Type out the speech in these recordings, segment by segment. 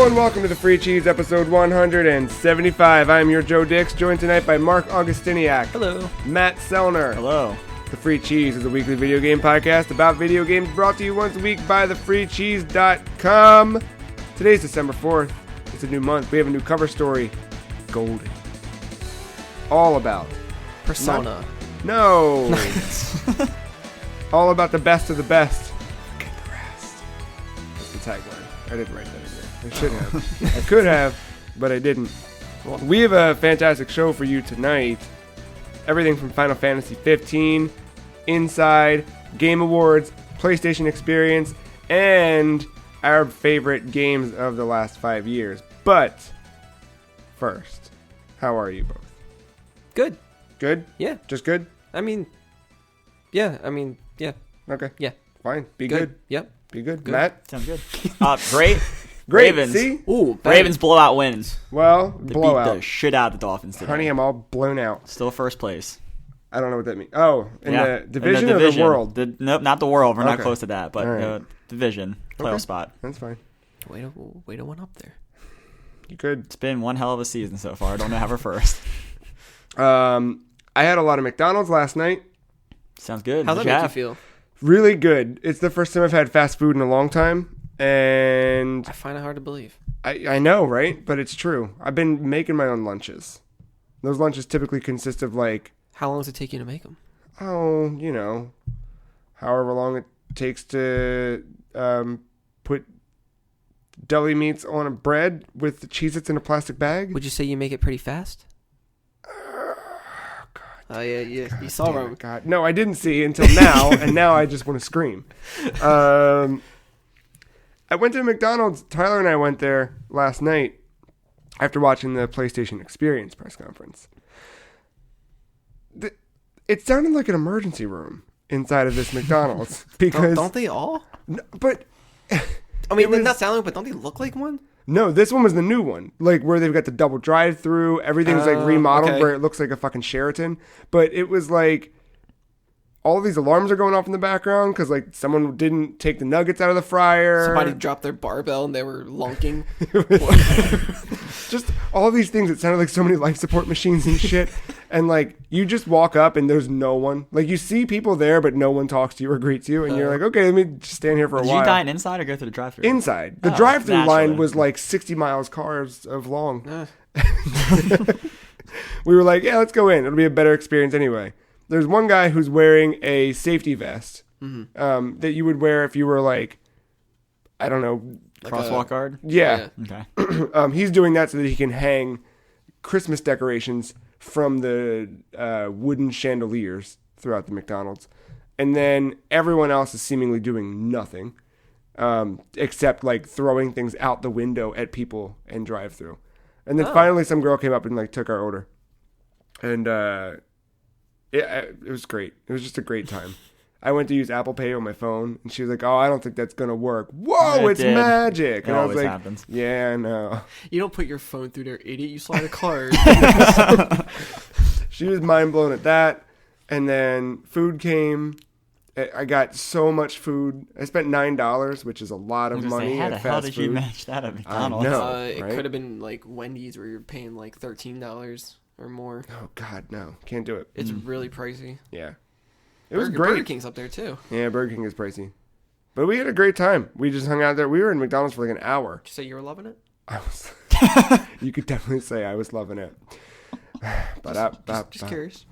Hello and welcome to the Free Cheese, episode 175. I'm your Joe Dix, joined tonight by Mark Augustiniak. Hello. Matt Sellner. Hello. The Free Cheese is a weekly video game podcast about video games brought to you once a week by thefreecheese.com. Today's December 4th. It's a new month. We have a new cover story. Golden. All about Persona. No. All about the best of the best. Forget the rest. That's the tagline. I didn't write that in there. I should have. I could have, but I didn't. We have a fantastic show for you tonight. Everything from Final Fantasy 15, Inside, Game Awards, PlayStation Experience, and our favorite games of the last 5 years. But first, how are you both? Good. Good? Yeah. Just good? Yeah. Okay. Yeah. Fine. Be good. Yep. Be good. Good. Matt? Sounds good. Great. Great. Ravens. See? Ooh, Ravens blowout wins. Well, They blowout. beat the shit out of the Dolphins today. Honey, I'm all blown out. Still first place. I don't know what that means. Oh, in Yeah. the division In or the world? Nope, not the world. We're not Okay. close to that, but All right. division. Playoff Okay. spot. That's fine. Way to one up there. You could. It's been one hell of a season so far. I don't know how we're first. I had a lot of McDonald's last night. Sounds good. How's that What'd make you have? feel? Really good. It's the first time I've had fast food in a long time. And I find it hard to believe. I know, right? But it's true. I've been making my own lunches. Those lunches typically consist of like, How long does it take you to make them? however long it takes to put deli meats on a bread with the Cheez-Its in a plastic bag. Would you say you make it pretty fast? Oh, yeah. You saw Damn wrong. it, God. No, I didn't see until now, and now I just want to scream. I went to McDonald's. Tyler and I went there last night after watching the PlayStation Experience press conference. It sounded like an emergency room inside of this McDonald's because Don't they all? but I mean, It was- they're not sounding, but don't they look like one? no, this one was the new one, like where they've got the double drive-through. Everything's like remodeled, okay. where it looks like a fucking Sheraton. But it was like all of these alarms are going off in the background because like someone didn't take the nuggets out of the fryer. Somebody dropped their barbell and they were lunking. Just all these things. It sounded like so many life support machines and shit. And like you just walk up and there's no one. Like you see people there, but no one talks to you or greets you. And you're like, okay, let me just stand here for a Did while. you dine inside or go through the drive-thru? Inside. The Oh, drive-through line naturally. was like 60 miles cars of long. Eh. We were like, yeah, let's go in. It'll be a better experience anyway. There's one guy who's wearing a safety vest that you would wear if you were like, I don't know. Like Crosswalk guard? Yeah. Okay. He's doing that so that he can hang Christmas decorations from the wooden chandeliers throughout the McDonald's. And then everyone else is seemingly doing nothing except like throwing things out the window at people and drive through. And then finally some girl came up and like took our order. And it was great. It was just a great time. I went to use Apple Pay on my phone, and she was like, "Oh, I don't think that's gonna work." Whoa, It it's did. magic! It And I was always like, happens. "Yeah, I know." You don't put your phone through there, idiot. You slide a card. She was mind blown at that. And then food came. I got so much food. I spent $9, which is a lot of money How at the hell fast did food. you manage that at McDonald's? know. It right? could have been like Wendy's where you're paying like $13 or more. Oh God, no, can't do it. It's really pricey. Yeah, it was Burger great. King's up there too. Yeah, Burger King is pricey, but we had a great time. We just hung out there. We were in McDonald's for like an hour. Did you say you were loving it? I was. You could definitely say I was loving it. Just curious.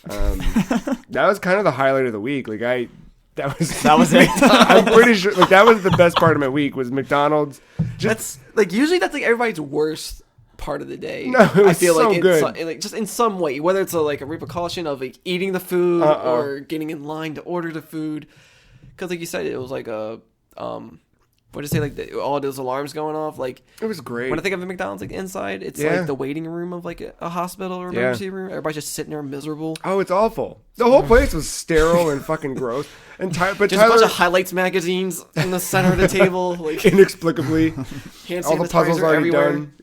That was kind of the highlight of the week. Like that was it. I'm pretty sure. Like that was the best part of my week was McDonald's. That's like usually that's like everybody's worst part of the day. No, it was I feel so like good. like just in some way, whether it's like a repercussion of like eating the food or getting in line to order the food, because like you said, it was like a what did you say, like all those alarms going off. Like It was great. when I think of a McDonald's like inside, it's Yeah. like the waiting room of like a hospital or emergency room. Everybody's just sitting there miserable. Oh, it's awful. The whole place was sterile and fucking gross. And but just Tyler, a bunch of highlights magazines in the center of the table, like inexplicably, hand all the puzzles sanitizer already everywhere. done.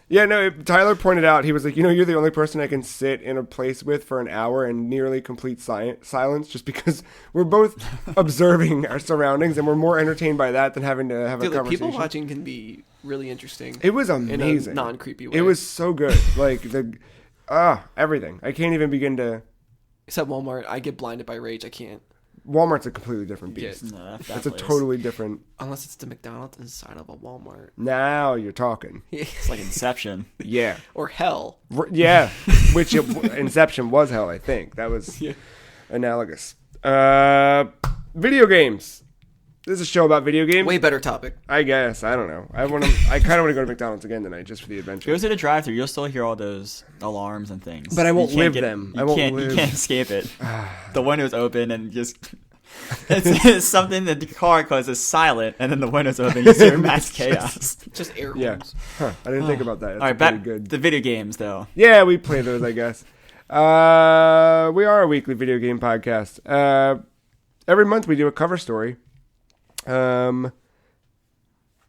Yeah, no. Tyler pointed out, he was like, you're the only person I can sit in a place with for an hour in nearly complete silence, just because we're both observing our surroundings, and we're more entertained by that than having to have a Dude, like, conversation. people watching can be really interesting. It was amazing, in a non-creepy way. It was so good, like everything. I can't even begin to. Except Walmart, I get blinded by rage. I can't. Walmart's a completely different beast. No, that It's a place. totally different. Unless it's the McDonald's inside of a Walmart. Now you're talking. It's like Inception. Yeah. Or hell. Yeah. Which Inception was hell, I think. That was analogous. Video games. This is a show about video games. Way better topic. I guess. I don't know. I kind of want to go to McDonald's again tonight just for the adventure. Go to the drive-thru. You'll still hear all those alarms and things. But I won't You can't live them. You I won't can't. live. You can't escape it. The window's open and just. It's something that the car causes silent, and then the window's open. You see mass chaos. Just air Yeah. horns. Huh. I didn't think about that. That's All right, pretty back good. the video games though. Yeah, we play those, I guess. We are a weekly video game podcast. Every month we do a cover story.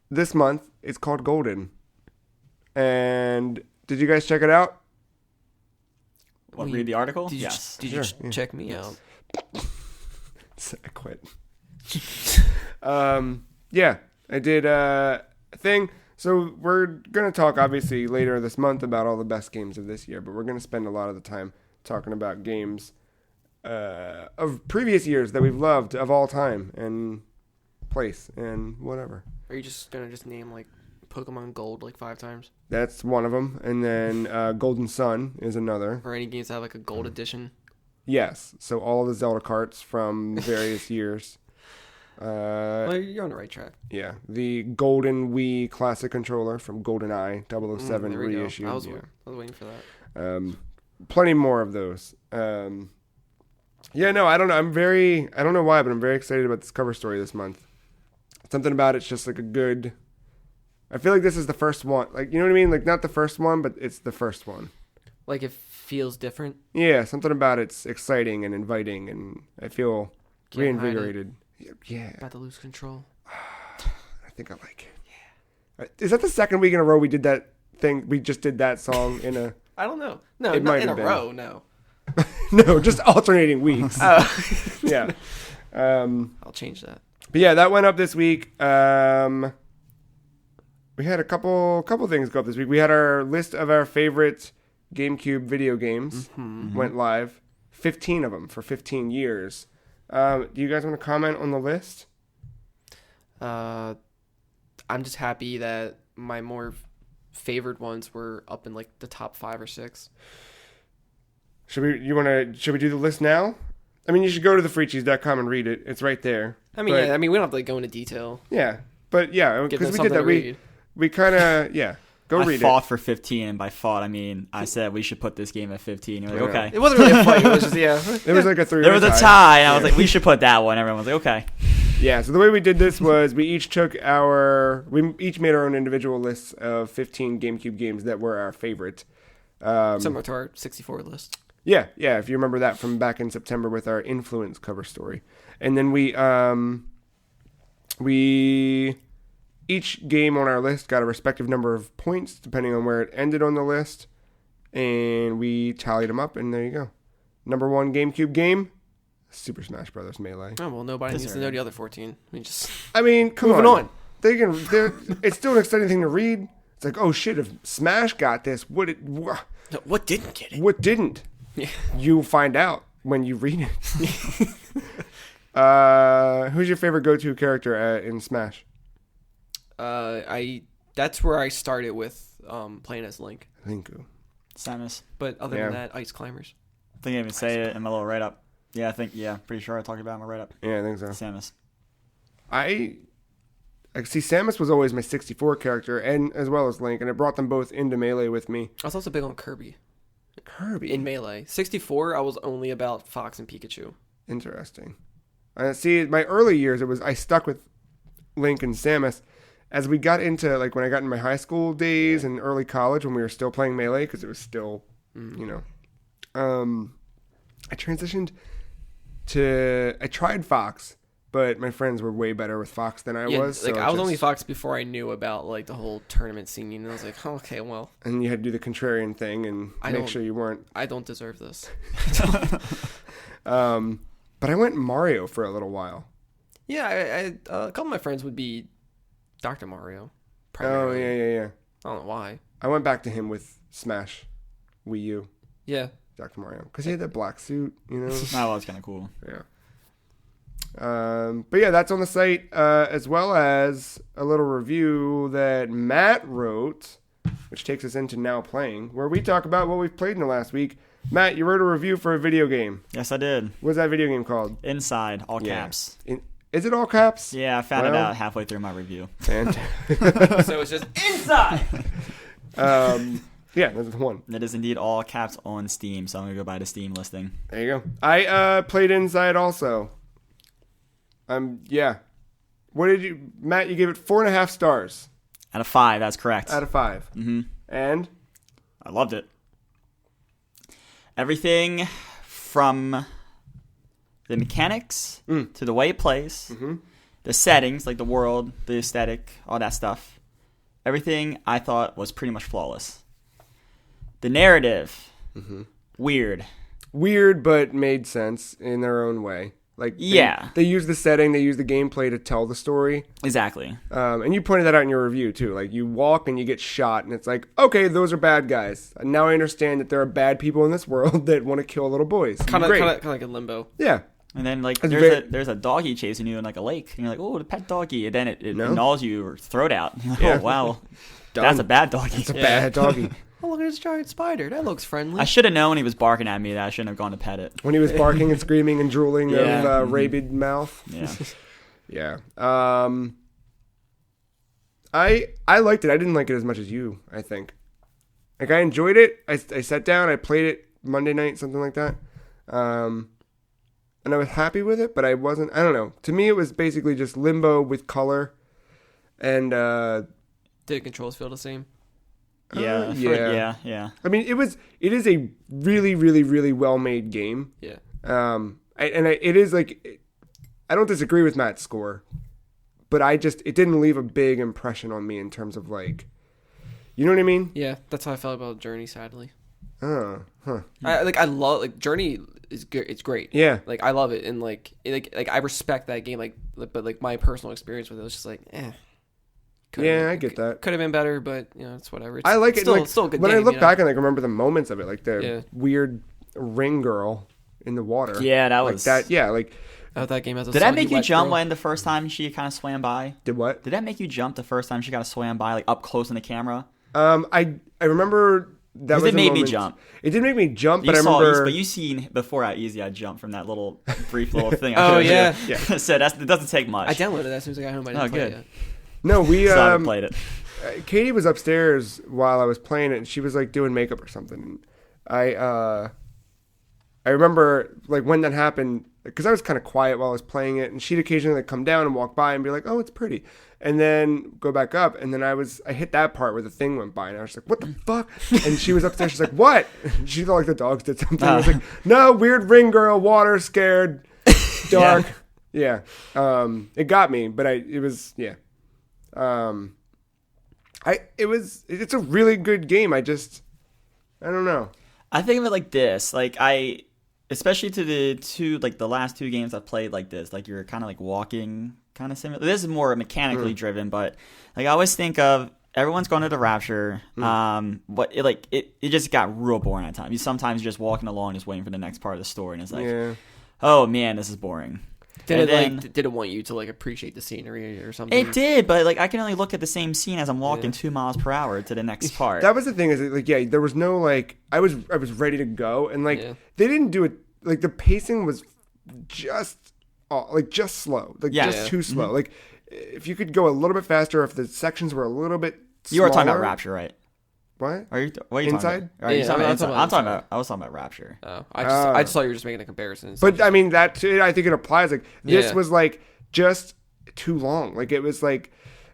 This month it's called Golden. And did you guys check it out? Read the article? Did you, Yes. did Sure, you check me out? I quit. Yeah, I did a thing. So we're going to talk, obviously, later this month about all the best games of this year, but we're going to spend a lot of the time talking about games of previous years that we've loved of all time and place and whatever. Are you just going to name, like, Pokemon Gold, like, 5 times? That's one of them. And then Golden Sun is another. Or any games that have, like, a Gold edition? Yes. So all the Zelda carts from various years. Well, you're on the right track. Yeah. The Golden Wii Classic controller from GoldenEye 007 there we reissue. go. I was Yeah. waiting for that. Plenty more of those. Yeah, no, I don't know. I don't know why, but I'm very excited about this cover story this month. Something about it's just like a good. I feel like this is the first one. Like, you know what I mean? Like, not the first one, but it's the first one. Like, it feels different. Yeah, something about it's exciting and inviting, and I feel Can't hide it. reinvigorated. Yeah, About to lose control. I think I like it. Yeah. Is that the second week in a row we did that thing? We just did that song in a. I don't know. No, It not might in a have been. row, no. No, just alternating weeks. Yeah. I'll change that. But yeah, that went up this week. We had a couple things go up this week. We had our list of our favorite GameCube video games went live. 15 of them for 15 years. Do you guys want to comment on the list? I'm just happy that my more favored ones were up in, like, the top 5 or 6. Should we do the list now? I mean, you should go to thefreecheese.com and read it. It's right there. I mean, But- yeah, we don't have to, like, go into detail. Yeah. But yeah, Give because them we did something that. to read. We kind of, yeah. Go I read fought for 15, and by fought I mean I said we should put this game at 15. You're like, Yeah. okay. It wasn't really a fight. It was just, yeah. it. There was like a 3 There was a tie, and I was like, we should put that one. Everyone was like, okay. Yeah, so the way we did this was we each made our own individual lists of 15 GameCube games that were our favorite. Similar to our 64 list. Yeah, if you remember that from back in September with our Influence cover story. And then we each game on our list got a respective number of points depending on where it ended on the list, and we tallied them up, and there you go. Number 1 GameCube game, Super Smash Bros. Melee. Oh, well, nobody needs to know the other 14. I mean, come Moving on. It's still an exciting thing to read. It's like, oh shit, if Smash got this, what didn't get it? What didn't? Yeah. You'll find out when you read it. Who's your favorite go-to character in Smash? That's where I started with playing as Link. Linku. Samus. But other Yeah. than that, Ice Climbers. I think I even say it in my little write-up. Yeah, pretty sure I talked about it in my write-up. Yeah, I think so. Samus. I see Samus was always my 64 character, and as well as Link, and it brought them both into Melee with me. I was also big on Kirby. Kirby. In Melee. 64, I was only about Fox and Pikachu. Interesting. See, my early years, I stuck with Link and Samus. As we got into, like, when I got in my high school days and early college, when we were still playing Melee, because it was still, I transitioned I tried Fox, but my friends were way better with Fox than I was. Like so I was only Fox before I knew about like the whole tournament scene, and I was like, oh, okay, well. And you had to do the contrarian thing and make sure you weren't. I don't deserve this. But I went Mario for a little while. Yeah, a couple of my friends would be Dr. Mario. Oh Primarily. yeah. I don't know why. I went back to him with Smash, Wii U, Yeah. Dr. Mario, because he had that black suit, you know. That was kind of cool. Yeah. But yeah, that's on the site, as well as a little review that Matt wrote, which takes us into Now Playing, where we talk about what we've played in the last week. Matt, you wrote a review for a video game. Yes, I did. What's that video game called? Inside, all Yeah. caps. Is it all caps? Yeah, I found it out halfway through my review. Fantastic. So it's just inside. Yeah, that's the one. It is indeed all caps on Steam, so I'm going to go buy the Steam listing. There you go. I played Inside also. Yeah. What did you, Matt? You gave it 4.5 stars Out of 5, that's correct. out of 5. Mm-hmm. And I loved it. Everything from the mechanics to the way it plays, the settings, like the world, the aesthetic, all that stuff. Everything I thought was pretty much flawless. The narrative, weird. weird, but made sense in their own way. Like they use the setting, they use the gameplay to tell the story. Exactly. And you pointed that out in your review too. Like you walk and you get shot, and it's like, okay, those are bad guys. And now I understand that there are bad people in this world that want to kill little boys. Kind of like in Limbo. Yeah. And then like It's there's a doggy chasing you in like a lake, and you're like, oh, the pet doggy, and then it gnaws your throat out. You're like, Yeah. oh wow, Done. that's a bad doggy. It's a bad doggy. Oh, look at this giant spider. That looks friendly. I should have known when he was barking at me that I shouldn't have gone to pet it. When he was barking and screaming and drooling of rabid mouth. Yeah. Yeah. I liked it. I didn't like it as much as you, I think. Like, I enjoyed it. I sat down. I played it Monday night, something like that. And I was happy with it, but I wasn't. I don't know. To me, it was basically just Limbo with color. And, Did the controls feel the same? Yeah. I mean, it is a really, really, really well-made game. Yeah. It is like, I don't disagree with Matt's score, but it didn't leave a big impression on me in terms of like, you know what I mean? Yeah, that's how I felt about Journey, sadly. Oh, huh. I love Journey is good. It's great. Yeah. Like I love it, and like I respect that game. But like my personal experience with it was just like, I get that. Could have been better, but you know, it's whatever. I like it. It's still a good when game. I look back and like remember the moments of it, like the Yeah. weird ring girl in the water. Yeah, that like was that. Yeah, like that game has a Did that soggy make you wet jump girl. when the first time she kind of swam by? did what? Did that make you jump the first time she got to swam by, like up close in the camera? I remember that was It made a me moment- jump. It did make me jump, but You I saw, remember. but you seen before how easy I jumped from that little brief little thing. Oh, I showed you. yeah. So it doesn't take much. I downloaded that as soon as I got home. I didn't play good. it yet. No, we So I haven't played it. Katie was upstairs while I was playing it, and she was like doing makeup or something. I remember like when that happened, because I was kind of quiet while I was playing it, and she'd occasionally like come down and walk by and be like, "Oh, it's pretty," and then go back up, and then I hit that part where the thing went by, and I was like, "What the fuck?" And she was upstairs. She's like, "What?" She thought like the dogs did something. I was like, "No, weird ring girl, water, scared, dark." Yeah. It got me, but it's a really good game. I don't know. I think of it like this. Like especially to the last two games I've played like this. Like you're kind of like walking, kind of similar. This is more mechanically driven, but like I always think of everyone's going to the Rapture. But it just got real boring at times. Sometimes you're just walking along, just waiting for the next part of the story, and it's like, oh man, this is boring. Did it want you to like appreciate the scenery or something? It did, but like I can only look at the same scene as I'm walking 2 miles per hour to the next part. That was the thing. Is like there was no like I was ready to go, and like they didn't do it. Like the pacing was just slow, like just too slow. Like if you could go a little bit faster, if the sections were a little bit. You were talking about smaller. Rapture, right? What? What are you Inside? talking about? Are you talking about Inside? I was talking about Rapture. Oh, I just thought you were just making a comparison. But I mean that too, I think it applies. Like this was like just too long. Like it was like,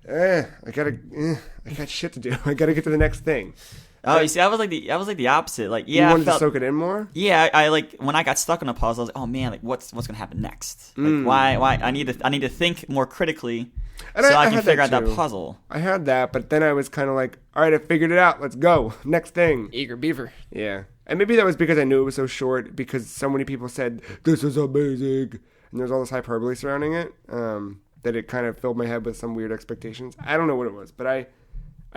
I got shit to do. I gotta get to the next thing. Oh, you see, I was like the opposite. Like, yeah, you wanted I felt, to soak it in more. yeah, I like when I got stuck on a puzzle. I was like, oh man, like what's gonna happen next? Like, why? I need to think more critically, And so I can had figure out too. that puzzle. I had that, but then I was kind of like, all right, I figured it out. Let's go. Next thing. Eager beaver. Yeah. And maybe that was because I knew it was so short, because so many people said, this is amazing. And there's all this hyperbole surrounding it, that it kind of filled my head with some weird expectations. I don't know what it was, but I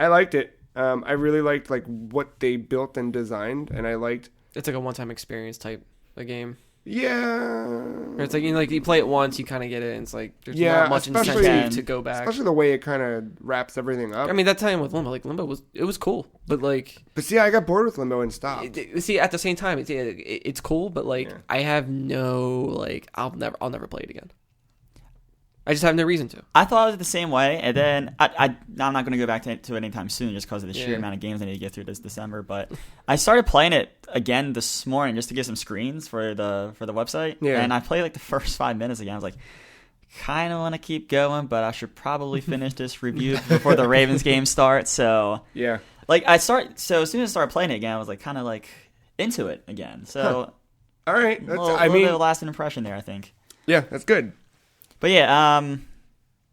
liked it. I really liked like what they built and designed, and I liked... It's like a one-time experience type of game. Yeah. Or it's like, you play it once, you kind of get it, and it's like there's Yeah, not much especially- incentive to go back. Especially the way it kind of wraps everything up. I mean, that time with Limbo, like Limbo was cool, but like, But see, I got bored with Limbo and stopped. see, at the same time, it's cool, but like, Yeah. I have no like, I'll never play it again. I just have no reason to. I thought it was the same way, and then I'm not going to go back to it anytime soon just because of the sheer Yeah. amount of games I need to get through this December. But I started playing it again this morning just to get some screens for the website. Yeah. And I played like the first 5 minutes again. I was like, kind of want to keep going, but I should probably finish this review before the Ravens game starts. So Yeah. like as soon as I started playing it again, I was like kind of like into it again. So All right. a That's, little, I little mean, bit of lasting impression there, I think. yeah, that's good. But yeah,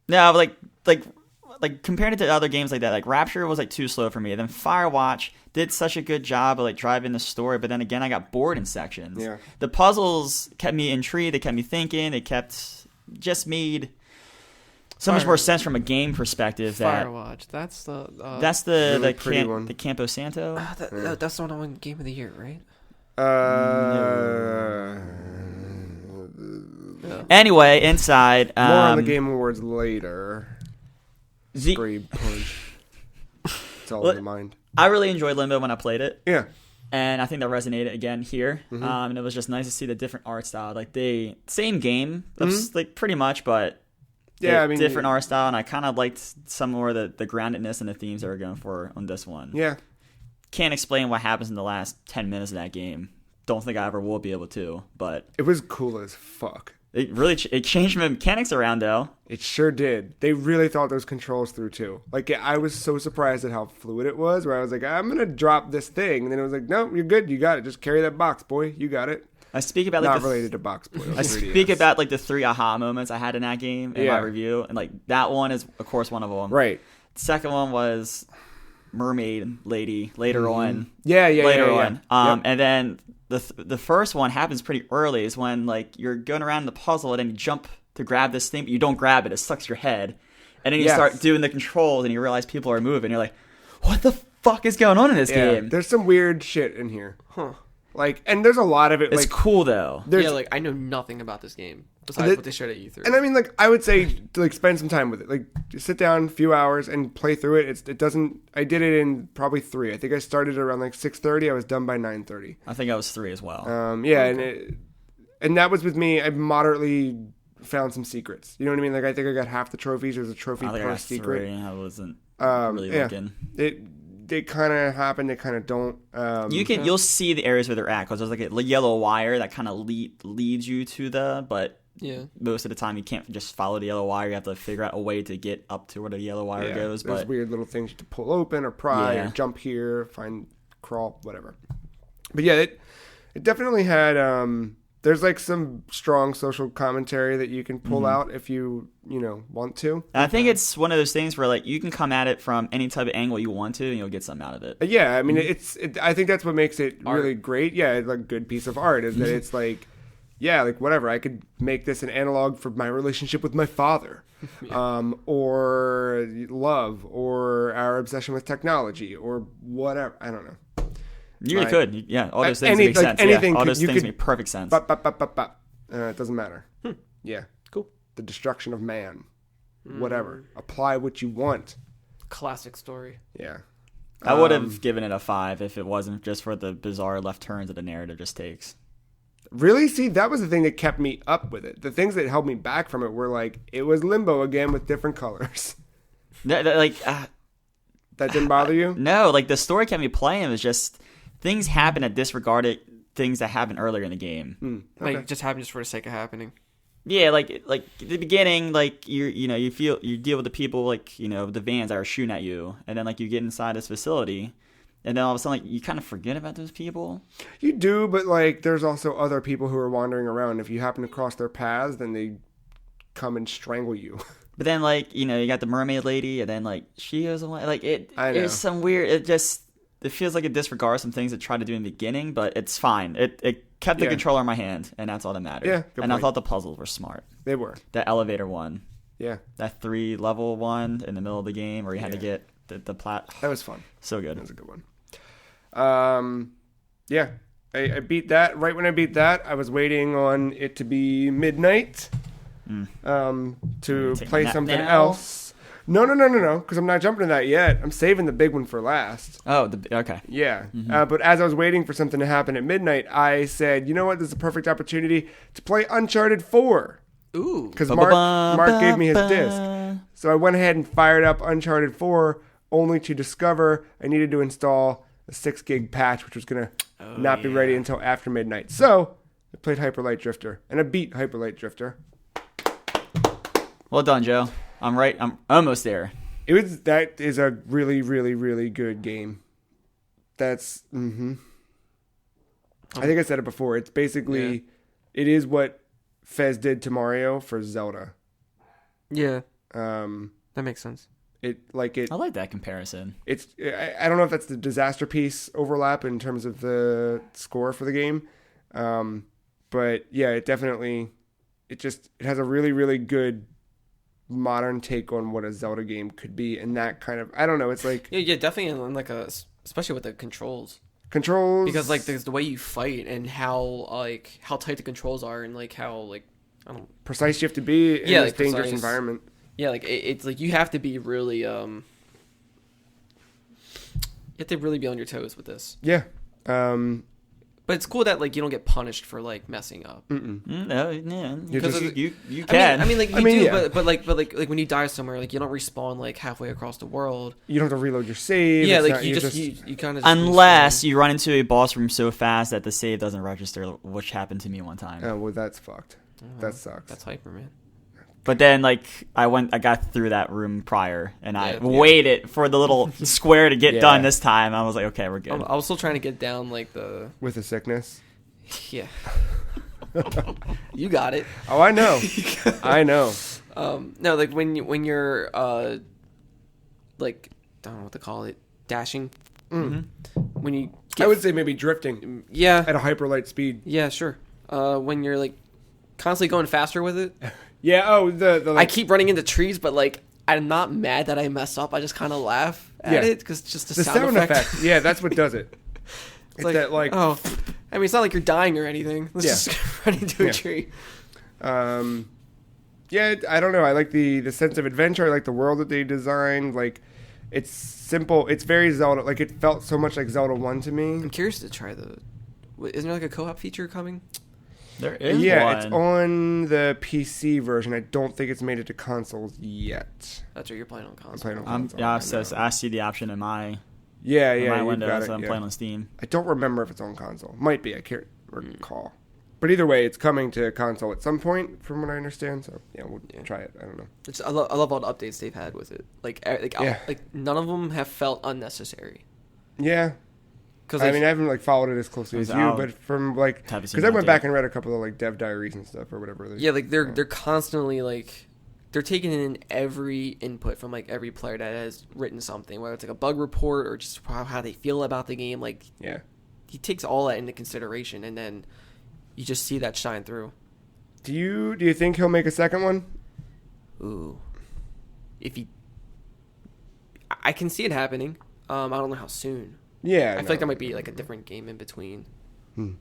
no, like compared to other games like that, like Rapture was like too slow for me. And then Firewatch did such a good job of like driving the story, but then again, I got bored in sections. Yeah. The puzzles kept me intrigued. They kept me thinking. They just made so much more sense from a game perspective. Firewatch. That's the Really pretty one. the Campo Santo. that's the one I won Game of the Year, right? Anyway, inside More on the Game Awards later. The- Spree punch. It's all Well, in the mind. I really enjoyed Limbo when I played it. Yeah. And I think that resonated again here. Mm-hmm. And it was just nice to see the different art style. Like same game, like pretty much, but Mm-hmm. Yeah, I mean, different art style. And I kind of liked some more of the groundedness and the themes they were going for on this one. Yeah. Can't explain what happens in the last 10 minutes of that game. Don't think I ever will be able to, but It was cool as fuck. it really it changed my mechanics around though. It sure did. They really thought those controls through too. Like, I was so surprised at how fluid it was, where I was like, I'm going to drop this thing. And then it was like, no, you're good. You got it. Just carry that box, boy. You got it. I speak about like Not related to Box Boy. I speak about like the 3 aha moments I had in that game in my Yeah. review, and like that one is of course one of them. Right. The second one was Mermaid Lady later on. Yeah. Later on. Yep. And then the first one happens pretty early. Is when like you're going around the puzzle and then you jump to grab this thing, but you don't grab it. It sucks your head, and then you Yes. start doing the controls, and you realize people are moving. You're like, what the fuck is going on in this Yeah. game? There's some weird shit in here. Huh. Like, and there's a lot of it. It's like, cool though. there's, Yeah, like I know nothing about this game besides what they showed at E3. And I mean, like, I would say to, like, spend some time with it. Like, just sit down a few hours and play through it. It doesn't. I did it in probably 3. I think I started around like 6:30. I was done by 9:30. I think I was 3 as well. Yeah, and that was with me. I moderately found some secrets. You know what I mean? Like, I think I got half the trophies. There's a trophy I think I per got secret. 3. I wasn't really Yeah. looking. They kind of happen. They kind of don't. You'll see the areas where they're at because there's like a yellow wire that kind of leads you to but yeah, most of the time you can't just follow the yellow wire. You have to figure out a way to get up to where the yellow wire goes. There's But weird little things to pull open or pry Yeah. or jump here, find, crawl, whatever. But yeah, it definitely had. There's like some strong social commentary that you can pull out if you want to. And I think it's one of those things where like you can come at it from any type of angle you want to, and you'll get something out of it. Yeah, I mean, I think that's what makes it really great. Yeah, it's like a good piece of art is that it's like, yeah, like whatever. I could make this an analog for my relationship with my father, or love, or our obsession with technology, or whatever. I don't know. You really Right. could, yeah. All those things Any- make like sense. anything All could- those you things could- make perfect sense. It doesn't matter. Yeah, cool. the destruction of man. Whatever. Apply what you want. Classic story. Yeah. I would have given it a 5 if it wasn't just for the bizarre left turns that the narrative just takes. Really? See, that was the thing that kept me up with it. The things that held me back from it were like, it was Limbo again with different colors. That Didn't bother you? no, like the story kept me playing. It was just things happen that disregarded things that happened earlier in the game. Okay. Like just happened just for the sake of happening. Yeah, like at the beginning, like you deal with the people like the vans that are shooting at you, and then like you get inside this facility, And then all of a sudden, like, you kind of forget about those people. You do, but like, there's also other people who are wandering around. If you happen to cross their paths, then they come and strangle you. But then, like, you know, you got the mermaid lady, and then, like, she goes away. Like, I know. it's some weird. It feels like it disregards some things it tried to do in the beginning, but it's fine. It kept the controller in my hand, and that's all that mattered. Yeah, good and I point. thought the puzzles were smart. They were. That elevator one. Yeah. That 3-level one in the middle of the game where you had to get the plat. That was fun. So good. That was a good one. Yeah. I beat that. Right when I beat that, I was waiting on it to be midnight to play something else. No, because I'm not jumping to that yet. I'm saving the big one for last. Oh, okay. Yeah. But as I was waiting for something to happen at midnight, I said, you know what? This is a perfect opportunity to play Uncharted 4. Ooh. Because Mark gave me his disc. So I went ahead and fired up Uncharted 4, only to discover I needed to install a 6 gig patch, which was going to not be ready until after midnight. So I played Hyper Light Drifter, and I beat Hyper Light Drifter. Well done, Joe. I'm almost there. That is a really, really, really good game. That's I think I said it before. It's basically it is what Fez did to Mario for Zelda. Yeah. That makes sense. I like that comparison. I don't know if that's the Disaster Piece overlap in terms of the score for the game. But yeah, it has a really, really good modern take on what a Zelda game could be, and that kind of, I don't know, it's like yeah, definitely in like especially with the controls because like there's the way you fight and how tight the controls are and like how like I don't precise you have to be in this dangerous environment. Yeah, like it's like you have to be really you have to really be on your toes with this. Yeah. But it's cool that like you don't get punished for like messing up. No, yeah, because you can. I mean, like you do, yeah. but like when you die somewhere, like you don't respawn like halfway across the world. You don't have to reload your save. Yeah, like you kind of unless you run into a boss room so fast that the save doesn't register, which happened to me one time. Oh well, that's fucked. That sucks. That's hyper, man. But then, like, I got through that room prior, and I waited for the little square to get done this time. I was like, okay, we're good. I was still trying to get down, like, with the sickness? Yeah. You got it. Oh, I know. I know. No, like, when you're, like, I don't know what to call it, dashing. When you I would say maybe drifting. Yeah. At a hyper light speed. Yeah, sure. When you're, like, constantly going faster with it. Yeah, like, I keep running into trees, but like I'm not mad that I mess up. I just kind of laugh at it because just the sound effect. Yeah, that's what does it. It's like, that like I mean, it's not like you're dying or anything. Let's just run into a tree. Yeah, I don't know. I like the sense of adventure. I like the world that they designed. Like, it's simple. It's very Zelda. Like, it felt so much like Zelda 1 to me. I'm curious to try isn't there like a co-op feature coming? There is one. It's on the PC version. I don't think it's made it to consoles yet. That's what you're playing on console. I'm playing on console. So I see the option in my my window, so I'm playing on Steam. I don't remember if it's on console. Might be. I can't recall. But either way, it's coming to console at some point, from what I understand. So we'll try it. I don't know. I love all the updates they've had with it. Like none of them have felt unnecessary. Yeah. Because I haven't followed it as closely as you, but from because I went back and read a couple of dev diaries and stuff or whatever. They're constantly they're taking in every input from every player that has written something, whether it's a bug report or just how they feel about the game. He takes all that into consideration, and then you just see that shine through. Do you think he'll make a second one? Ooh, I can see it happening. I don't know how soon. Yeah, I feel like there might be a different game in between. I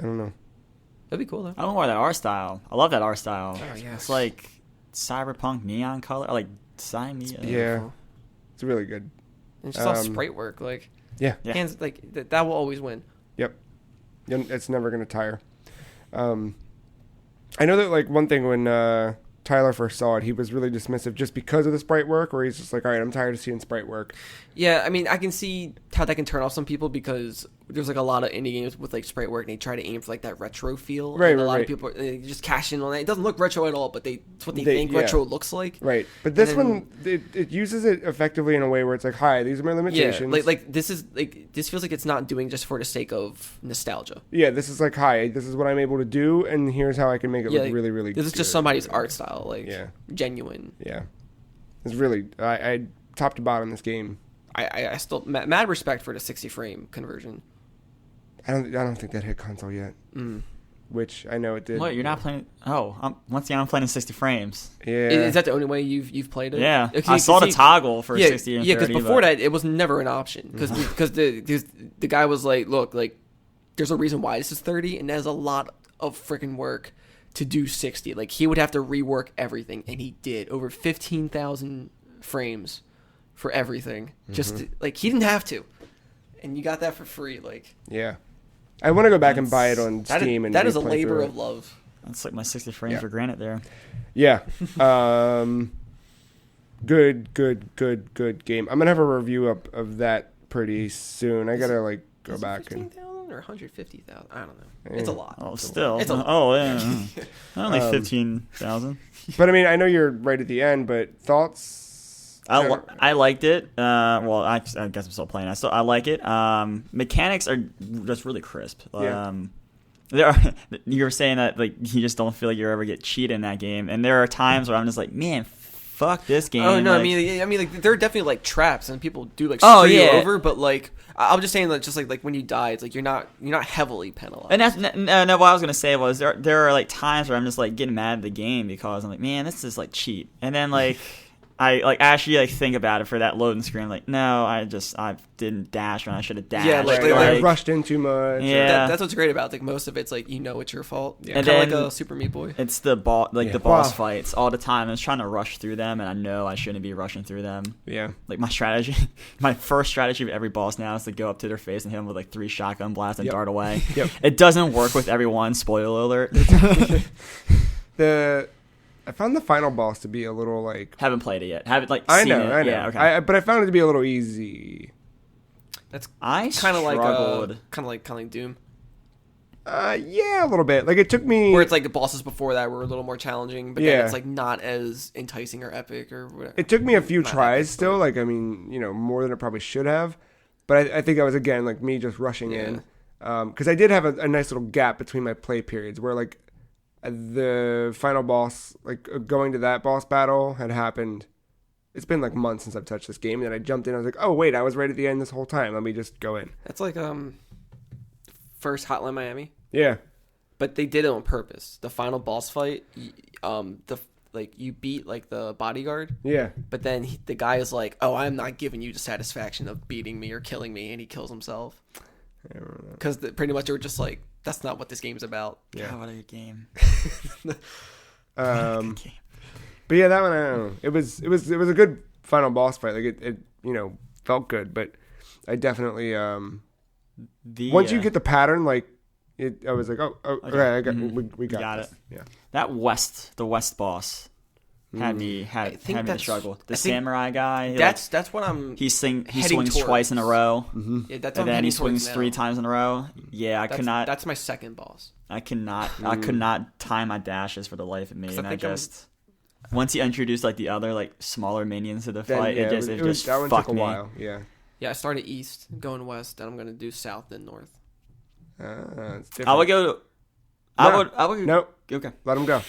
don't know. That'd be cool though. I don't know why that art style. I love that art style. Oh yes. It's like cyberpunk neon color, cyan. Yeah, it's really good. And it's just all sprite work, yeah. Hands that will always win. Yep, it's never gonna tire. I know that one thing when Tyler first saw it, he was really dismissive just because of the sprite work, where he's just all right, I'm tired of seeing sprite work. Yeah, I mean, I can see how that can turn off some people because there's like a lot of indie games with like sprite work, and they try to aim for like that retro feel. Right, and a right, lot right. of people just cash in on that. It doesn't look retro at all, but it's what they think retro looks like. Right, but this then- one it uses it effectively in a way where it's like, hi, these are my limitations. Yeah, like this is like this feels like it's not doing just for the sake of nostalgia. Yeah, this is like, hi, this is what I'm able to do, and here's how I can make it look like, really, really good. This is just somebody's art style, like genuine. Yeah, it's really I top to bottom this game. I still mad respect for the 60 frame conversion. I don't think that hit console yet. Which I know it did. What, you're not playing? Oh, once again, I'm playing in 60 frames. Yeah. Is that the only way you've played it? Yeah, Okay, I saw the toggle for 60 and 30. Yeah, because before that, it was never an option. Because the guy was like, look, like, there's a reason why this is 30, and there's a lot of freaking work to do 60. Like, he would have to rework everything, and he did. Over 15,000 frames for everything. Just, like, he didn't have to. And you got that for free, like. Yeah. I want to go back and buy it on Steam. That is a replay labor through of love. That's like my 60 frames for granted there. Yeah. Good game. I'm gonna have a review up of that pretty soon. I gotta like go back and 15,000 or 150,000? I don't know. It's a lot. Oh, still. It's a lot. Oh, yeah. Only 15,000. But I mean, I know you're right at the end. But thoughts? I liked it. Well, I guess I'm still playing. I like it. Mechanics are just really crisp. You were saying that like you just don't feel like you ever get cheated in that game, and there are times where I'm just like, man, fuck this game. Oh no, like, I mean, like there are definitely like traps, and people do like screw you over. But like, I'm just saying that just like when you die, it's like you're not heavily penalized. And that's no. What I was gonna say was there are like times where I'm just like getting mad at the game because I'm like, man, this is like cheap, and then like. I like actually like think about it for that loading screen. Like, no, I didn't dash when I should have dashed. Yeah, like I rushed in too much. Yeah, that's what's great about it. Like most of it's like it's your fault. Yeah. And kind of like a Super Meat Boy. It's the boss fights all the time. I was trying to rush through them, and I know I shouldn't be rushing through them. Yeah, like my first strategy of every boss now is to go up to their face and hit them with like 3 shotgun blasts and dart away. It doesn't work with everyone. Spoiler alert. I found the final boss to be a little like. Haven't played it yet. Haven't like. I seen know. it. Yeah, okay. But I found it to be a little easy. That's kind of like Doom. Yeah, a little bit. Like it took me. Where it's like the bosses before that were a little more challenging, but then it's like not as enticing or epic or whatever. It took me a few tries still. Like I mean, more than it probably should have. But I think I was again like me just rushing in, because I did have a nice little gap between my play periods where like. The final boss, like going to that boss battle had happened. It's been like months since I've touched this game, and then I jumped in. I was like, "Oh wait, I was right at the end this whole time. Let me just go in." That's like first Hotline Miami. Yeah, but they did it on purpose. The final boss fight, you beat like the bodyguard. Yeah, but then the guy is like, "Oh, I'm not giving you the satisfaction of beating me or killing me," and he kills himself. Because pretty much they were just like. That's not what this game's about. Yeah, what a good game. But yeah, that one I don't know. It was a good final boss fight. Like it felt good, but I definitely once you get the pattern, like I was like, okay, we got this. it. Yeah, that the West boss. Had me to struggle. The samurai guy. That's what I'm. He swings twice in a row. Mm-hmm. Yeah, that's and then he swings now. 3 times in a row. Yeah, I could not. That's my second boss. I could not time my dashes for the life of me, and I just. Once he introduced like the other like smaller minions to the fight, it just that one fucked took a me. while. Yeah. Yeah, I started east, going west, and I'm gonna do south then north. It's different. I would go. I would. Nope. Okay. Let him go.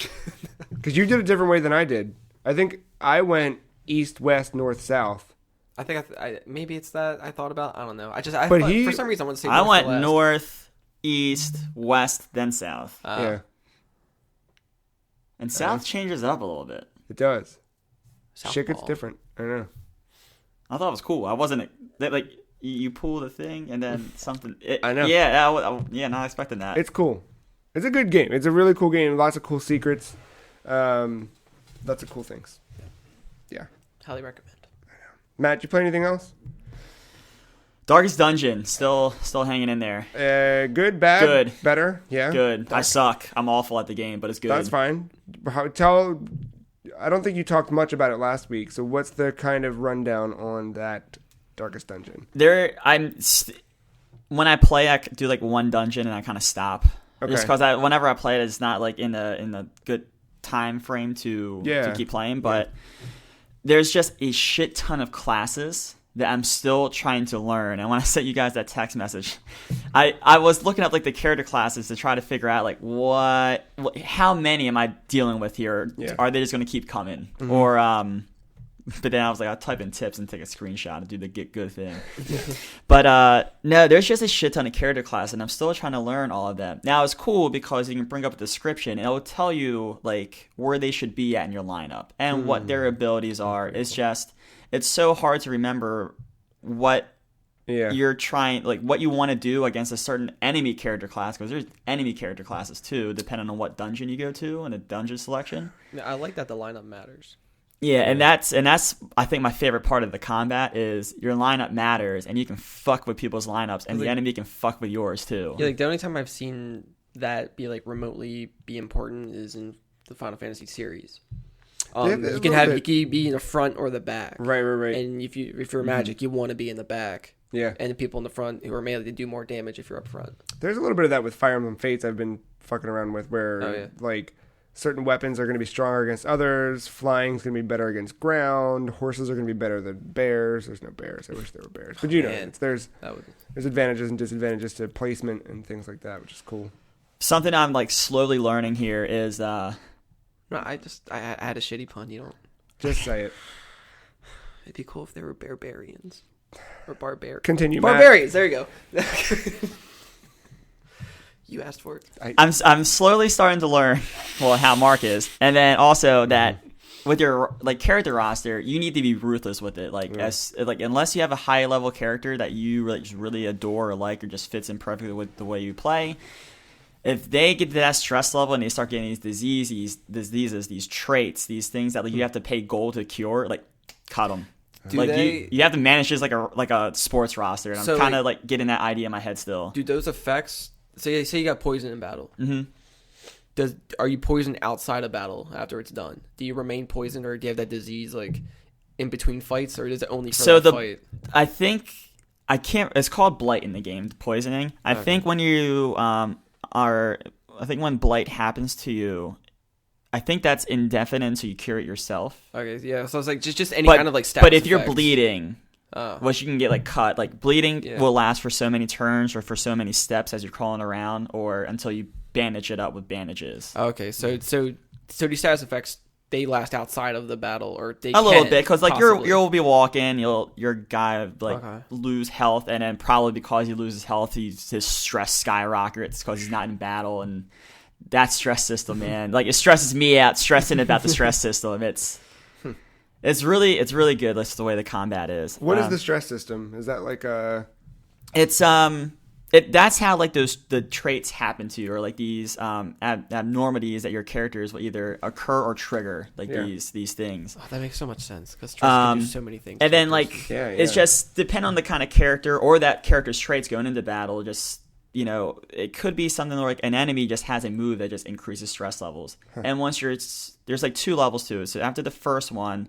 Because you did a different way than I did. I think I went east, west, north, south. I think maybe it's that I thought about. I don't know. For some reason I want to say. I went north, east, west, then south. Yeah. And south changes up a little bit. It does. Southpaw. Shit gets different. I know. I thought it was cool. I wasn't like you pull the thing and then something. I know. Yeah, not expecting that. It's cool. It's a good game. It's a really cool game. Lots of cool secrets. Lots of cool things. Yeah. Highly recommend. Matt, you play anything else? Darkest Dungeon, still hanging in there. Good, bad, good, better. Yeah, good. Dark. I suck. I'm awful at the game, but it's good. That's fine. I don't think you talked much about it last week. So what's the kind of rundown on that Darkest Dungeon? when I play, I do like one dungeon and I kind of stop. Okay. Just because whenever I play it, it's not like in a good time frame to keep playing. But there's just a shit ton of classes that I'm still trying to learn. And when I sent you guys that text message, I was looking up like the character classes to try to figure out like how many am I dealing with here? Yeah. Are they just going to keep coming? Mm-hmm. Or but then I was like, I'll type in tips and take a screenshot and do the get good thing. But no, there's just a shit ton of character class, and I'm still trying to learn all of them. Now it's cool because you can bring up a description and it will tell you like where they should be at in your lineup and what their abilities are. It's so hard to remember what you're trying, like what you want to do against a certain enemy character class, because there's enemy character classes too, depending on what dungeon you go to and the dungeon selection. Yeah, I like that the lineup matters. Yeah, and that's I think my favorite part of the combat is your lineup matters, and you can fuck with people's lineups, and the enemy can fuck with yours too. Yeah, like the only time I've seen that be like remotely be important is in the Final Fantasy series. You can be in the front or the back. Right. And if you're Magic, you want to be in the back. Yeah. And the people in the front who are melee, they do more damage if you're up front. There's a little bit of that with Fire Emblem Fates I've been fucking around with, where like certain weapons are going to be stronger against others. Flying's going to be better against ground. Horses are going to be better than bears. There's no bears. I wish there were bears. But there's advantages and disadvantages to placement and things like that, which is cool. Something I'm like slowly learning here is No, I had a shitty pun. You don't just say it. It'd be cool if there were barbarians or barbarians. Continue, barbarians. There you go. You asked for it. I'm slowly starting to learn how Mark is, and then also that with your like character roster, you need to be ruthless with it. Like unless you have a high level character that you really adore or like, or just fits in perfectly with the way you play. If they get to that stress level and they start getting these diseases, these traits, these things that like you have to pay gold to cure, like cut them. You have to manage this like a sports roster, and I'm kind of like getting that idea in my head still. Do those effects? Say you got poison in battle. Mm-hmm. Are you poisoned outside of battle after it's done? Do you remain poisoned, or do you have that disease like in between fights, or is it only for that fight? I think I can't. It's called blight in the game, poisoning. I think when you when blight happens to you, I think that's indefinite until you cure it yourself. Okay, yeah. So it's like just any kind of like status. But if you're effects. Bleeding, which you can get like cut, like bleeding will last for so many turns or for so many steps as you're crawling around, or until you bandage it up with bandages. Okay, so these status effects, they last outside of the battle, or they a little bit, because like possibly. you'll be walking, your guy like lose health, and then probably because he loses health, his stress skyrockets because he's not in battle, and that stress system, man, like it stresses me out stressing about the stress system. It's really good. That's the way the combat is. What is the stress system? Is that like a? It's that's how like the traits happen to you, or like these abnormalities that your characters will either occur or trigger, like these things. Oh, that makes so much sense, because stress can do so many things. And then like it's just depend on the kind of character or that character's traits going into battle. Just it could be something like an enemy just has a move that just increases stress levels. And once there's like 2 levels to it. So after the first one,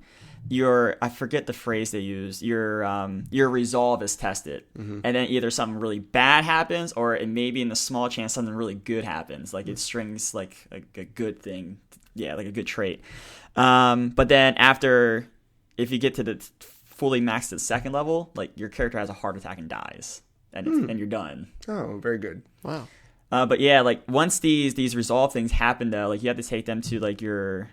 I forget the phrase they use, your resolve is tested. Mm-hmm. And then either something really bad happens, or it may be in the small chance something really good happens. Like it strings like a good thing. Yeah, like a good trait. But then if you get to the fully maxed at second level, like your character has a heart attack and dies. And you're done. Oh, very good. Wow. But yeah, like once these resolve things happen though, like you have to take them to like your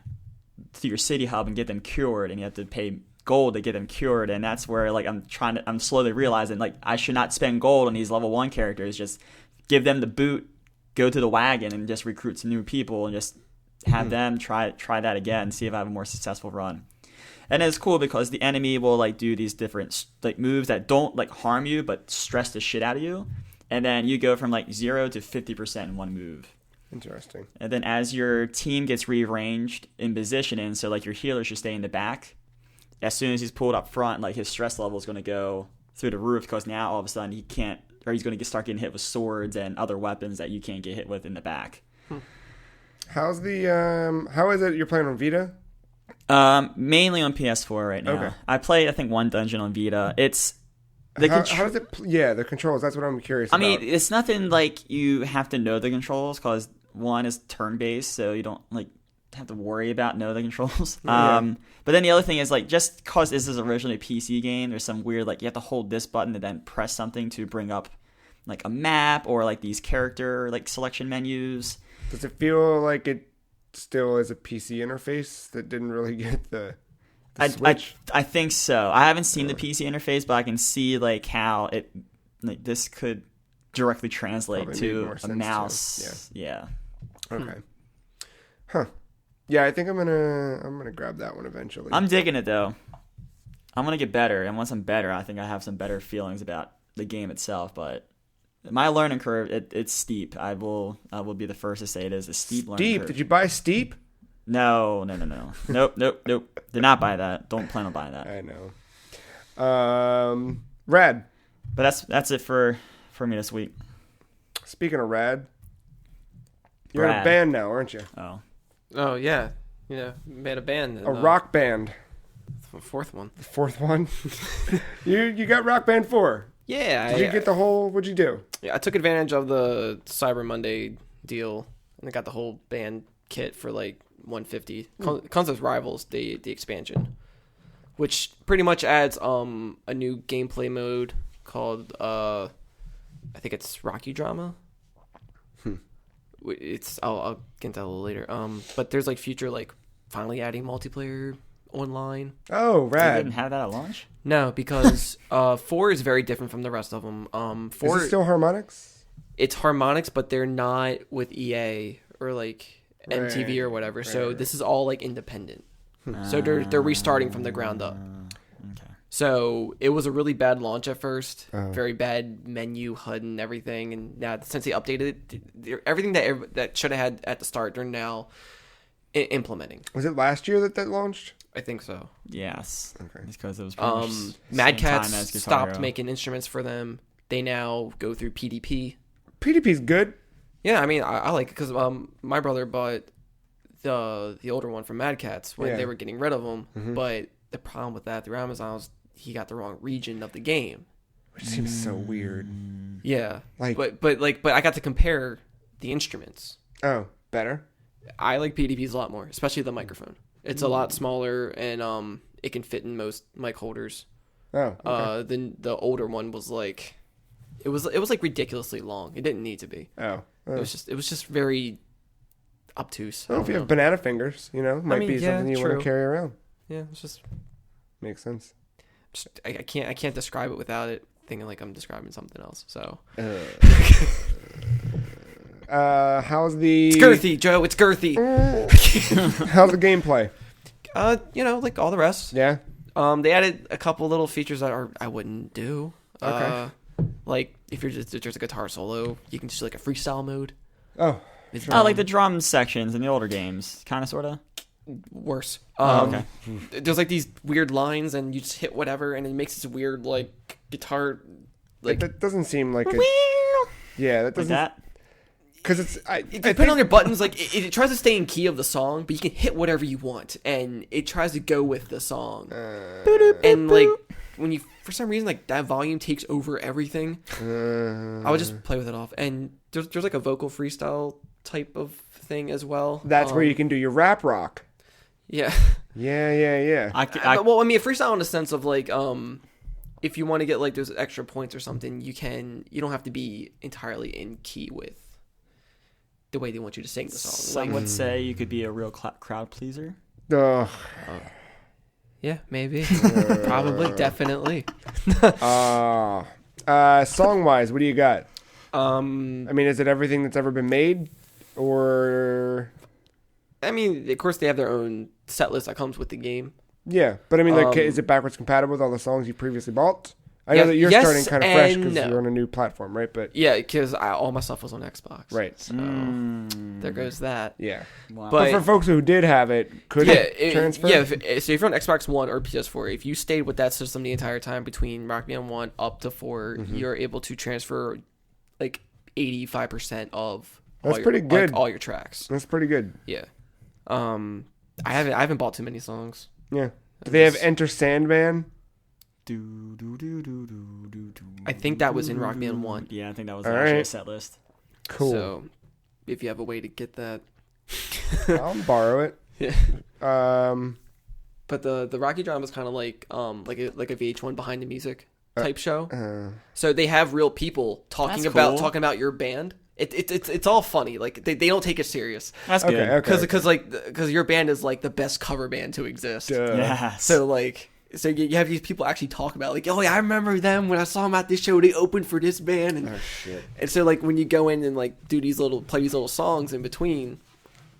city hub and get them cured, and you have to pay gold to get them cured, and that's where like I'm slowly realizing like I should not spend gold on these level 1 characters. Just give them the boot, go to the wagon, and just recruit some new people, and just have them try that again, see if I have a more successful run. And it's cool because the enemy will like do these different like moves that don't like harm you but stress the shit out of you, and then you go from like 0 to 50% in one move. Interesting. And then as your team gets rearranged in positioning, so like your healer should stay in the back, as soon as he's pulled up front, like his stress level is going to go through the roof, because now all of a sudden he's going to start getting hit with swords and other weapons that you can't get hit with in the back. How is it you're playing on Vita? Mainly on PS4 right now. Okay. I played, I think, one dungeon on Vita. How does it? Yeah, the controls. That's what I'm curious about. I mean, it's nothing like you have to know the controls because one is turn-based, so you don't like have to worry about know the controls. Yeah. But then the other thing is like just because this is originally a PC game, there's some weird like you have to hold this button and then press something to bring up like a map or like these character like selection menus. Does it feel like it still is a PC interface that didn't really get the Switch? I think so. I haven't seen the PC interface, but I can see like how it like this could directly translate Probably to a mouse. Yeah. Okay. Huh. Yeah, I think I'm gonna grab that one eventually. I'm digging it though. I'm gonna get better, and once I'm better, I think I have some better feelings about the game itself. But my learning curve, it's steep. I will be the first to say it is a steep learning curve. Did you buy Steep? No. Nope. Did not buy that. Don't plan on buying that. I know. Rad. But that's it for me this week. Speaking of rad, you're in a Brad. band now, aren't you? Oh yeah, made a band. A rock band. Fourth one. The fourth one. You got Rock Band 4. Yeah. Did you get the whole? What'd you do? Yeah, I took advantage of the Cyber Monday deal and I got the whole band kit for like $150. Comes with Rivals, the expansion, which pretty much adds a new gameplay mode called I think it's Rocky Drama. I'll get into that a little later. But there's like future like finally adding multiplayer online. Oh, They rad. didn't have that at launch? No, because 4 is very different from the rest of them. 4 Is it still harmonics? It's harmonics, but they're not with EA or like MTV Right, or whatever. So right. this is all like independent. So they're restarting from the ground up. Okay. So it was a really bad launch at first, Oh. very bad menu, HUD, and everything. And now since they updated it, everything that should have had at the start, they're now implementing. Was it last year that launched? I think so. Yes. Okay. It's because it was pretty much Mad same time Catz as Guitar stopped Hero. making instruments for them. They now go through PDP. PDP's good. Yeah, I mean, I like it because my brother bought the older one from Mad Catz when they were getting rid of them. Mm-hmm. But the problem with that through Amazon was he got the wrong region of the game. Which seems so weird. Yeah, Like- but I got to compare the instruments. Oh, better? I like PDPs a lot more, especially the microphone. It's a lot smaller and it can fit in most mic holders. Oh, okay. The older one was like, it was like ridiculously long. It didn't need to be. Oh. It was just very obtuse. Well, if you have banana fingers, might be yeah, something you want true. to carry around. Yeah, it's just Makes sense. I can't describe it without it thinking like I'm describing something else. So How's the... it's girthy, Joe. It's girthy. How's the gameplay? Like all the rest. Yeah? They added a couple little features that I wouldn't do. Okay. Like if there's a guitar solo, you can just do like a freestyle mode. Oh. It's like the drum sections in the older games, kind of, sort of. worse. Okay. There's like these weird lines, and you just hit whatever, and it makes this weird like guitar. Like That doesn't seem like a... Yeah, that Like doesn't... that. Because it's... depending on your buttons, like it tries to stay in key of the song, but you can hit whatever you want, and it tries to go with the song. And like when you, for some reason, like that volume takes over everything. I would just play with it off, and there's like a vocal freestyle type of thing as well. That's where you can do your rap rock. Yeah. Yeah. Well, I mean, a freestyle in the sense of like, if you want to get like those extra points or something, you don't have to be entirely in key with the way they want you to sing the song. Some would say you could be a real crowd pleaser. Ugh. Yeah, maybe. Probably, definitely. Song-wise, what do you got? I mean, is it everything that's ever been made? Or... I mean, of course, they have their own set list that comes with the game. Yeah, but I mean, like, is it backwards compatible with all the songs you previously bought? I know that you're yes starting kind of fresh and because no. you're on a new platform, right? But Yeah, because all my stuff was on Xbox. right, So there goes that. yeah. Wow. But for folks who did have it, could it transfer? Yeah, so if you're on Xbox One or PS4, if you stayed with that system the entire time between Rock Band 1 up to 4, you're able to transfer like 85% of That's all pretty good. all your tracks. That's pretty good. Yeah. I haven't bought too many songs. Yeah. Do they have Enter Sandman? I think that was in Rock Band 1. Yeah, I think that was the All actual right. set list. Cool. So if you have a way to get that. I'll borrow it. Yeah. Um, But the Rocky drama is kind of like a VH1 behind the music type show. So they have real people talking That's about cool. your band. It's all funny. Like they don't take it serious. That's good. okay. Because your band is like the best cover band to exist. Yes. So you have these people actually talk about like, oh yeah, I remember them when I saw them at this show. They opened for this band, and shit. and so like when you go in and like play these little songs in between,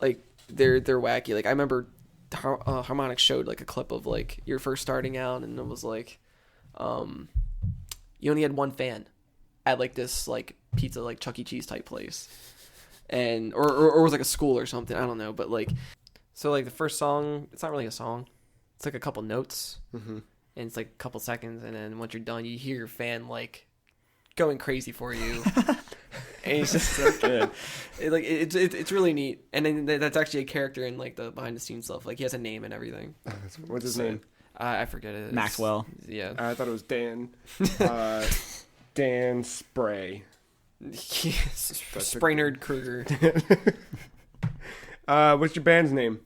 like they're wacky. Like I remember Harmonix showed like a clip of like you're first starting out, and it was like, you only had one fan at like this like pizza like Chuck E. Cheese type place, and or it was like a school or something. I don't know, but like so like the first song, it's not really a song. It's like a couple notes, and it's like a couple seconds, and then once you're done, you hear your fan like going crazy for you, and it's just so good. It's really neat, and then that's actually a character in like the behind the scenes stuff. Like he has a name and everything. What's his name? I forget it. Maxwell. Yeah. I thought it was Dan. Dan Spray. Sprainerd Kruger. What's your band's name?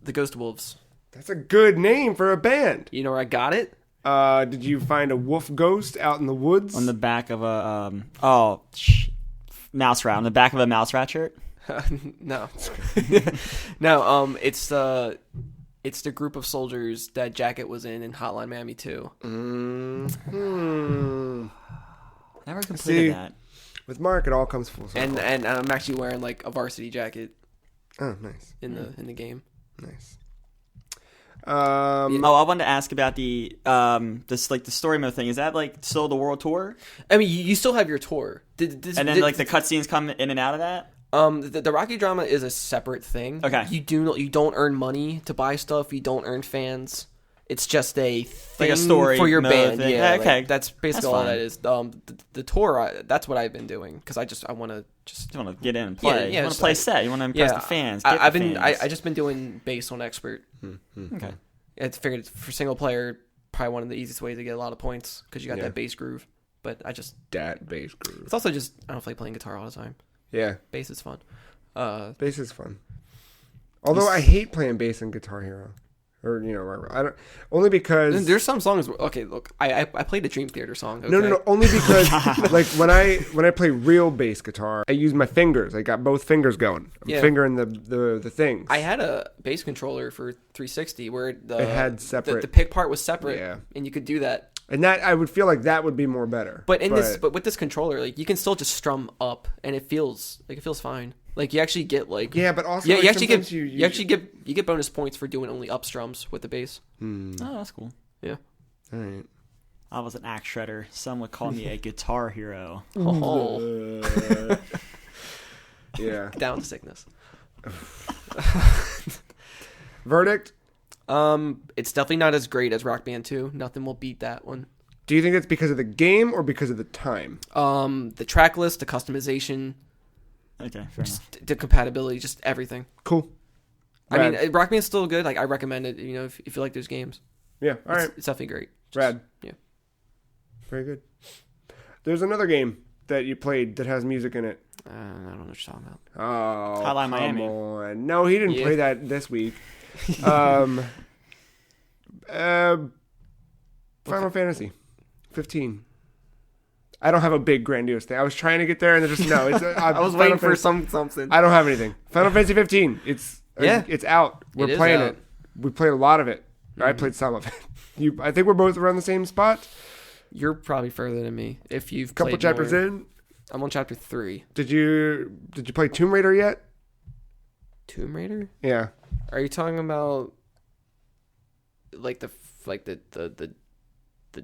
The Ghost Wolves. That's a good name for a band. You know where I got it? Did you find a wolf ghost out in the woods? On the back of a mouse rat. On the back of a mouse rat shirt. No. No. It's the group of soldiers that Jacket was in Hotline Miami 2. Never completed that. With Mark, it all comes full circle. And I'm actually wearing like a varsity jacket. Oh, nice. In the game. Nice. I wanted to ask about the the story mode thing. Is that like still the world tour? I mean, you still have your tour. And then like the cutscenes come in and out of that? The Rocky drama is a separate thing. Okay. You don't earn money to buy stuff. You don't earn fans. It's just a thing like a story for your mode band. thing. Yeah, Okay. like, that's basically That's all fine. that is. The tour, that's what I've been doing because I want to just. You want to get in and play. Yeah, you want to play set. You want to impress the fans. I just been doing base on expert. Okay. I figured for single player, probably one of the easiest ways to get a lot of points because you got that bass groove. But that bass groove. it's also just I don't like playing guitar all the time. Yeah, Bass is fun. bass is fun. Although I hate playing bass in Guitar Hero, or I don't only because There's some songs. Okay, look, I played a Dream Theater song. Okay? no, only because like when I play real bass guitar, I use my fingers. I got both fingers going. I'm fingering the things. I had a bass controller for 360 where it had separate. The pick part was separate, Yeah. and you could do that. And that I would feel like that would be more better. But with this controller, like you can still just strum up, and it feels fine. Like you actually get like but also you like, actually get you get bonus points for doing only up strums with the bass. Oh, that's cool. Yeah. All right. I was an axe shredder. Some would call me a guitar hero. Oh, Yeah. down to sickness. Verdict. It's definitely not as great as Rock Band 2. Nothing will beat that one. Do you think it's because of the game or because of the time? The track list, the customization, Okay, fair enough. the compatibility, just everything. Cool. I mean, Rock Band's still good. Like I recommend it. If you like those games. Yeah. All right. It's definitely great. Rad. Yeah. Very good. There's another game that you played that has music in it. I don't know what you're talking about. Oh, Hotline Miami. Come on. No, he didn't play that this week. Final Fantasy 15. I don't have a big grandiose thing. I was trying to get there, and there's just no. I was waiting for something. I don't have anything. Final Fantasy 15. It's out. We're is playing out. it. We played a lot of it. I played some of it. I think we're both around the same spot. You're probably further than me. If you've Couple played chapters more. in. I'm on chapter 3. Did you play Tomb Raider yet? Tomb Raider? Yeah. Are you talking about like the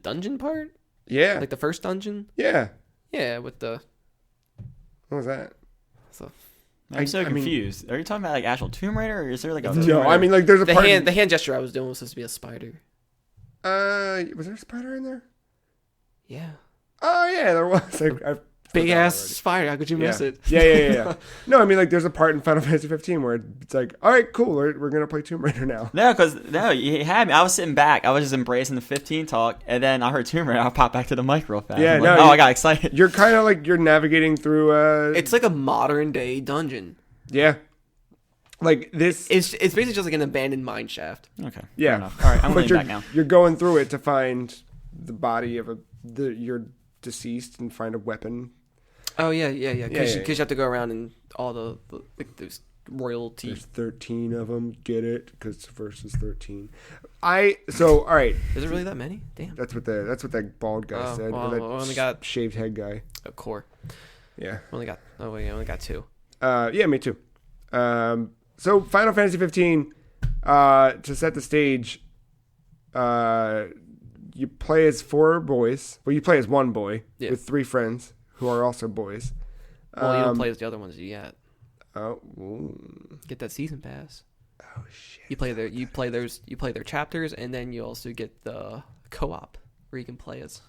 dungeon part? Yeah. Like the first dungeon? Yeah. Yeah, with the. What was that? I'm I so mean- confused. Are you talking about like actual Tomb Raider, or is there like a No, I mean like there's a part. The hand gesture I was doing was supposed to be a spider. Was there a spider in there? Yeah. Oh yeah, there was. I big forgot ass already. spider. How could you miss it? Yeah. No, I mean, like, there's a part in Final Fantasy 15 where it's like, all right, cool, we're gonna play Tomb Raider now. No, you had me. I was sitting back. I was just embracing the 15 talk, and then I heard Tomb Raider. I popped back to the mic real fast. Yeah, I'm like, no, I got excited. You're kind of like you're navigating through. It's like a modern day dungeon. Yeah. Like this. It's basically just like an abandoned mine shaft. Okay. Yeah. Fair enough. All right, I'm But leaning back now. you're going through it to find the body of you're deceased and find a weapon. Oh yeah. Because Yeah. you have to go around and all the like those royalty. There's 13 of them. Get it? Because versus 13. All right. Is it really that many? Damn. That's what that bald guy said. Well, or that we only got shaved head guy. a core. Yeah. I only got 2. Yeah, me too. So Final Fantasy 15, to set the stage, you play as 4 boys. Well, you play as 1 boy with 3 friends who are also boys. Well, you don't play as the other ones yet. Oh, ooh. Get that season pass. Oh shit! You play their chapters, and then you also get the co-op where you can play as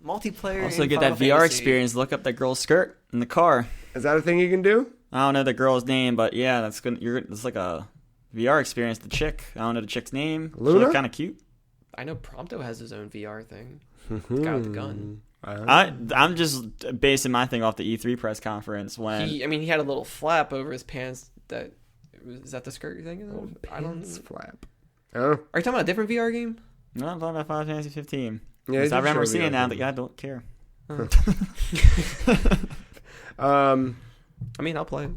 multiplayer. Also in get Final that VR Fantasy. experience. Look up that girl's skirt in the car. Is that a thing you can do? I don't know the girl's name, but yeah, that's good. It's like a VR experience. The chick. I don't know the chick's name. She Luna? looked kind of cute. I know Prompto has his own VR thing. The guy with the gun. I'm just basing my thing off the E3 press conference when He had a little flap over his pants. Is that the skirt you're thinking of? I don't. Flap. Are you talking about a different VR game? No, I'm talking about Final Fantasy 15. Yeah, I remember seeing VR that. thing. Like, I don't care. I'll play it.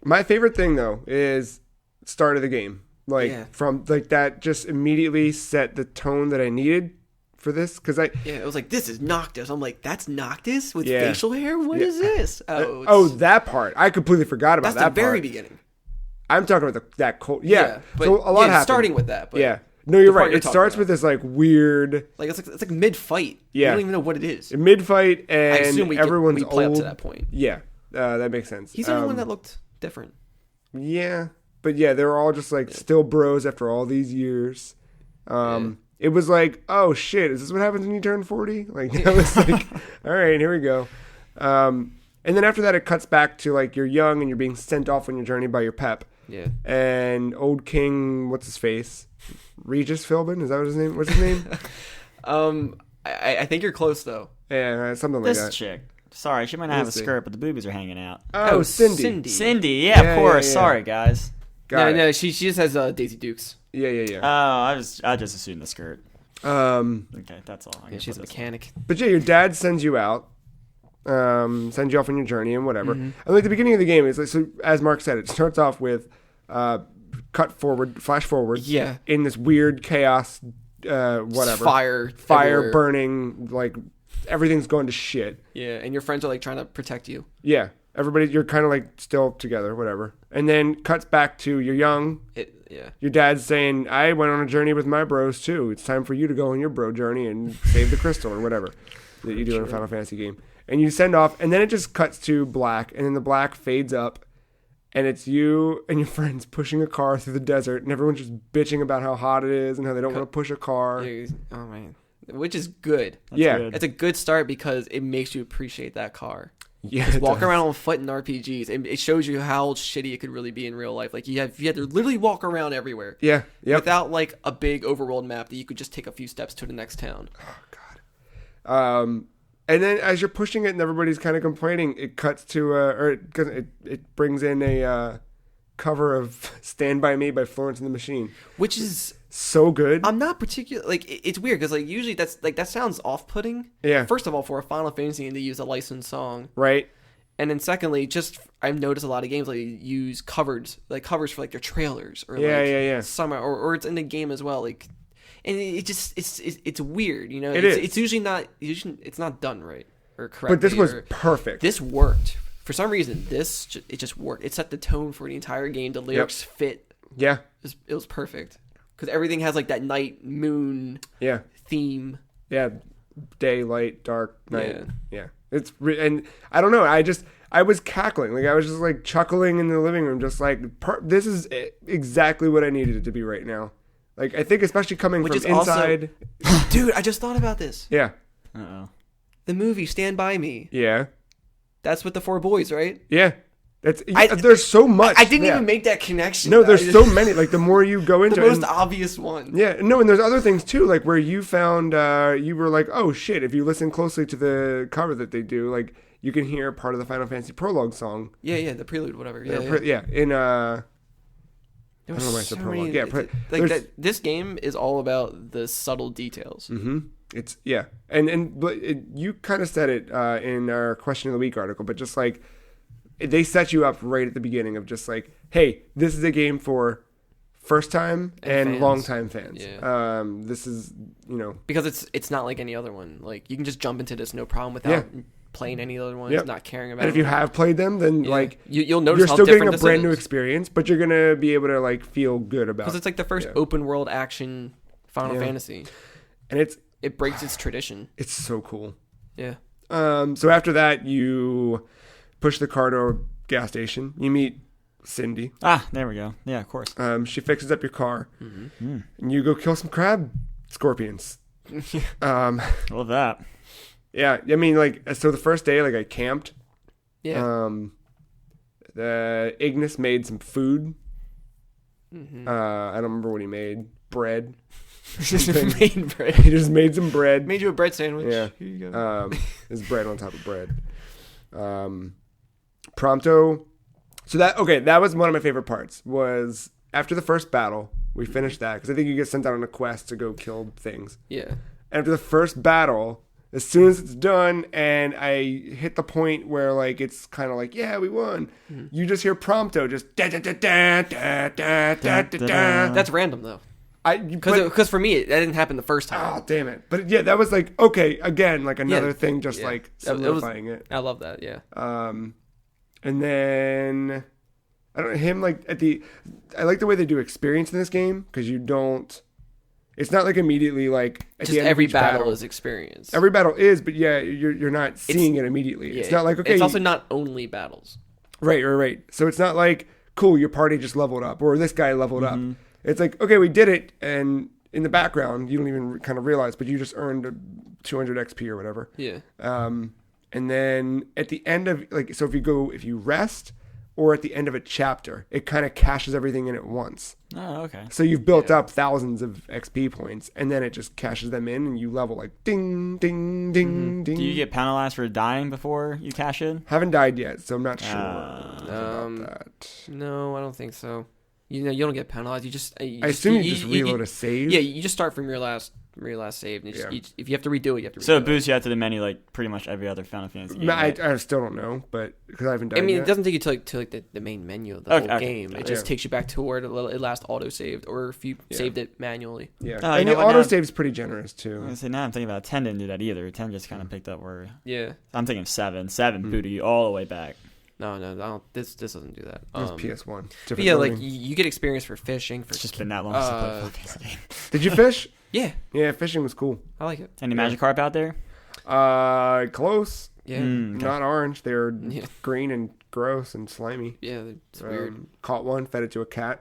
My favorite thing though is start of the game. From that just immediately set the tone that I needed for this it was like, this is Noctis. I'm like, that's Noctis with Yeah. facial hair? What is this? That part. I completely forgot about that's that the very part. beginning. I'm talking about that cold. Yeah. But So a lot happens. starting with that. But Yeah. No, you're the part right. you're It talking starts about. with this like weird Like it's like mid fight. Yeah. You don't even know what it is. mid fight, and I assume everyone's we play old. up to that point. Yeah, that makes sense. He's the only one that looked different. Yeah, but yeah, they were all just like still bros after all these years. It was like, oh shit, is this what happens when you turn 40? Like, I was like, all right, here we go. And then after that, it cuts back to like you're young and you're being sent off on your journey by your pep. Yeah. And old King, what's his face? Regis Philbin? Is that what his name? What's his name? I think you're close though. Yeah, something like This that. chick. Sorry, she might not have a see. skirt, but the boobies are hanging out. Oh, Cindy. Cindy, yeah, Yeah, of course. yeah. Sorry, guys. Got it. No, she just has Daisy Dukes. Yeah. Oh, I just assumed the skirt. Okay, that's all. I Yeah, can she's a put this mechanic. But yeah, your dad sends you out, sends you off on your journey and whatever. Mm-hmm. And like the beginning of the game is like, so as Mark said, it starts off with flash forward, Yeah. in this weird chaos, whatever, Fire everywhere. burning, like everything's going to shit. Yeah, and your friends are like trying to protect you. Yeah, everybody, you're kind of like still together, whatever. And then cuts back to you're young. Yeah. Your dad's saying, I went on a journey with my bros too. It's time for you to go on your bro journey and save the crystal or whatever that you do in a Final Fantasy game. And you send off, and then it just cuts to black, and then the black fades up, and it's you and your friends pushing a car through the desert, and everyone's just bitching about how hot it is and how they don't want to push a car. Oh man, which is good. Yeah. good. It's a good start because it makes you appreciate that car. Yeah, Just it walk does. around on foot in RPGs, and it shows you how shitty it could really be in real life. Like you had to literally walk around everywhere. Yeah, yep. Without like a big overworld map that you could just take a few steps to the next town. And then as you're pushing it and everybody's kind of complaining, it cuts to, it brings in a cover of Stand By Me by Florence and the Machine. Which is So good. I'm not particular like it's weird because like usually that's like that sounds off-putting. Yeah. First of all, for a Final Fantasy game to use a licensed song, Right? and then secondly, just I've noticed a lot of games like use covers for like their trailers or Yeah. some or it's in the game as well. Like, and it just it's weird, you know. It it's, is. It's usually it's not done right or correct. But this was perfect. This worked for some reason. It just worked. It set the tone for the entire game. The lyrics fit. Yeah. It was perfect because everything has like that night moon Yeah. theme. Yeah. Daylight, dark, night. Yeah. It's and I don't know. I was cackling. Like I was just like chuckling in the living room, just like this is exactly what I needed it to be right now. Like I think especially coming Which from is also- inside. Dude, I just thought about this. Yeah. Uh-oh. the movie Stand By Me. Yeah. That's with the 4 boys, right? Yeah. There's so much. I didn't even make that connection. No, there's so many. Like, the more you go into the it. most obvious one. Yeah. No, and there's other things, too, like, where you found, you were like, oh, shit, if you listen closely to the cover that they do, like, you can hear part of the Final Fantasy Prologue song. Yeah, the prelude, whatever. Yeah, in, I don't know why it's a prologue. Yeah, this game is all about the subtle details. Mm-hmm. It's, yeah. But you kind of said it in our Question of the Week article, but just like, they set you up right at the beginning of just like, hey, this is a game for first time and long time fans. Yeah. This is, because it's not like any other one. Like, you can just jump into this no problem without playing any other ones, not caring about. And if you have played them, then like you'll notice you're how still getting a different brand new experience, but you're gonna be able to like feel good about. Because it's like the first open world action Final Fantasy, and it breaks its tradition. It's so cool. Yeah. So after that, you push the car to a gas station. You meet Cindy. There we go. Yeah, of course. She fixes up your car, and you go kill some crab scorpions. Love that. Yeah, I mean, like, so the first day, like, I camped. Yeah. Ignis made some food. Mm-hmm. I don't remember what he made. Bread. Just made bread. He just made some bread. Made you a bread sandwich. Yeah. Here you go. There's bread on top of bread. Prompto. So that was one of my favorite parts, was after the first battle, we finished that, because I think you get sent out on a quest to go kill things. Yeah. After the first battle, as soon as it's done and I hit the point where like it's kind of like, yeah, we won, you just hear Prompto just da da da da da da da da. That's random though. Because for me that didn't happen the first time. Oh damn it! But yeah, that was like, okay, again, like another thing, just like solidifying it. I love that. Yeah. And then I like the way they do experience in this game, because you don't. It's not like immediately like at just the end every of each battle is experience. Every battle is, but yeah, you're not seeing it immediately. Yeah, it's not like, okay. It's also not only battles. Right. So it's not like, cool, your party just leveled up, or this guy leveled up. It's like, okay, we did it, and in the background you don't even kind of realize, but you just earned 200 XP or whatever. Yeah. And then at the end of like, so if you rest, or at the end of a chapter, it kind of caches everything in at once. Oh, okay. So you've built up thousands of XP points, and then it just caches them in, and you level like ding, ding, ding, ding. Do you get penalized for dying before you cash in? Haven't died yet, so I'm not sure about that. No, I don't think so. You don't get penalized. I assume you just reload a save. Yeah, you just start from your last save. And if you have to redo it, you have to redo it. So it boosts you out to the menu like pretty much every other Final Fantasy game. I still don't know, but because I haven't died yet. It doesn't take you to like the main menu of the whole game. It just takes you back to where it last auto-saved, or if you saved it manually. Yeah, and the auto-save is pretty generous, too. I was gonna say, now I'm thinking about 10 didn't do that either. 10 just kind of picked up where... Yeah. I'm thinking 7. 7 booted you all the way back. No, I don't. This doesn't do that. It was PS1. But yeah, like you get experience for fishing. It's just been that long since I played a game. Did you fish? Yeah. Yeah, fishing was cool. I like it. Any Magikarp out there? Close. Yeah. Okay. Not orange. They're green and gross and slimy. Yeah, it's weird. Caught one, fed it to a cat.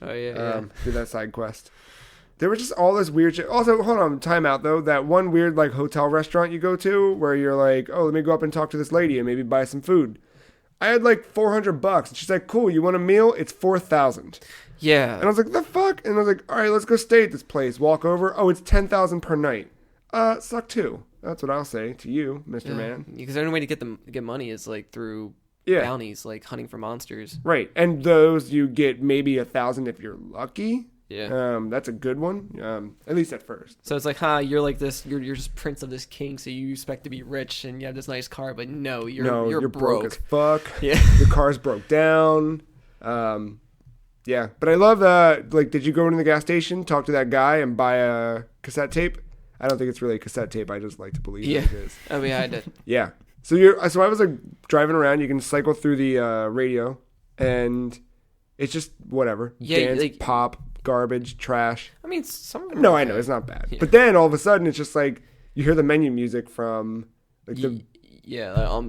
Oh yeah. Did that side quest. There was just all this weird shit. Also, hold on, time out though. That one weird like hotel restaurant you go to where you're like, oh, let me go up and talk to this lady and maybe buy some food. I had like $400. And she's like, cool, you want a meal? It's $4,000. Yeah. And I was like, the fuck? And I was like, all right, let's go stay at this place. Walk over. Oh, it's $10,000 per night. Suck too. That's what I'll say to you, Mr. Man. Because the only way to get money is like through bounties, like hunting for monsters. Right. And those you get maybe $1,000 if you're lucky. Yeah. That's a good one. At least at first. So it's like, you're like this, you're just prince of this king, so you expect to be rich and you have this nice car, but no, you're broke as fuck. Yeah. Your car's broke down. Yeah. But I love like, did you go into the gas station, talk to that guy, and buy a cassette tape? I don't think it's really a cassette tape. I just like to believe it is. Oh yeah, I did. Yeah. So I was like driving around. You can cycle through the radio, and it's just whatever. Yeah. Dance, like, pop. Garbage, trash. I mean, some of them. No, I know it's not bad. Yeah. But then all of a sudden, it's just like you hear the menu music from like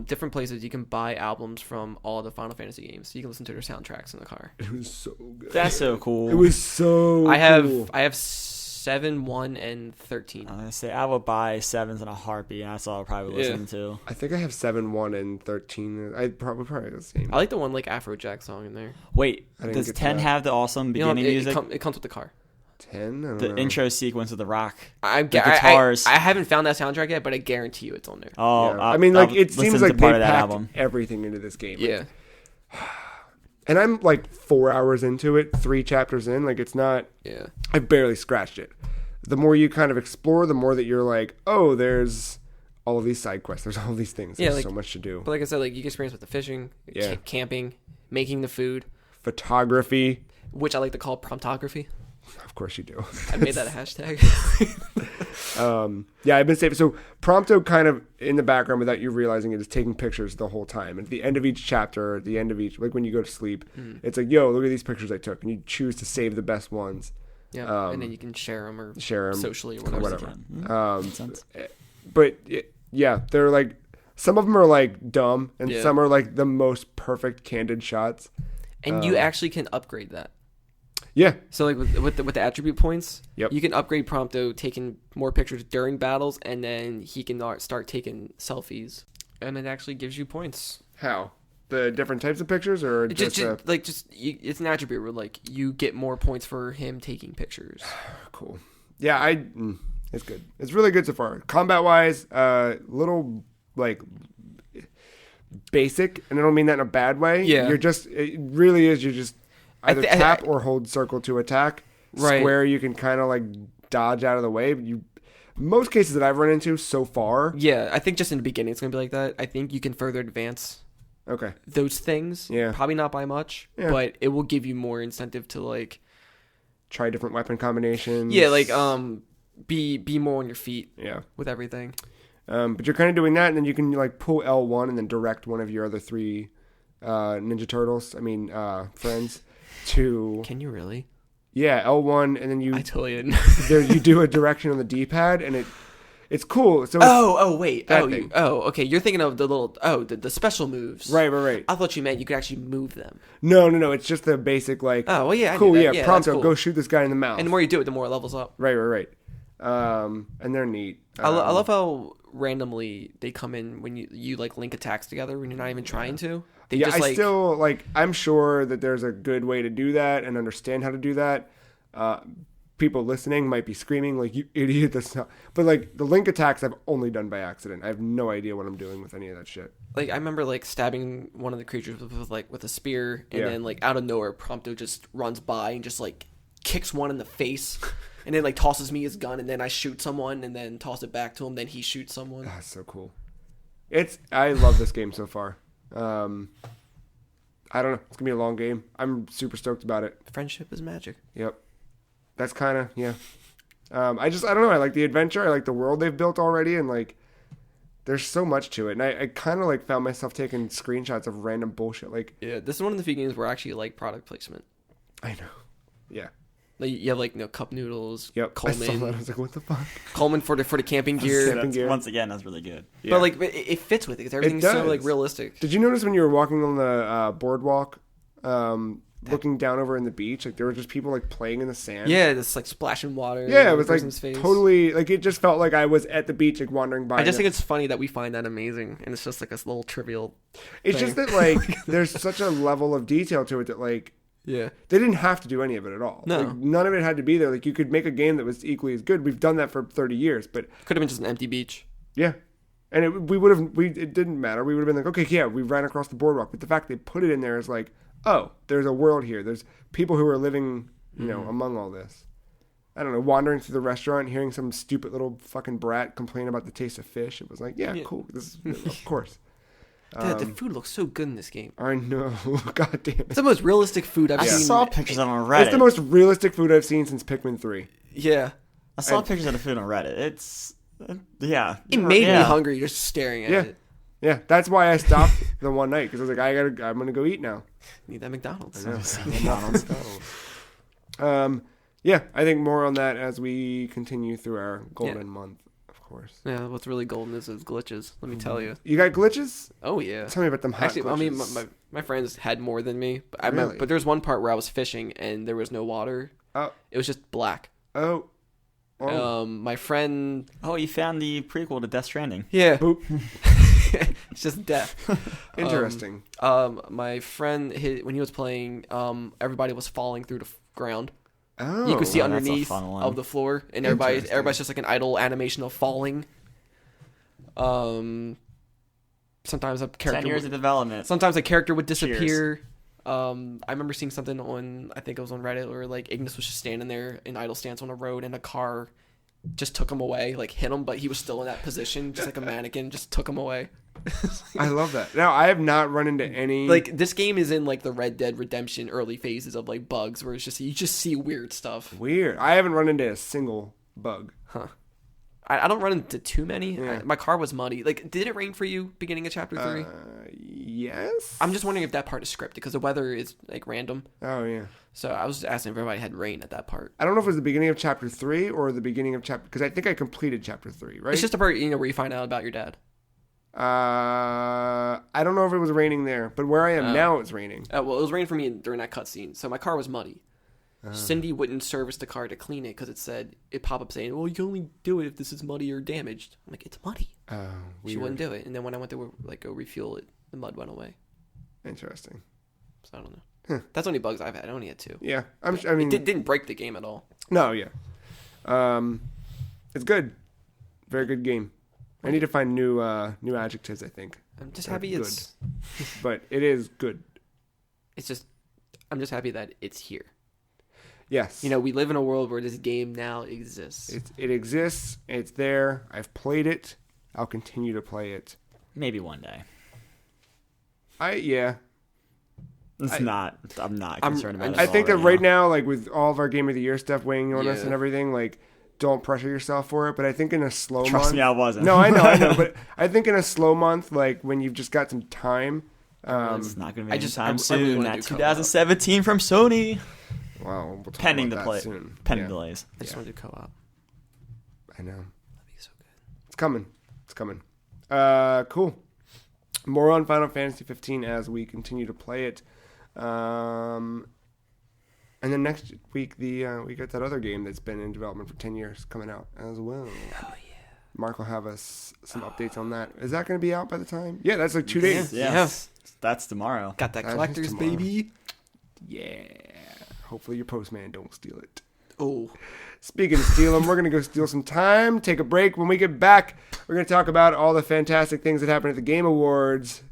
different places. You can buy albums from all the Final Fantasy games, so you can listen to their soundtracks in the car. It was so good. That's so cool. It was so. I have cool. I have 7 7, 1, and 13. I'm gonna say I would buy 7s in a heartbeat. And that's all I'll probably listen to. I think I have 7, 1, and 13. I probably the same. I like the one like Afrojack song in there. Wait, does 10 have the awesome beginning music? It comes with the car. 10? I don't The know. intro sequence of the rock. The guitars. I haven't found that soundtrack yet, but I guarantee you it's on there. Oh, Yeah. I mean, like, I'll it seems listen like to they part of that packed album. everything into this game. Yeah. And I'm like 4 hours into it, 3 chapters in. Like, it's not. Yeah. I barely scratched it. The more you kind of explore, the more that you're like, oh, there's all of these side quests. There's all these things. There's so much to do. But like I said, like you get experience with the fishing, camping, making the food, photography, which I like to call promptography. Of course you do. I made that a hashtag. Yeah, I've been saving. So Prompto kind of in the background without you realizing it is taking pictures the whole time. At the end of each chapter, at the end of each, like when you go to sleep, it's like, yo, look at these pictures I took. And you choose to save the best ones. Yeah, and then you can share them socially or whatever. Makes sense. But yeah, they're like, some of them are like dumb and some are like the most perfect candid shots. And you actually can upgrade that. Yeah. So like with the attribute points, Yep. you can upgrade Prompto taking more pictures during battles, and then he can start taking selfies, and it actually gives you points. How? The different types of pictures, or it's an attribute where like you get more points for him taking pictures. Cool. Yeah, it's good. It's really good so far. Combat wise, little like basic, and I don't mean that in a bad way. Yeah. It really is. You just either tap or hold circle to attack. Right. Square, you can kind of like dodge out of the way. Most cases that I've run into so far. Yeah, I think just in the beginning it's gonna be like that. I think you can further advance. Okay. Those things. Yeah. Probably not by much, but it will give you more incentive to like try different weapon combinations. Yeah, like be more on your feet. Yeah. With everything. But you're kind of doing that, and then you can like pull L1 and then direct one of your other 3 Ninja Turtles. Friends to. Can you really? Yeah, L1, and then you. I totally didn't. You do a direction on the D-pad, and it's cool. So wait. Okay. You're thinking of the special moves. Right. I thought you meant you could actually move them. No. It's just the basic like. Oh well, yeah. Cool. I Yeah. Prompto, cool. go shoot this guy in the mouth. And the more you do it, the more it levels up. Right. And they're neat. I love how randomly they come in when you like link attacks together when you're not even trying to. I'm sure that there's a good way to do that and understand how to do that. People listening might be screaming like, you idiot, that's not. But like the link attacks I've only done by accident. I have no idea what I'm doing with any of that shit. Like I remember like stabbing one of the creatures with a spear, and then like out of nowhere Prompto just runs by and just like kicks one in the face. And then like tosses me his gun, and then I shoot someone, and then toss it back to him. Then he shoots someone. That's so cool. I love this game so far. I don't know. It's gonna be a long game. I'm super stoked about it. Friendship is magic. Yep. That's kind of I don't know. I like the adventure. I like the world they've built already, and like there's so much to it. And I kind of like found myself taking screenshots of random bullshit. Like this is one of the few games where I actually like product placement. I know. Yeah. Like you have like cup noodles. Yep. Coleman. I saw that. I was like, what the fuck? Coleman for the camping gear. Once again, that's really good. Yeah. But like it fits with it because everything's so like realistic. Did you notice when you were walking on the boardwalk, looking down over in the beach, like there were just people like playing in the sand? Yeah, this like splashing water. Yeah, it was like face. totally like it just felt like I was at the beach like wandering by. I just think it's funny that we find that amazing, and it's just like this little trivial. It's just that like there's such a level of detail to it that like. Yeah. They didn't have to do any of it at all. No. Like, none of it had to be there. Like you could make a game that was equally as good. We've done that for 30 years, but could have been just an empty beach. Yeah. And it didn't matter. We would have been like, okay, yeah, we ran across the boardwalk. But the fact they put it in there is like, oh, there's a world here. There's people who are living, among all this. I don't know, wandering through the restaurant, hearing some stupid little fucking brat complain about the taste of fish. It was like, yeah. Cool. This is, of course. Dude, the food looks so good in this game. I know. God damn it. It's the most realistic food I've seen. I saw pictures of it on Reddit. It's the most realistic food I've seen since Pikmin 3. Yeah. I saw pictures of the food on Reddit. It's, yeah. It made me hungry just staring at it. Yeah, that's why I stopped the one night, because I was like, I'm going to go eat now. Need that McDonald's. I know. McDonald's. Yeah, I think more on that as we continue through our golden month. Course. Yeah, what's really golden is those glitches. Let me tell you. You got glitches? Oh yeah. Tell me about them hot glitches. I mean, my friends had more than me, but Really? But there's one part where I was fishing and there was no water. Oh. It was just black. Oh. Oh. My friend. Oh, you found the prequel to Death Stranding. Yeah. Boop. It's just death. Interesting. My friend, when he was playing, everybody was falling through the ground. Oh. You could see wow, that's a underneath fun one. of the floor, and everybody's just like an idle animation of falling. Sometimes a character. 10 years of development. Sometimes a character would disappear. Cheers. I remember seeing something on, I think it was on Reddit, where like Ignis was just standing there in idle stance on a road, and a car just took him away, like hit him, but he was still in that position, just like a mannequin, just took him away. I love that. Now, I have not run into any... Like, this game is in like the Red Dead Redemption early phases of like bugs, where it's just, you just see weird stuff. Weird. I haven't run into a single bug. Huh. I don't run into too many. Yeah. My car was muddy. Like, did it rain for you beginning of chapter 3? Yes. I'm just wondering if that part is scripted, because the weather is like random. Oh, yeah. So I was just asking if everybody had rain at that part. I don't know if it was the beginning of chapter 3 or the beginning of chapter... Because I think I completed chapter 3, right? It's just a part, where you find out about your dad. I don't know if it was raining there, but where I am now, it's raining. Well, it was raining for me during that cutscene, so my car was muddy. Cindy wouldn't service the car to clean it because it popped up saying, "Well, you can only do it if this is muddy or damaged." I'm like, "It's muddy." Oh, She wouldn't do it, and then when I went to go refuel it, the mud went away. Interesting. So I don't know. That's only bugs I've had. I only had 2. Yeah, I mean, it didn't break the game at all. No, yeah. It's good. Very good game. I need to find new adjectives, I think. I'm just happy good. it's. But it is good. I'm just happy that it's here. Yes. We live in a world where this game now exists. It exists. It's there. I've played it. I'll continue to play it. Maybe one day. Yeah. I'm not concerned about it. I think that now. right now, like with all of our Game of the Year stuff weighing on us and everything, like, don't pressure yourself for it. But I think in a slow month... Trust me, I wasn't. No, I know. But I think in a slow month, like when you've just got some time... it's not going to be anytime I really soon. wanna That do 2017 from Sony. Well, we'll talk Pending about the that play. soon. Pending delays. I just want to do co-op. I know. That'd be so good. It's coming. It's coming. Cool. More on Final Fantasy 15 as we continue to play it. And then next week, we got that other game that's been in development for 10 years coming out as well. Oh, yeah. Mark will have us some updates on that. Is that going to be out by the time? Yeah, that's like 2 days. Yes. That's tomorrow. Got that That is collector's tomorrow. baby. Yeah. Hopefully your postman don't steal it. Oh. Speaking of stealing, we're going to go steal some time, take a break. When we get back, we're going to talk about all the fantastic things that happened at the Game Awards.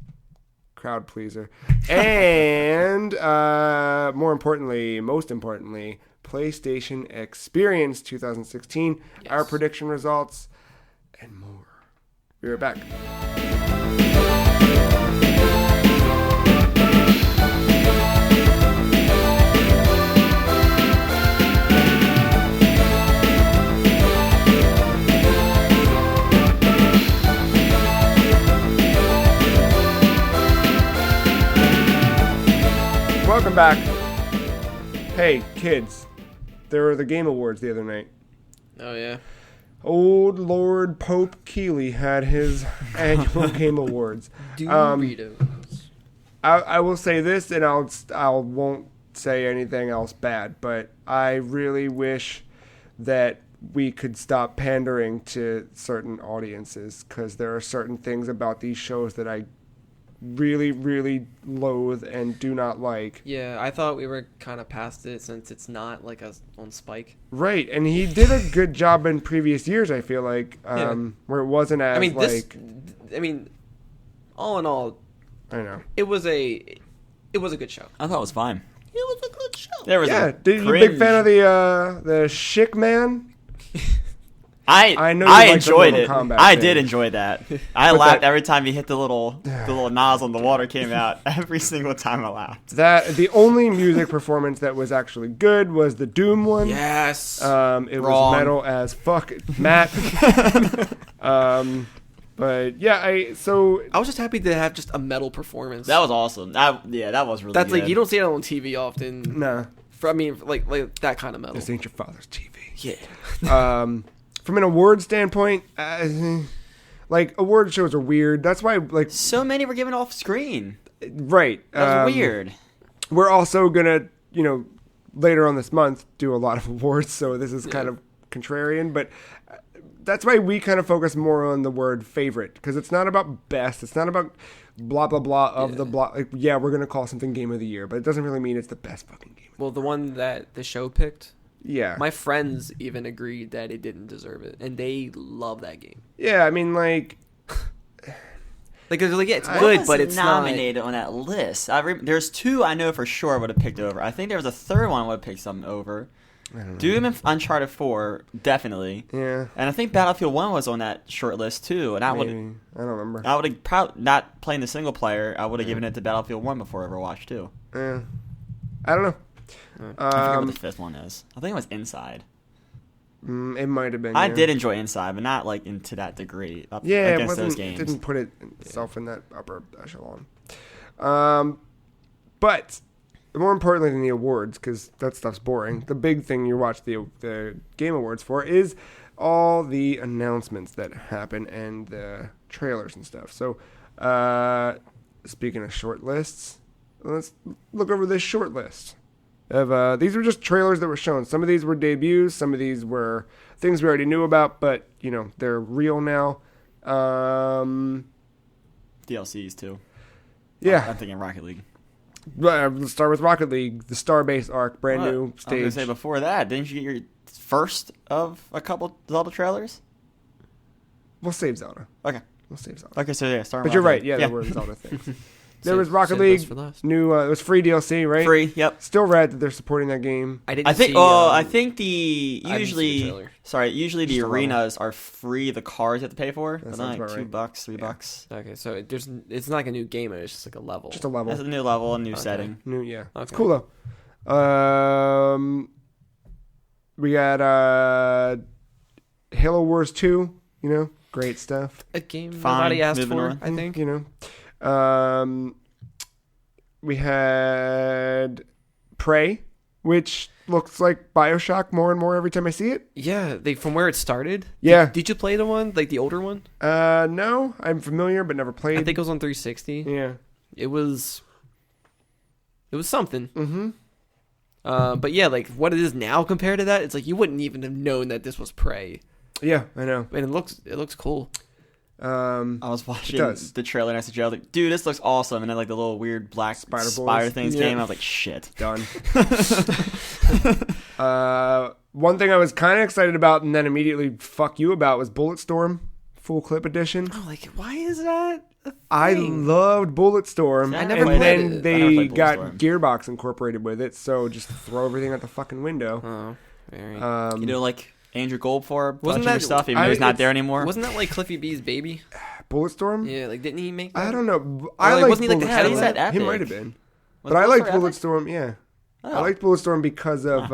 Crowd pleaser. And most importantly, PlayStation Experience 2016, Yes. our prediction results, and more. Be right back. Welcome back. Hey, kids. There were the Game Awards the other night. Oh, yeah. Old Lord Pope Keeley had his annual Game Awards. Doritos. I will say this, and I won't say anything else bad, but I really wish that we could stop pandering to certain audiences, because there are certain things about these shows that I really, really loathe and do not like. Yeah, I thought we were kind of past it since it's not like on Spike. Right, and he did a good job in previous years, I feel like, where it wasn't as, all in all, I know. it was a good show. I thought it was fine. It was a good show. There was Yeah, a you a big fan of the Schick Man? I know you like the enjoyed Mortal it. Kombat I thing. did enjoy that. I But laughed that- every time he hit the little nozzle and the water came out. Every single time I laughed. The only music performance that was actually good was the Doom one. Yes. It Wrong. was metal as fuck, Matt. But yeah, I was just happy to have just a metal performance. That was awesome. That was really That's good. like, you don't see it on TV often. Nah, Like that kind of metal. this ain't your father's TV. Yeah. From an award standpoint, like award shows are weird. That's why, like, So many were given off screen. right. That was weird. We're also gonna, later on this month, do a lot of awards. So this is kind of contrarian, but that's why we kind of focus more on the word favorite, because it's not about best. It's not about blah, blah, blah of the blah. Like, yeah, we're going to call something game of the year, but it doesn't really mean it's the best fucking game. Well, the one that the show picked, Yeah. my friends even agreed that it didn't deserve it, and they love that game. Yeah, I mean, like... Like, they're like, yeah, it's good, but it's nominated on that list. There's 2 I know for sure I would have picked over. I think there was a third one I would have picked something over. I don't know. Doom and Uncharted 4, definitely. Yeah. And I think Battlefield 1 was on that short list too. And I Maybe. I don't remember. have probably not playing the single player. I would have given it to Battlefield 1 before Overwatch 2. Yeah. I don't know. I forget what the 5th one is. I think it was Inside. It might have been. I yeah. did enjoy Inside, but not like into that degree. Yeah, against it those wasn't. games. Didn't put itself in that upper echelon. But more importantly than the awards, because that stuff's boring, the big thing you watch the Game Awards for is all the announcements that happen and the trailers and stuff. So, speaking of short lists, let's look over this short list. These were just trailers that were shown. Some of these were debuts. Some of these were things we already knew about, but, you know, they're real now. DLCs too. Yeah. I'm thinking Rocket League. Let's start with Rocket League, the Starbase arc, brand new I was stage. gonna say before that, didn't you get your first of a couple Zelda trailers? We'll save Zelda. Okay. We'll save Zelda. Okay, so yeah, start. But you're right. Yeah, there were Zelda things. There was Rocket Save League, those for last. new. It was free DLC, right? Free. Yep. Still rad that they're supporting that game. I didn't I think. see, I think the I didn't see the usually. trailer. Sorry, usually the Just a level. arenas are free. The cars you have to pay for. That They're sounds like about right. $2, $3. Okay, so it's not like a new game, it's just like a level. Just a level. That's a new level, a new setting. New, yeah. It's Okay. cool though. We got Halo Wars 2. You know, great stuff. A game Fine, nobody asked moving for, on. I think. You know, we had Prey, which looks like BioShock more and more every time I see it. Yeah, from where it started. Yeah. Did you play the one, like the older one? No, I'm familiar but never played. I think it was on 360. Yeah. It was something. Mm-hmm. But yeah, like what it is now compared to that, it's like you wouldn't even have known that this was Prey. Yeah, I know. And it looks cool. I was watching does. the trailer next to Joe. I was like, dude, this looks awesome. And then like the little weird black Spider things Yeah. came. I was like, shit. Done. One thing I was kind of excited about and then immediately fuck you about was Bulletstorm Full Clip Edition. Oh, like why is that a thing? I loved Bulletstorm, I and never played then it. I never they played got Bulletstorm. Gearbox incorporated with it, so just throw everything out the fucking window. Oh, very. You know, like Andrew Goldfarb Wasn't touching that- your stuff, even though he's not there anymore. Wasn't that like Cliffy B's baby? Bulletstorm? Yeah, like didn't he make that? I don't know. like, wasn't he like the head of Bulletstorm. that? He Epic. might have been. Was But I liked Epic? Bulletstorm, yeah. Oh. I liked Bulletstorm because of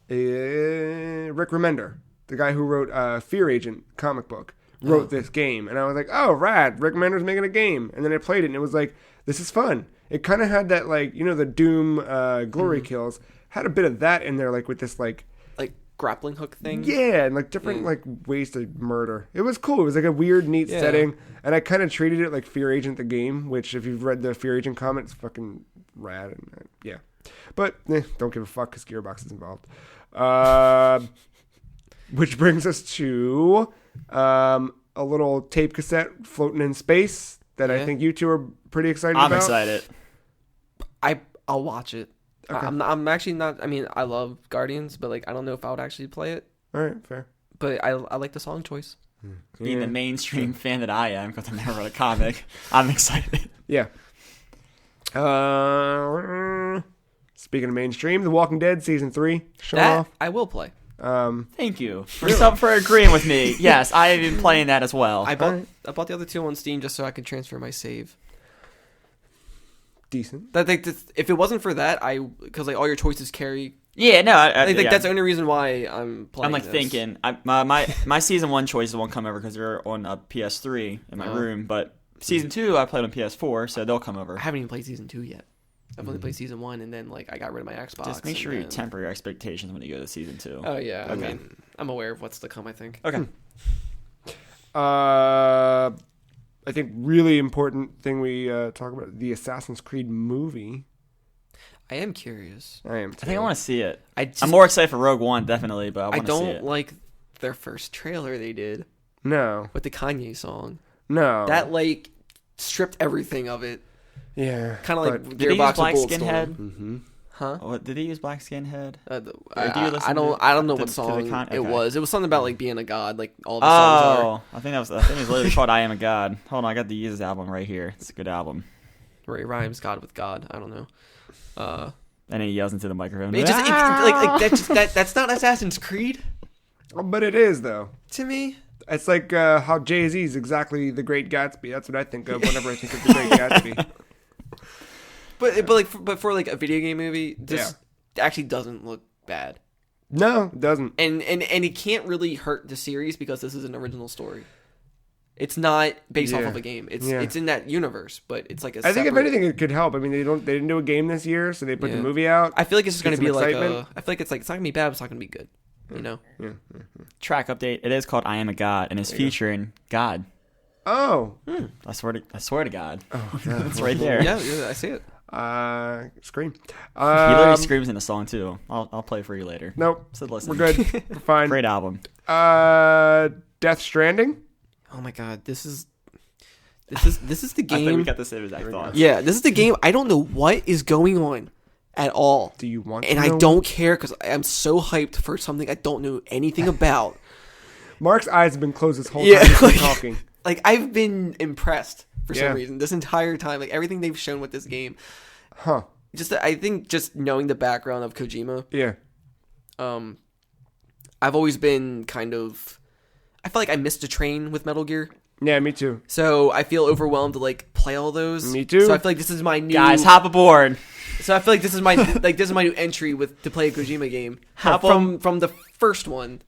Rick Remender, the guy who wrote Fear Agent comic book, wrote this game. And I was like, oh, rad, Rick Remender's making a game. And then I played it, and it was like, this is fun. It kind of had that, like, you know, the Doom glory kills, had a bit of that in there, like, with this, like grappling hook thing. yeah, and like different like ways to murder. It was cool. It was like a weird, neat setting, and I kind of treated it like Fear Agent the game, which if you've read the Fear Agent comic, it's fucking rad. And yeah, but don't give a fuck because Gearbox is involved. Which brings us to a little tape cassette floating in space that I think you two are pretty excited about. I'm excited. I'll watch it. Okay. I'm actually not. I mean, I love Guardians, but like I don't know if I would actually play it. All right, fair. But I like the song choice. Being the mainstream fan that I am, because I never read a comic, I'm excited. Yeah. Speaking of mainstream, The Walking Dead season 3 showing That off. I will play. Thank you for agreeing with me. Yes, I have been playing that as well. I bought the other two on Steam just so I could transfer my save. Decent. That like if it wasn't for that, because like all your choices carry. Yeah, no, I think yeah. that's the only reason why I'm playing. I'm like this. thinking, my season 1 choices won't come over because they're on a PS3 in my room, but season 2 I played on PS4, so they'll come over. I haven't even played season 2 yet. I've only played season 1, and then like I got rid of my Xbox. Just make sure you temper your expectations when you go to season 2. Oh yeah, Okay. I mean, I'm aware of what's to come. I think. Okay. I think really important thing we talk about, the Assassin's Creed movie. I am curious. I am too. I think I want to see it. I'm I'm more excited for Rogue One, definitely, but I I want to see don't it. like their first trailer they did No. with the Kanye song. No. That like stripped everything of it. Yeah. Kind of like but- Did he use Gearbox Black with Skinhead? Mm-hmm. Huh? What, did he use Black Skinhead? I do you listen don't know to what the song con- it okay. was. It was something about like being a god, like all the songs are. Oh, I think it was literally called "I Am a God." Hold on, I got the Yeezus album right here. It's a good album. Where it rhymes God with God. I don't know. And he yells into the microphone. It just that's not Assassin's Creed But it is, though. to me. It's like how Jay-Z is exactly the Great Gatsby. That's what I think of whenever I think of the Great Gatsby. But for like a video game movie, this actually doesn't look bad. No, it doesn't. And it can't really hurt the series because this is an original story. It's not based off of a game. It's in that universe, but it's like a I think if separate- anything, it could help. I mean, they didn't do a game this year, so they put the Yeah. movie out. I feel like it's just Get going to be some like excitement. I feel like it's not going to be bad, but it's not going to be good. You know? Yeah. Track update. It is called "I Am a God" and it's featuring God. Oh. I swear to God. Oh, It's right there. Yeah, I see it. Scream. He literally screams in the song too. I'll play it for you later. Nope. So listen. We're good. We're fine. Great album. Death Stranding. Oh my god, this is the I think we game. got the same exact thoughts. Yeah, this is the game. I don't know what is going on at all. Do you want? And to I know? don't care because I am so hyped for something I don't know anything about. Mark's eyes have been closed this whole Yeah, time he's been like- talking. Like I've been impressed for Yeah. some reason this entire time. Like everything they've shown with this game. Huh? I think just knowing the background of Kojima, Yeah. I've always been kind of. I feel like I missed a train with Metal Gear, Yeah, me too. so I feel overwhelmed to like play all those. Me too. So I feel like this is my new Guys, hop aboard. So I feel like this is my my new entry to play a Kojima game Hop from the first one.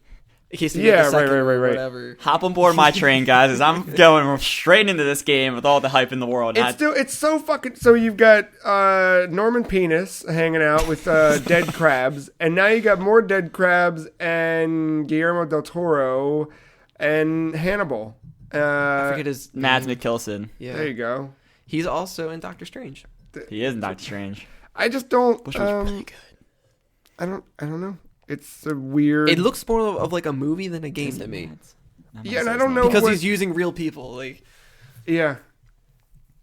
In case you get Yeah, the second right. or whatever. Hop on board my train, guys, as I'm going straight into this game with all the hype in the world. It's so fucking. So you've got Norman Penis hanging out with dead crabs, and now you got more dead crabs and Guillermo del Toro and Hannibal. I forget his Mads name. Mikkelsen. Yeah, There you go. he's also in Doctor Strange. He is in Doctor Strange. I just don't. Which was really good. I don't know. It's a weird. It looks more of like a movie than a game to me Yeah, and I don't know because what- he's using real people. Like Yeah.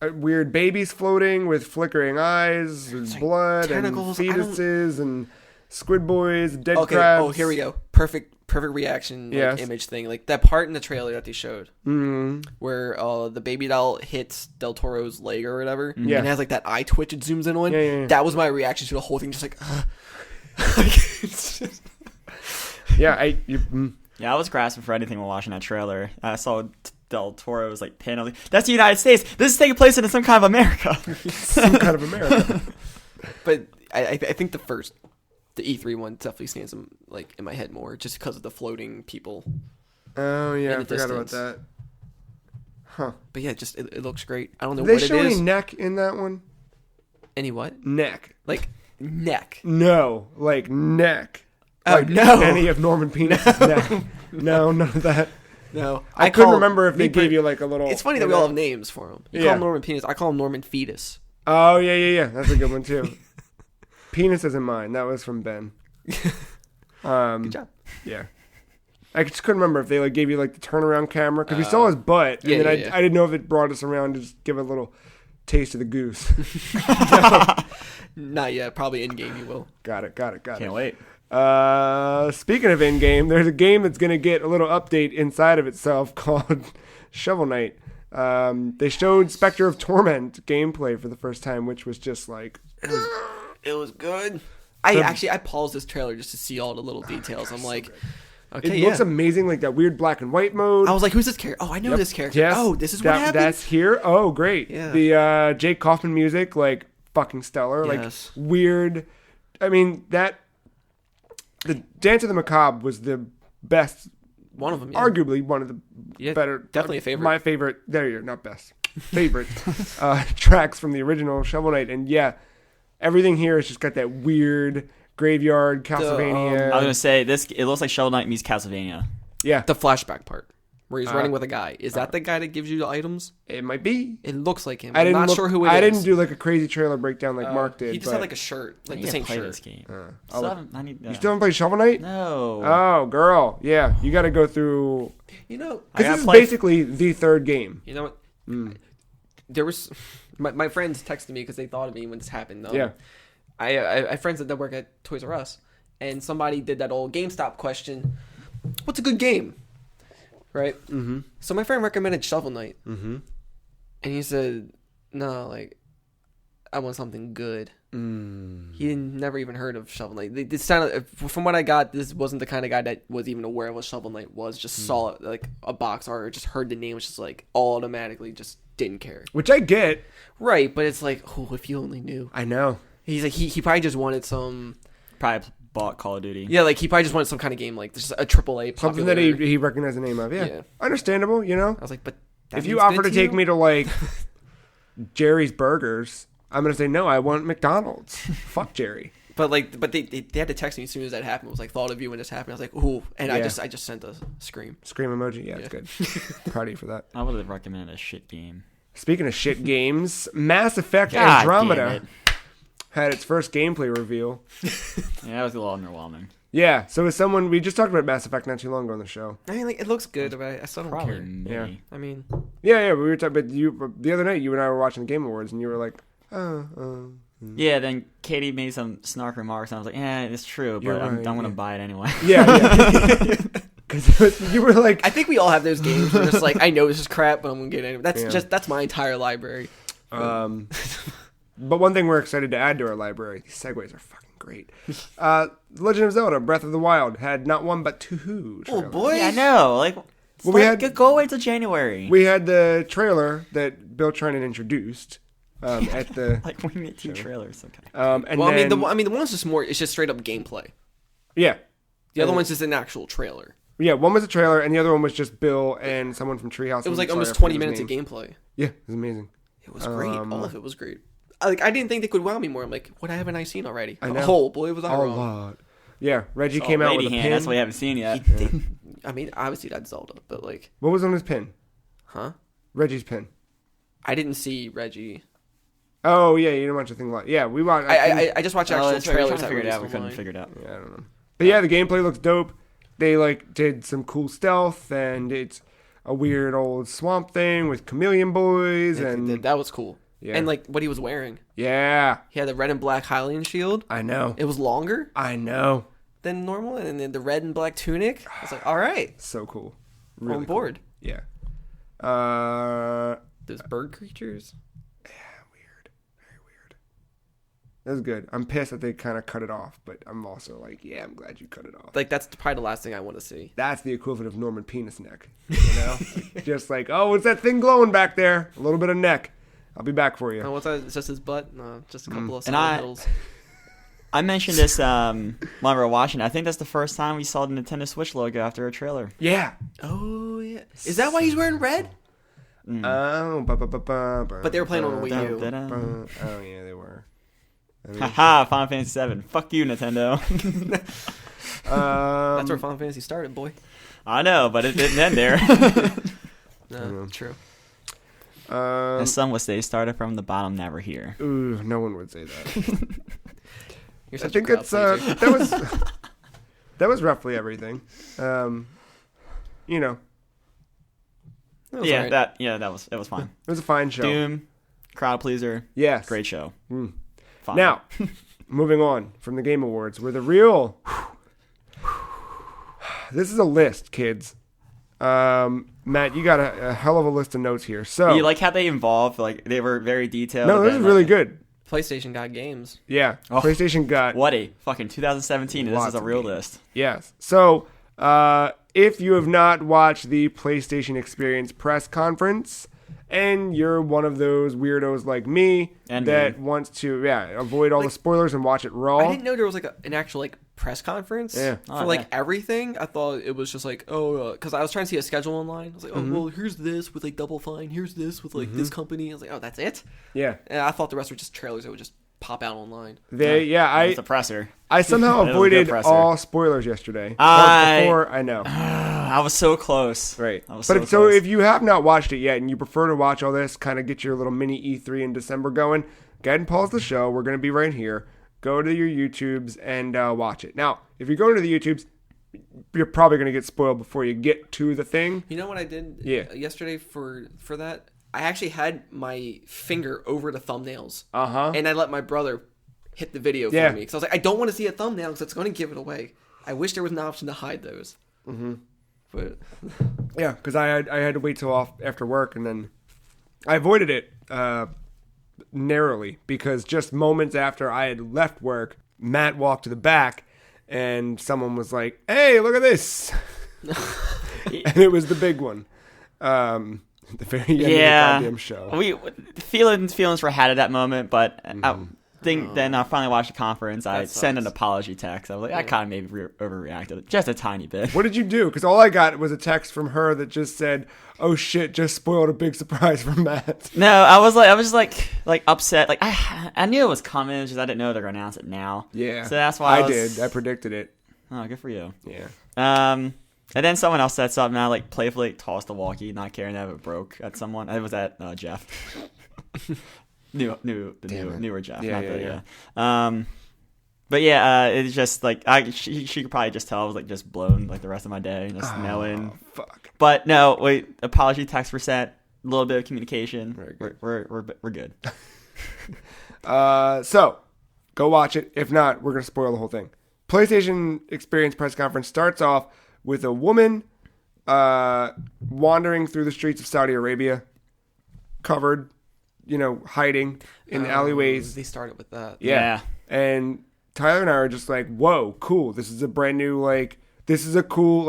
Weird babies floating with flickering eyes, and blood, tentacles, and I don't- fetuses, and squid boys, dead okay, crabs. oh here we go. Perfect reaction Yes. image thing. Like that part in the trailer that they showed Mm. where the baby doll hits Del Toro's leg or whatever, Yeah. and it has like that eye twitch it zooms in on. Yeah. That was my reaction to the whole thing. Just like, it's just- Yeah, Yeah, I was grasping for anything while watching that trailer. I saw Del Toro was like paneling. That's the United States. This is taking place in some kind of America. some kind of America. but I think the E3 one definitely stands in my head more just because of the floating people. Oh yeah, In I the forgot about distance. that. Huh? But yeah, just it looks great. I don't know Did they what it show is. any neck in that one? Any what? Neck? Like neck. No, like neck. Oh, Like no. Any of Norman Penis's neck? No, none of that. No, I couldn't remember if they gave you like a little. It's funny that we all have names for him. You Yeah. call him Norman Penis. I call him Norman Fetus. Oh yeah. That's a good one too. Penis isn't mine. That was from Ben. Good job. Yeah. I just couldn't remember if they like gave you like the turnaround camera because we saw his butt, and yeah, then yeah. I didn't know if it brought us around to just give a little taste of the goose. Not yet. Probably in game you will. Got it. Can't wait. Speaking of in-game, there's a game that's going to get a little update inside of itself called Shovel Knight. They showed Spectre of Torment gameplay for the first time, which was just like... It was good. I paused this trailer just to see all the little details. I'm like, okay, It looks amazing, like that weird black and white mode. I was like, who's this character? Oh, I know this character. Yes, Oh, this is what happened? That's here. Oh, great. Yeah. The Jake Kaufman music, like fucking stellar. Yes. Like weird. I mean, the Dance of the Macabre was the best, One of them. Yeah. arguably one of the Yeah, better. definitely a favorite. My favorite. There you go, not best. Favorite tracks from the original Shovel Knight, and yeah, everything here has just got that weird graveyard Castlevania. I was gonna say this. It looks like Shovel Knight meets Castlevania. yeah, The flashback part. where he's running with a guy. Is that the guy that gives you the items? It might be. It looks like him. I'm not sure who it is. I didn't do like a crazy trailer breakdown like Mark did. He just had like a shirt, like the same shirt. This game. You You still haven't played Shovel Knight? No. Oh, girl. Yeah, you got to go through. You know, because this is basically the third game. You know what? There was my friends texted me because they thought of me when this happened. Yeah. I have friends that work at Toys R Us, and somebody did that old GameStop question. What's a good game? Right? Mm-hmm. So my friend recommended Shovel Knight. Mm-hmm. And he said, no, like, I want something good. He never even heard of Shovel Knight. This sounded, from what I got, this wasn't the kind of guy that was even aware of what Shovel Knight was. Just saw it, like a box art, or just heard the name, was just like automatically just didn't care. Which I get. Right, but it's like, oh, if you only knew. I know. He's like, he probably just wanted some... Probably bought Call of Duty. Yeah, like he probably just wanted some kind of game, like just a AAA popular. Something that he recognized the name of. Yeah. Understandable, you know? I was like, but if you offer to take me to like Jerry's Burgers, I'm going to say, no, I want McDonald's. Fuck Jerry. But they had to text me as soon as that happened. It was like, thought of you when this happened. I was like, ooh. And I just sent a scream. Scream emoji? Yeah, it's good. Proud of you for that. I would have recommended a shit game. Speaking of shit games, Mass Effect Andromeda had its first gameplay reveal. Yeah, that was a little underwhelming. Yeah, so as someone, we just talked about Mass Effect not too long ago on the show. I mean, like, it looks good, but I still don't care. Yeah. I mean... Yeah, we were talking, but the other night, you and I were watching the Game Awards, and you were like, Yeah, then Katie made some snark remarks, and I was like, yeah, it's true, but I'm going to buy it anyway. Yeah. Because you were like... I think we all have those games where it's like, I know this is crap, but I'm going to get it. That's my entire library. But one thing we're excited to add to our library, these segues are fucking great. Legend of Zelda: Breath of the Wild had not one but two trailers. Oh boy, yeah, I know. Like, go away till January. We had the trailer that Bill Trinan introduced at the like we made two trailers. Okay. And well, then, I mean, the one's just more. It's just straight up gameplay. Yeah. The other one's just an actual trailer. Yeah, one was a trailer, and the other one was just Bill and someone from Treehouse. It was like almost 20 minutes of gameplay. Yeah, it was amazing. It was great. All of it was great. I didn't think they could wow me more. I'm like, what haven't I seen already? I know. Oh boy, was I wrong. Lot. Yeah, Reggie came out with a pin. That's what we haven't seen yet. I mean, obviously that's Zelda, but like, what was on his pin? Huh? Reggie's pin. I didn't see Reggie. Oh yeah, you didn't watch the thing live. Yeah, we watched. I just watched actual trailers. We couldn't figure it out. Yeah, I don't know. But yeah, the gameplay looks dope. They like did some cool stealth, and it's a weird old swamp thing with chameleon boys, and that was cool. Yeah. And like what he was wearing. Yeah. He had the red and black Hylian shield. I know. It was longer. I know. Than normal, and then the red and black tunic. I was like, all right, so cool. Really on board. Cool. Yeah. Those bird creatures. Yeah, weird. Very weird. That was good. I'm pissed that they kind of cut it off, but I'm also like, yeah, I'm glad you cut it off. Like that's probably the last thing I want to see. That's the equivalent of Norman Penis neck. You know, just like, oh, what's that thing glowing back there? A little bit of neck. I'll be back for you. Oh, what's that? It's just his butt? No, just a couple of hills. I mentioned this when we were watching. I think that's the first time we saw the Nintendo Switch logo after a trailer. Yeah. Oh, yeah. Is that why he's wearing red? Oh, but they were playing on the Wii U. Oh, yeah, they were. Haha, Final Fantasy 7. Fuck you, Nintendo. That's where Final Fantasy started, boy. I know, but it didn't end there. No, true. As some would say, started from the bottom, never here. Ooh, no one would say that. I think that's that was roughly everything. You know. Yeah, right. That was fine. It was a fine show. Doom, crowd pleaser. Yes, great show. Fine. Now, moving on from the Game Awards, where the real. This is a list, kids. Matt, you got a hell of a list of notes here. So you like how they involved? Like they were very detailed. No, this is really good. PlayStation got games. Yeah, PlayStation got what a fucking 2017. This is a real list. Yes. So, if you have not watched the PlayStation Experience press conference, and you're one of those weirdos like me wants to avoid all the spoilers and watch it raw. I didn't know there was like an actual press conference for everything. I thought it was just like, because I was trying to see a schedule online. I was like, well, here's this with Double Fine. Here's this with this company. I was like, oh, that's it? Yeah. And I thought the rest were just trailers that would just pop out online. It's a presser. I somehow avoided all spoilers yesterday. I know. I was so close. Right. I was But so close. if you have not watched it yet and you prefer to watch all this, kind of get your little mini E3 in December going, go ahead and pause the show. We're going to be right here. Go to your YouTubes and watch it. Now, if you're going to the YouTubes, you're probably going to get spoiled before you get to the thing. You know what I did yesterday for that? I actually had my finger over the thumbnails. Uh-huh. And I let my brother hit the video for me. Because I was like, I don't want to see a thumbnail because it's going to give it away. I wish there was an option to hide those. Mm-hmm. But yeah, because I had to wait till after work, and then I avoided it narrowly because just moments after I had left work, Matt walked to the back, and someone was like, "Hey, look at this!" And it was the big one. The very end of the goddamn show. Feelings were had at that moment, but then I finally watched the conference. I sent an apology text. I was like, I kind of maybe overreacted just a tiny bit. What did you do? Because all I got was a text from her that just said, "Oh shit, just spoiled a big surprise for Matt." No, I was just like upset. Like I knew it was coming, it's just I didn't know they're gonna announce it now. Yeah, so that's why I predicted it. Oh, good for you. Yeah. And then someone else said something. I like playfully tossed the walkie, not caring that it broke at someone. It was at Jeff. Newer Jeff. Yeah. But yeah, it's just like she could probably just tell I was like just blown like the rest of my day, just knowing. Fuck. But no, wait. Apology text were sent. A little bit of communication. We're good. So go watch it. If not, we're gonna spoil the whole thing. PlayStation Experience press conference starts off with a woman wandering through the streets of Saudi Arabia, covered, hiding in alleyways. They started with that. Yeah. And Tyler and I are just like, whoa, cool. This is a brand new, this is a cool,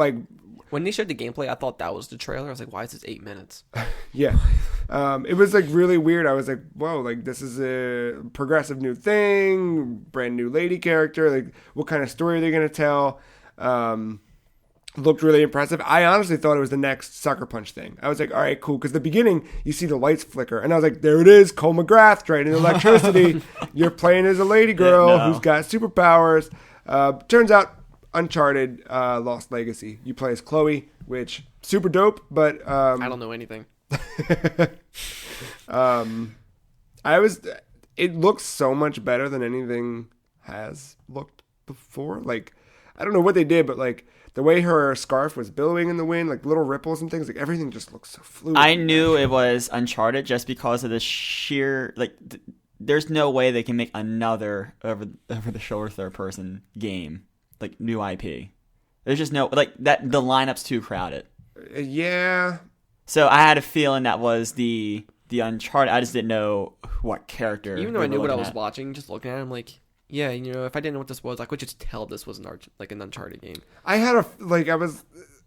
When they showed the gameplay, I thought that was the trailer. I was like, why is this 8 minutes? Yeah. It was, really weird. I was like, whoa, this is a progressive new thing, brand new lady character. What kind of story are they going to tell? Looked really impressive. I honestly thought it was the next Sucker Punch thing. I was like, all right, cool. Because the beginning, you see the lights flicker. And I was like, there it is, Cole McGrath trying in electricity. You're playing as a lady girl who's got superpowers. Turns out, Uncharted Lost Legacy. You play as Chloe, which, super dope, but... I don't know anything. It looks so much better than anything has looked before. I don't know what they did, but the way her scarf was billowing in the wind, little ripples and things, everything just looks so fluid. I knew it was Uncharted just because of the sheer there's no way they can make another over the shoulder third person game new IP. There's just no that the lineup's too crowded. Yeah. So I had a feeling that was the Uncharted. I just didn't know what character. Even though I knew what I was watching, just looking at it, I'm like, yeah, if I didn't know what this was, I could just tell this was an Uncharted game. I had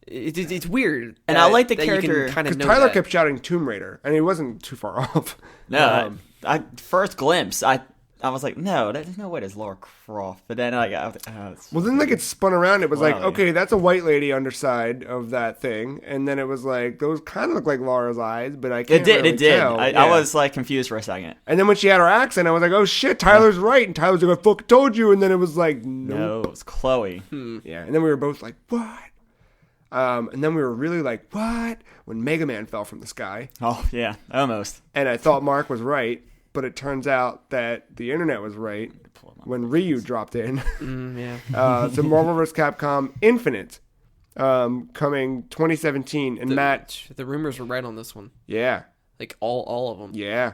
It's weird. And I like the character because Tyler kept shouting Tomb Raider, and he wasn't too far off. No, first glimpse, I was like, no, there's no way there's Lara Croft. But then then it spun around. It was okay, that's a white lady underside of that thing, and then it was those kind of look like Lara's eyes, but I can't. It did. Tell. I was confused for a second. And then when she had her accent, I was like, oh shit, Tyler's right, and Tyler's like, I fucking told you, and then it was like, no, it was Chloe. Yeah, and then we were both like, what? And then we were really like, what? When Mega Man fell from the sky. Oh yeah, almost. And I thought Mark was right. But it turns out that the internet was right when Ryu dropped in. So Marvel vs. Capcom Infinite, coming 2017. And Matt... The rumors were right on this one. Yeah. All of them. Yeah.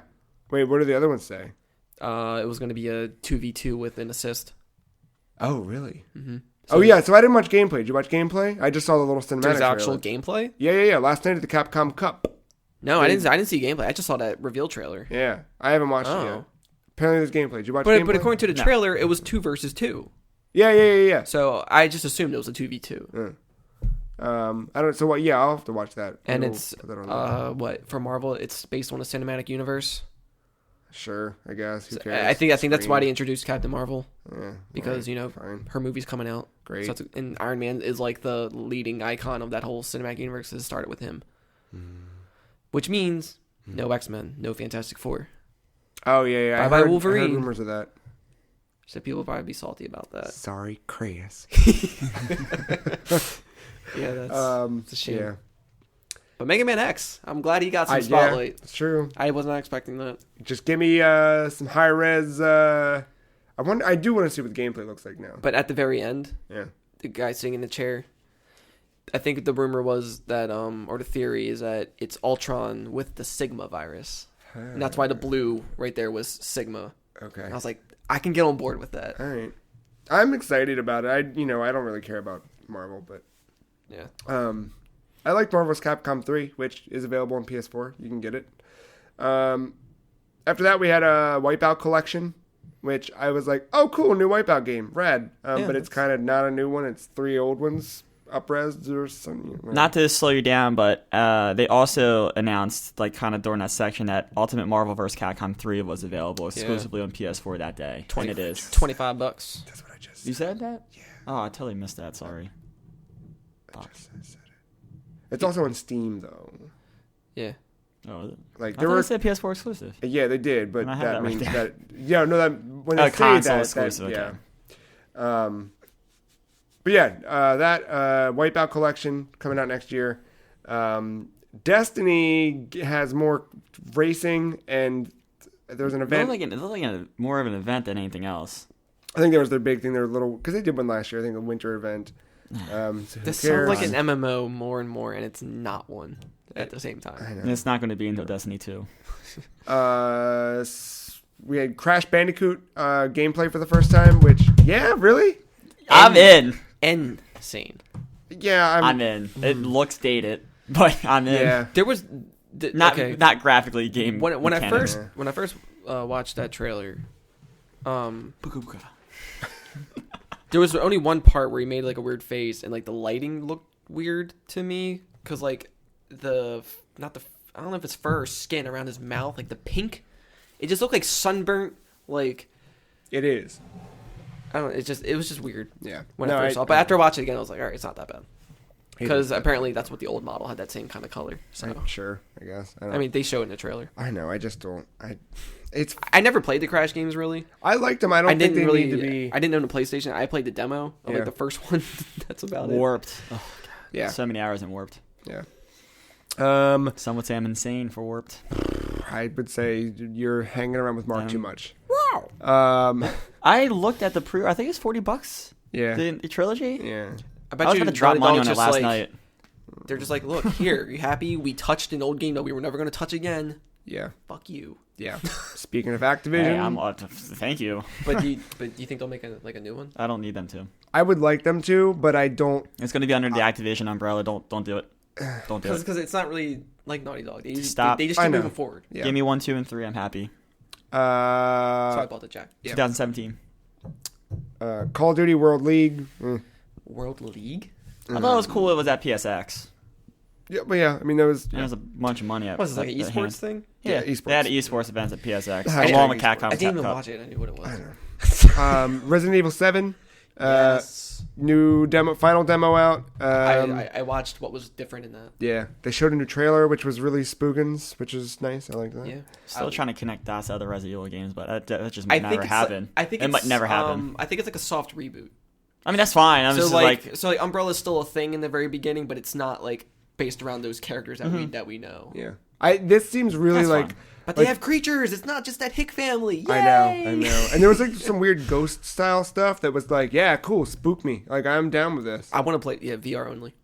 Wait, what did the other ones say? It was going to be a 2v2 with an assist. Oh, really? Mm-hmm. So yeah, so I didn't watch gameplay. Did you watch gameplay? I just saw the little cinematic There's actual gameplay? Yeah. Last night at the Capcom Cup. No, I didn't see gameplay. I just saw that reveal trailer. Yeah, I haven't watched it yet. Apparently there's gameplay. Did you watch gameplay? But according to the trailer, it was 2 versus 2. Yeah. So I just assumed it was a 2v2. I don't. So what? Yeah, I'll have to watch that. And it's for Marvel? It's based on a cinematic universe. Sure, I guess. Who cares? I think that's why they introduced Captain Marvel. Yeah, because her movie's coming out. Great. So and Iron Man is the leading icon of that whole cinematic universe. It started with him. Which means no X-Men, no Fantastic Four. Oh, yeah. Bye-bye Wolverine. I heard rumors of that. So people will probably be salty about that. Sorry, Creyas. Yeah, that's a shame. Yeah. But Mega Man X, I'm glad he got some spotlight. Yeah, it's true. I was not expecting that. Just give me some high res. I do want to see what the gameplay looks like now. But at the very end, Yeah. the guy sitting in the chair, I think the rumor was that, or the theory is that it's Ultron with the Sigma virus. And that's why the blue right there was Sigma. Okay. And I was like, I can get on board with that. All right. I'm excited about it. I don't really care about Marvel, but Yeah. I like Marvel's Capcom 3, which is available on PS4. You can get it. After that, we had a Wipeout collection, which I was like, oh, cool, new Wipeout game. Rad. But it's kind of not a new one. It's 3 old ones, up-res or something. Not to slow you down, but they also announced, like, kind of during that section, that Ultimate Marvel vs. Capcom 3 was available exclusively on PS4 that day. And it is. $25. That's what I just said. You said that? Yeah. Oh, I totally missed that. Sorry. I said it. It's also on Steam, though. Yeah. Oh, is it? Like I there thought were it said PS4 exclusive. Yeah, they did, but I have that that right means there. that when they say console that, exclusive, yeah. okay. But yeah, that Wipeout collection coming out next year. Destiny has more racing, and there's an It event. looked like more of an event than anything else. I think that was their big thing. Their little because they did one last year. I think a winter event. So who This cares? sounds like an MMO more and more, and it's not one at the same time. I know. And it's not going to be until Destiny 2. We had Crash Bandicoot gameplay for the first time, which really, I'm in. Insane. yeah, I'm in. It looks dated, but I'm in. yeah. There was Not graphically game. when I mechanics. first watched that trailer. There was only one part where he made like a weird face, and like the lighting looked weird to me because like I don't know if it's fur or skin around his mouth, like the pink. It just looked like sunburnt. Like It is. I don't know. It was just weird. Yeah. When I first saw it. But after watching it again, I was like, all right, it's not that bad. Because apparently that's what the old model had, that same kind of color. So Sure, I guess. I mean, they show it in the trailer. I know. I just don't. I never played the Crash games really. I liked them. I don't think they need to be. I didn't own a PlayStation. I played the demo of Yeah. like the first one. That's about it. Warped. Oh, Yeah. so many hours in Warped. Yeah. Some would say I'm insane for Warped. I would say you're hanging around with Mark too much. Wow. I looked at the pre. I think it's $40. Yeah. The trilogy. Yeah. I bet I was you going to drop Naughty money Dog's on it just last like, night. They're just like, look, here, you happy? We touched an old game that we were never going to touch again. Yeah. Fuck you. Yeah. Speaking of Activision, Hey, I'm. Thank you. But do you think they'll make a new one? I don't need them to. I would like them to, but I don't. It's going to be under the Activision umbrella. Don't do it. Don't do it. Because it's not really like Naughty Dog. They just, Stop. They just I keep know. moving forward. Yeah. Give me 1, 2, and 3. I'm happy. So I bought the Jack. Yeah. 2017. Call of Duty World League. World League? I thought it was cool. It was at PSX. Yeah, but yeah, I mean, there was. It was a bunch of money. At, What is this, like an at esports hand. thing? Yeah, esports. they had esports events at PSX Hashtag along with esports. Capcom. I didn't even Cup. watch it. I knew what it was. I know. Resident Evil 7. Yes. New final demo out. I watched what was different in that. Yeah, they showed a new trailer, which was really spookins, which is nice. I like that. Yeah. Still trying to connect dots to other Resident Evil games, but that just I might think never it's happen. I think it might never happen. I think it's like a soft reboot. I mean, that's fine. I'm just like So Umbrella's still a thing in the very beginning, but it's not like based around those characters that we know. Yeah. This seems really That's like. fine. But they have creatures. It's not just that Hick family. Yay! I know. And there was like some weird ghost style stuff that was like, yeah, cool, spook me. Like I'm down with this. I want to play VR only.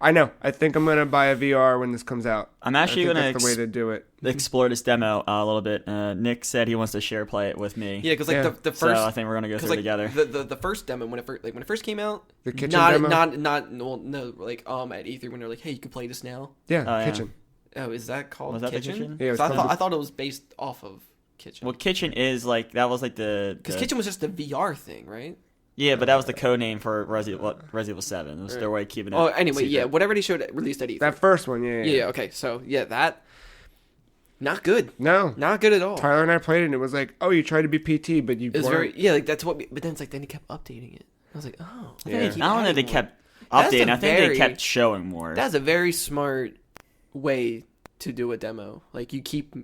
I know. I think I'm gonna buy a VR when this comes out. I'm actually I think gonna that's the way to do it. explore this demo a little bit. Nick said he wants to share play it with me. Yeah, because like Yeah. the first. So I think we're gonna go through like it together. The first demo when it first came out, The kitchen not demo? like at E3 when they're like, hey, you can play this now. Yeah, Oh, yeah. kitchen. Oh, is that called Was that the Kitchen? Kitchen? Yeah, it was So called I thought it was based off of Kitchen. Well, Kitchen is like that was like Because Kitchen was just the VR thing, right? Yeah, but that was the code name for Resident Evil 7. It was their way of keeping it. Oh, anyway, secret. yeah, whatever they showed released at E3. That first one, yeah. yeah, okay, so yeah, that not good, No. not good at all. Tyler and I played it, and it was like, oh, you tried to be PT, but you It was weren't. very like that's what. But then it's like then he kept updating it. I was like, oh, I Yeah. don't know if they kept That's updating. a I think they very- kept showing more. That's a very smart way to do a demo. Like you keep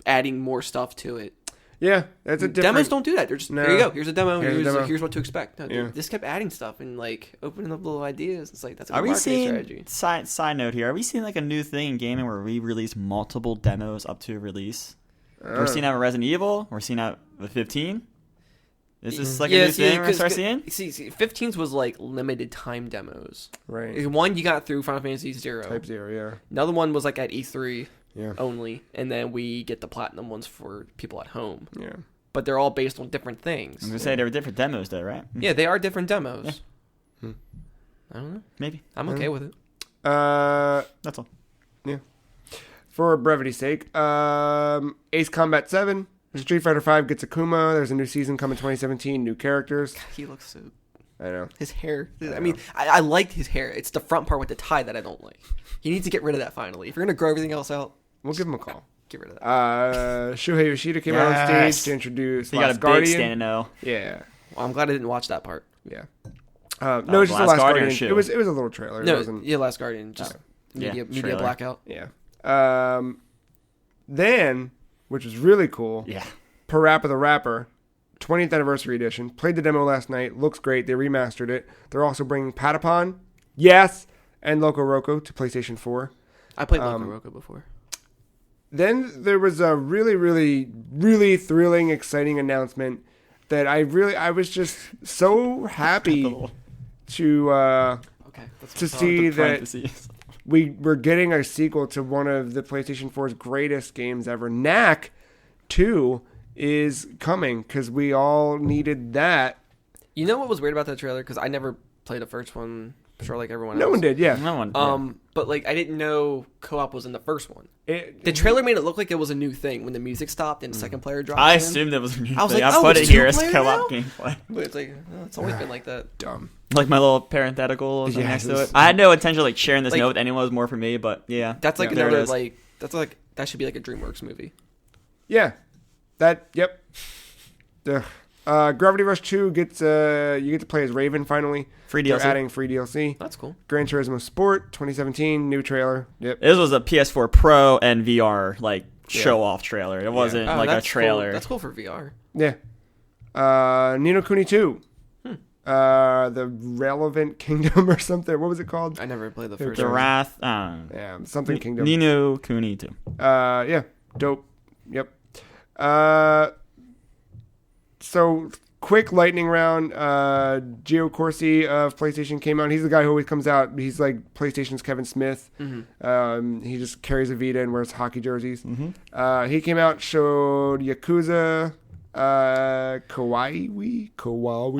adding more stuff to it. Yeah, that's a different. Demos don't do that. They're just, No. here you go. Here's a demo. Here's a demo. Here's what to expect. No, Yeah. this kept adding stuff and like opening up little ideas. It's like that's a good Are we marketing seeing strategy. side note here? Are we seeing like a new thing in gaming where we release multiple demos up to release? We're seeing that with Resident Evil. We're seeing that with 15. Is this like a new thing we're gonna start seeing? See, 15's was like limited time demos. Right. One you got through Final Fantasy 0. Type 0, yeah. Another one was like at E3 Yeah. only, and then we get the platinum ones for people at home. Yeah. But they're all based on different things. I'm gonna say they were different demos, though, right? Yeah, they are different demos. Yeah. I don't know. Maybe. I'm okay with it. That's all. Yeah. For brevity's sake, Ace Combat 7, Street Fighter 5 gets Akuma. There's a new season coming 2017, new characters. He looks so... I know. His hair. I mean, I liked his hair. It's the front part with the tie that I don't like. He needs to get rid of that finally. If you're going to grow everything else out, We'll give him a call. get rid of that. Shuhei Yoshida came out on stage to introduce He got a Last big Guardian. stand now. Yeah. Well, I'm glad I didn't watch that part. Yeah. No, it's just the Last Last Guardian Guardian. shoe. It was a little trailer. It No, wasn't, yeah, Last Guardian. Just media trailer. blackout. yeah. Then, which was really cool, Yeah. Parappa the Rapper, 20th anniversary edition. Played the demo last night. Looks great. They remastered it. They're also bringing Patapon, yes, and Loco Roco to PlayStation 4. I played Loco Roco before. Then there was a really, really, really thrilling, exciting announcement that I was just so happy to Okay. That's to see that Parentheses. we're getting a sequel to one of the PlayStation 4's greatest games ever. Knack 2 is coming because we all needed that. You know what was weird about that trailer? Because I never played the first one. I'm sure, like everyone else. No one did, yeah. No one. But like I didn't know co-op was in the first one. It- The trailer made it look like it was a new thing when the music stopped and the second player dropped. I in. assumed it was a new I was thing. like, I oh, put it's it here as two-player co-op now? gameplay. But it's like, oh, it's always been like that. dumb. Like my little parenthetical Yeah, next to it's- it. I had no intention of like sharing this Like- note with anyone. It was more for me, but yeah. That's like there it another is. like that should be like a DreamWorks movie. Yeah. Yep. Ugh. Gravity Rush 2 gets you get to play as Raven finally. Free They're DLC. adding free DLC. That's cool. Gran Turismo Sport 2017 new trailer. Yep. This was a PS4 Pro and VR like show off trailer. It wasn't Oh, like a that's trailer. Cool. That's cool for VR. Yeah. Ni no Kuni 2. The Relevant Kingdom or something. What was it called? I never played the first The one. Wrath. Yeah, something Kingdom. Nino Kuni 2. Yeah, dope. Yep. So quick lightning round. Gio Corsi of PlayStation came out. He's the guy who always comes out. He's like PlayStation's Kevin Smith. He just carries a Vita and wears hockey jerseys. He came out, showed Yakuza Kawaii.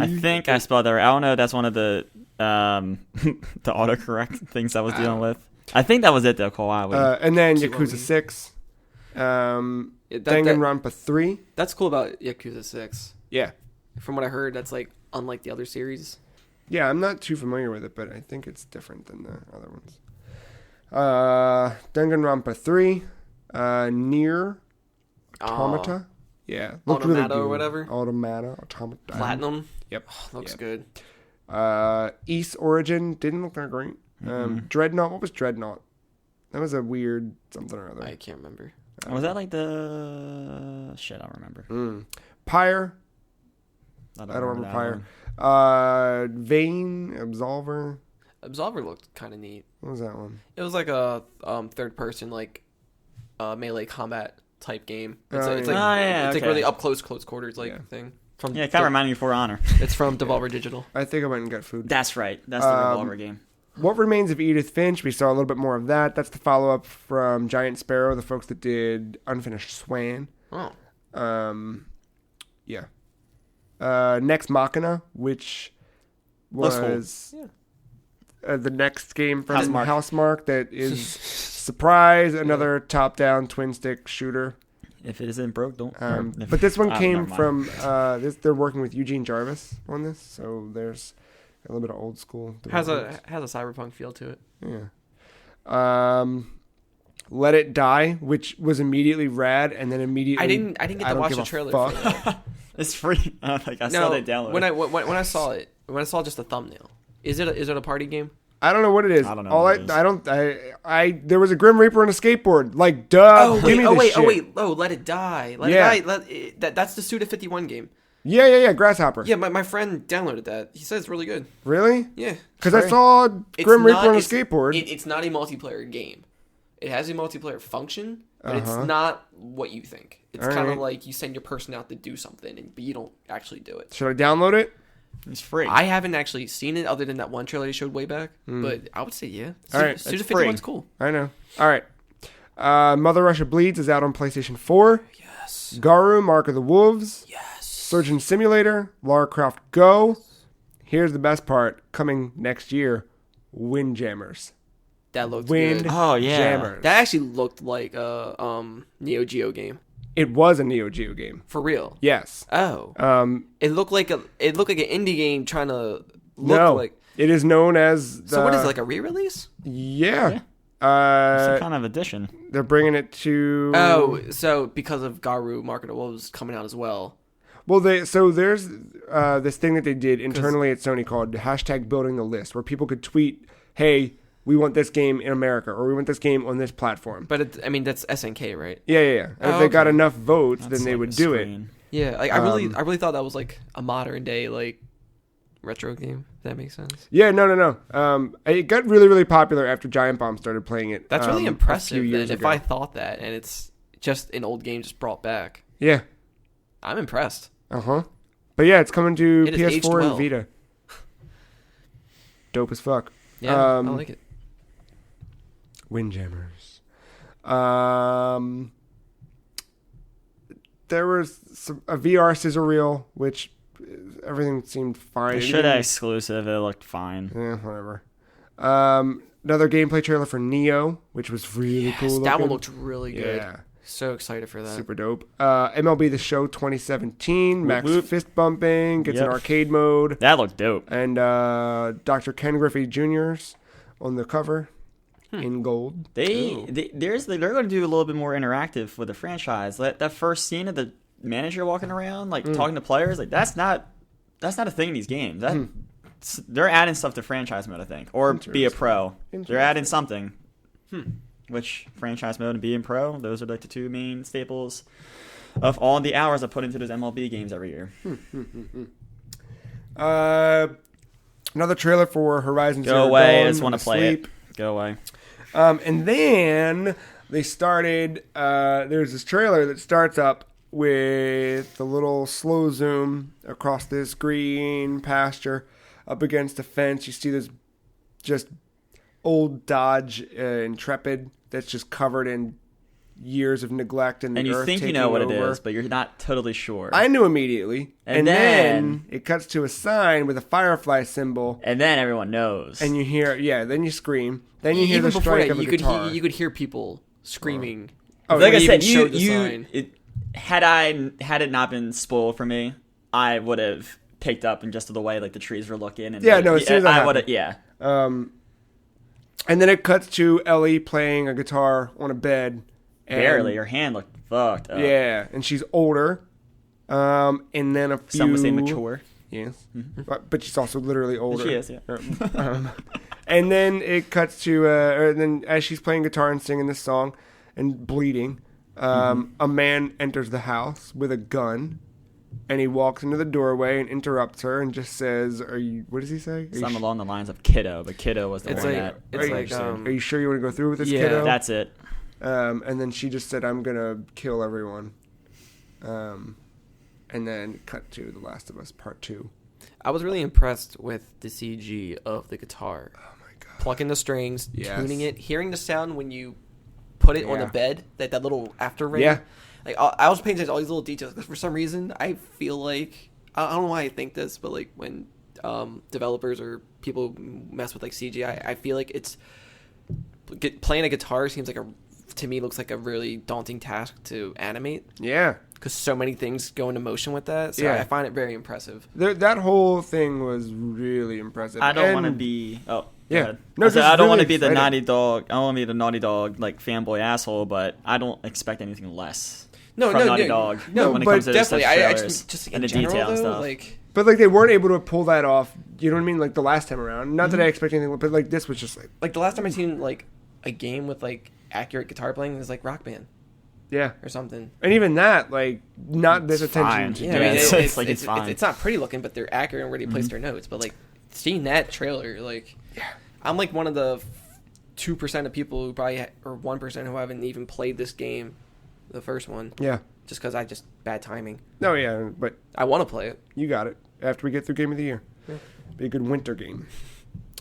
I think I spelled that right. I don't know. That's one of the the autocorrect things I was dealing with. I think that was it though. Kawaii. And then Kiwami. Yakuza 6. That- Danganronpa 3. That's cool about Yakuza 6. Yeah. From what I heard, that's like unlike the other series. Yeah, I'm not too familiar with it, but I think it's different than the other ones. Danganronpa 3. Nier Automata. Yeah. Looked really Automata or good. whatever? Automata. Platinum. Yep. Looks Yep. good. East Origin didn't look that great. Dreadnought. What was Dreadnought? That was a weird something or other. I can't remember. Was that like the shit? I don't remember. Pyre. I I don't remember that Pyre. one. Vane. Absolver. Absolver looked kind of neat. What was that one? It was like a third person like melee combat type game. It's, Oh, it's yeah. like Oh, yeah, it's like okay. really up close quarters like Yeah. thing. From Yeah, it kind of reminded me of For Honor. It's from Devolver Digital. I think I went and got food. That's right. That's the Revolver game. What Remains of Edith Finch? We saw a little bit more of that. That's the follow-up from Giant Sparrow, the folks that did Unfinished Swan. Oh. Yeah. Next Machina, which was the next game from Housemarque. Housemarque that is, surprise, another top-down twin-stick shooter. If it isn't broke, don't. But this one came never from, they're working with Eugene Jarvis on this, so there's a little bit of old school. Has development. a cyberpunk feel to it. Yeah. Let It Die, which was immediately rad, and then immediately I didn't get to don't watch give the a trailer fuck. for that. It's free. I saw that download. when I saw it, when I saw just the thumbnail, is it a party game? I don't know what it is. I don't know. There was a Grim Reaper and a skateboard. Like, duh. Give me this shit. Let It Die. Let It Die. That's the Suda51 game. Yeah. Grasshopper. Yeah, my friend downloaded that. He says it's really good. Really? Yeah. Because I saw Grim Reaper on a skateboard. It's not a multiplayer game. It has a multiplayer function, but it's not what you think. It's kind of like you send your person out to do something, but you don't actually do it. Should I download it? It's free. I haven't actually seen it other than that one trailer they showed way back, but I would say yeah. All right. Suda51's cool. I know. All right. Mother Russia Bleeds is out on PlayStation 4. Yes. Garu, Mark of the Wolves. Yes. Surgeon Simulator. Lara Croft Go. Here's the best part. Coming next year. Windjammers. That looked good. Oh, yeah. Jammers. That actually looked like a Neo Geo game. It was a Neo Geo game. For real. Yes. Oh. It looked like an indie game trying to look like. It is known as. So what is it, like a re-release? Yeah. It's a kind of edition. They're bringing it to. Oh, so because of Garu, Mark and Joe was coming out as well. Well, there's this thing that they did internally at Sony called #building the list, where people could tweet, "Hey, we want this game in America," or "We want this game on this platform." But that's SNK, right? Yeah. And if they got enough votes, then they like would a do screen. it. Yeah, like I really thought that was like a modern day like retro game. If that makes sense. Yeah, no. It got really, really popular after Giant Bomb started playing it. That's really impressive. Years If ago. I thought that, and it's just an old game just brought back. Yeah. I'm impressed. But yeah, it's coming to It has aged PS4 well. and Vita. Dope as fuck. Yeah, I like it. Windjammers. There was a VR scissor reel, which everything seemed fine. They should have exclusive. It looked fine. Yeah, whatever. Another gameplay trailer for Neo, which was really cool looking. That one looked really good. Yeah. So excited for that. Super dope. MLB The Show 2017. Max whoop. fist bumping. Gets an Yep. arcade mode. That looked dope. And Dr. Ken Griffey Jr.'s on the cover in gold. They're going to do a little bit more interactive with the franchise. That first scene of the manager walking around, like talking to players, like that's not a thing in these games. They're adding stuff to franchise mode, I think, or be a pro. They're adding something. Which franchise mode and being pro, those are like the two main staples of all the hours I put into those MLB games every year. Another trailer for Horizon Zero Dawn. Go away, I just want to play it. Go away. And then they started, there's this trailer that starts up with a little slow zoom across this green pasture up against a fence. You see this just old Dodge Intrepid that's just covered in years of neglect and the you earth think you taking know what over. it is, but you're not totally sure. I knew immediately. And then it cuts to a sign with a firefly symbol. And then everyone knows. And you hear, then you scream. Then you hear Even the before strike that, of a you guitar. could hear people screaming. Like I said, showed the sign. had it not been spoiled for me, I would have picked up in just the way like the trees were looking. And as soon as that I would happened. have. Yeah. And then it cuts to Ellie playing a guitar on a bed. And, Barely. Her hand looked fucked up. Yeah, and she's older. And then a few... Some would say mature. Yes. But she's also literally older. She is, yeah. And then it cuts to... or then as she's playing guitar and singing this song and bleeding, a man enters the house with a gun. And he walks into the doorway and interrupts her and just says, what does he say? Something along the lines of kiddo, but kiddo was the It's one like- that... it's like, Are you sure you want to go through with this, Yeah. kiddo? That's it. And then she just said, I'm going to kill everyone. And then cut to The Last of Us Part 2. I was really impressed with the CG of the guitar. Oh, my God. Plucking the strings, Yes. tuning it, hearing the sound when you put it on the bed, that little after ring. Yeah. Like I was paying attention to all these little details because for some reason I feel like I don't know why I think this, but like when developers or people mess with like CGI, I feel like it's playing a guitar seems like to me looks like a really daunting task to animate. Yeah. Because so many things go into motion with that, so Yeah. I find it very impressive. That whole thing was really impressive. I don't And- want to be... Oh, Yeah. go ahead. No, I said, this I is don't want to really be the exciting. Naughty Dog... I don't want to be the Naughty Dog, like, fanboy asshole, but I don't expect anything less. No, from no, Naughty no, Dog. no, when it but comes to definitely. such I trailers just and in the general, detail and though, stuff. like But like they weren't able to pull that off. You know what I mean? Like the last time around. Not that I expect anything, but like this was just like the last time I seen like a game with like accurate guitar playing is like Rock Band yeah. or something. And even that, like not this It's attention fine. to Yeah, Yeah, I mean, it's fine. It's not pretty looking, but they're accurate in where they place their notes. But like seeing that trailer, like I'm like one of the 2% of people who probably or 1% who haven't even played this game, the first one. Yeah. Just because bad timing. No, yeah, but I want to play it. you got it. After we get through Game of the Year, be a good winter game.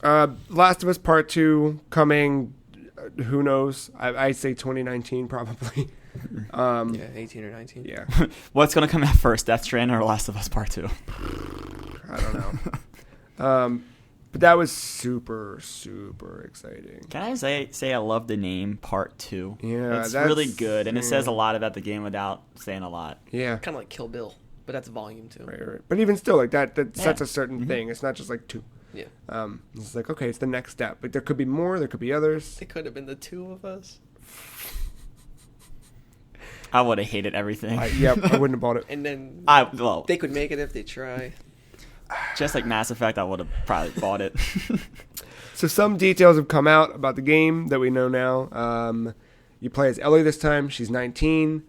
Last of Us Part 2 coming. Who knows? I say 2019 probably. Yeah, 18 or 19. Yeah. What's going to come out first, Death Stranding or Last of Us Part 2? I don't know. But that was super, super exciting. Can I say I love the name Part 2? Yeah, it's that's- really good, and it says a lot about the game without saying a lot. Yeah. Kind of like Kill Bill, but that's volume 2. Right. But even still, like that sets Yeah. a certain thing. It's not just like 2. Yeah. It's like, okay, it's the next step. Like there could be more, there could be others. It could have been the two of us. I would have hated everything. I wouldn't have bought it. And then Well, they could make it if they try. just like Mass Effect, I would have probably bought it. So some details have come out about the game that we know now. You play as Ellie this time. She's 19.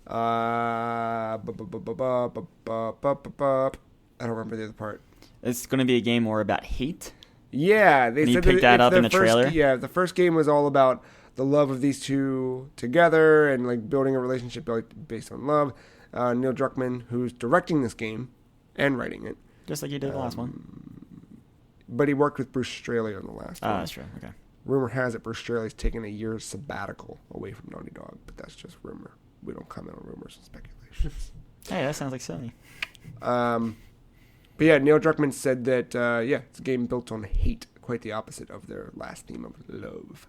I don't remember the other part. It's going to be a game more about hate. Yeah, they And you said picked that up in the first, trailer? Yeah, the first game was all about the love of these two together and like building a relationship based on love. Neil Druckmann, who's directing this game and writing it, Just like you did the last one. but he worked with Bruce Straley on the last one. That's true. Okay. Rumor has it Bruce Straley's taken a year's sabbatical away from Naughty Dog, but that's just rumor. We don't comment on rumors and speculations. Hey, that sounds like Sony. But yeah, Neil Druckmann said that, it's a game built on hate, quite the opposite of their last theme of love.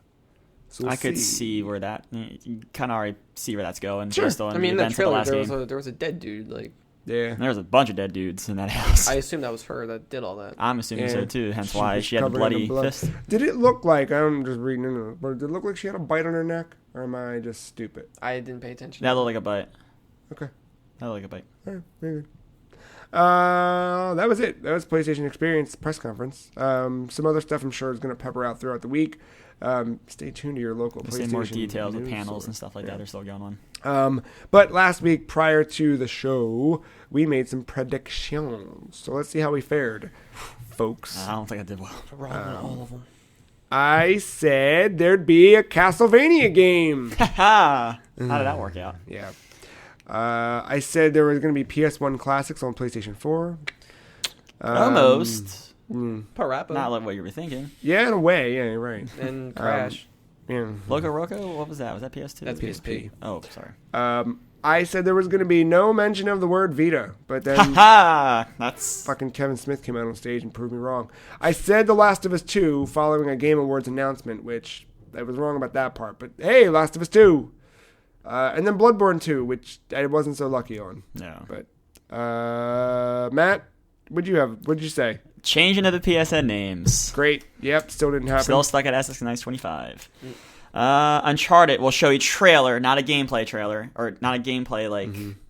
So we'll I could see where that you kind of already see where that's going. Sure. Based on I mean, in the that events of the trailer, last game. there was a dead dude. Like, Yeah. There was a bunch of dead dudes in that house. I assume that was her that did all that. I'm assuming Yeah. so too. Hence She why was she had a covered in bloody blood. fist. Did it look like, I'm just reading into it, but did it look like she had a bite on her neck? Or am I just stupid? I didn't pay attention. That looked like a bite. Okay. That looked like a bite. All right, very good. That was it. That was PlayStation Experience press conference. Some other stuff I'm sure is going to pepper out throughout the week. Stay tuned to your local We'll PlayStation see more details with news panels source. and stuff like Yeah. that. They're still going on. But last week, prior to the show, we made some predictions. So let's see how we fared, folks. I don't think I did well. Wrong on all of them. I said there'd be a Castlevania game. How did that work out? Yeah. I said there was going to be PS1 classics on PlayStation 4. Almost. Parappa. Not like what you were thinking. Yeah, in a way. Yeah, you're right. And Crash. Yeah. Loco Roco? What was that? Was that PS2? That's PSP. Oh, sorry. I said there was going to be no mention of the word Vita, but then That's fucking Kevin Smith came out on stage and proved me wrong. I said The Last of Us 2 following a Game Awards announcement, which I was wrong about that part. But hey, Last of Us 2. And then Bloodborne 2, which I wasn't so lucky on. no. But Matt, what'd you say? Changing of the PSN names. Great. Yep, still didn't happen. Still stuck at SX 25. Uncharted will show a trailer, not a gameplay trailer, or not a gameplay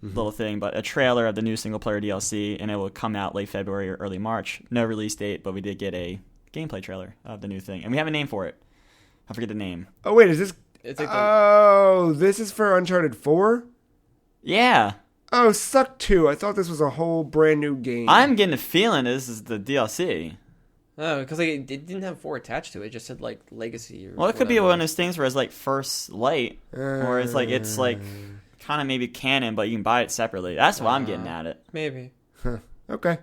little thing, but a trailer of the new single player DLC, and it will come out late February or early March. No release date, but we did get a gameplay trailer of the new thing, and we have a name for it. I forget the name. Oh wait, is this? It's like This is for Uncharted 4. Yeah, Oh, suck 2. I thought this was a whole brand new game. I'm getting a feeling this is the DLC. because like, it didn't have 4 attached to it. It just said like Legacy. Or Well, it could be whatever. one of those things where it's like First Light, or it's like kind of maybe canon, but you can buy it separately. That's why I'm getting at it. Maybe. Okay.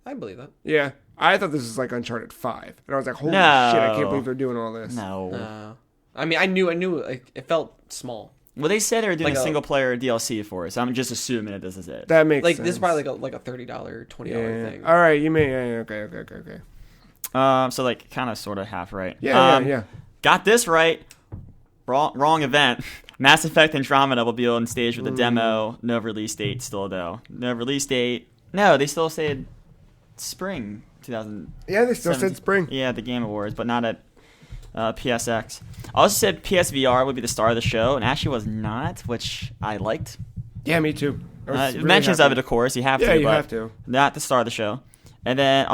I believe that. Yeah. I thought this was like Uncharted 5. And I was like, holy No. shit, I can't believe they're doing all this. No. I mean, I knew. Like, it felt small. Well, they said they were doing Like a a- single player DLC for it, so I'm just assuming that this is it. That makes Like sense. this is probably like a $30, $20 yeah. thing. All right, you may. Yeah, okay. So like kind of sort of half right. Yeah. Got this right. Wrong event. Mass Effect Andromeda will be on stage with a demo. No release date still though. No release date. No, they still said spring 2000. Yeah, they still said spring. Yeah, the Game Awards, but not at PSX. I also said PSVR would be the star of the show, and actually was not, which I liked. Yeah, me too. Mentions of it, of course. You have to. Yeah, you but have to. Not at the start of the show. And then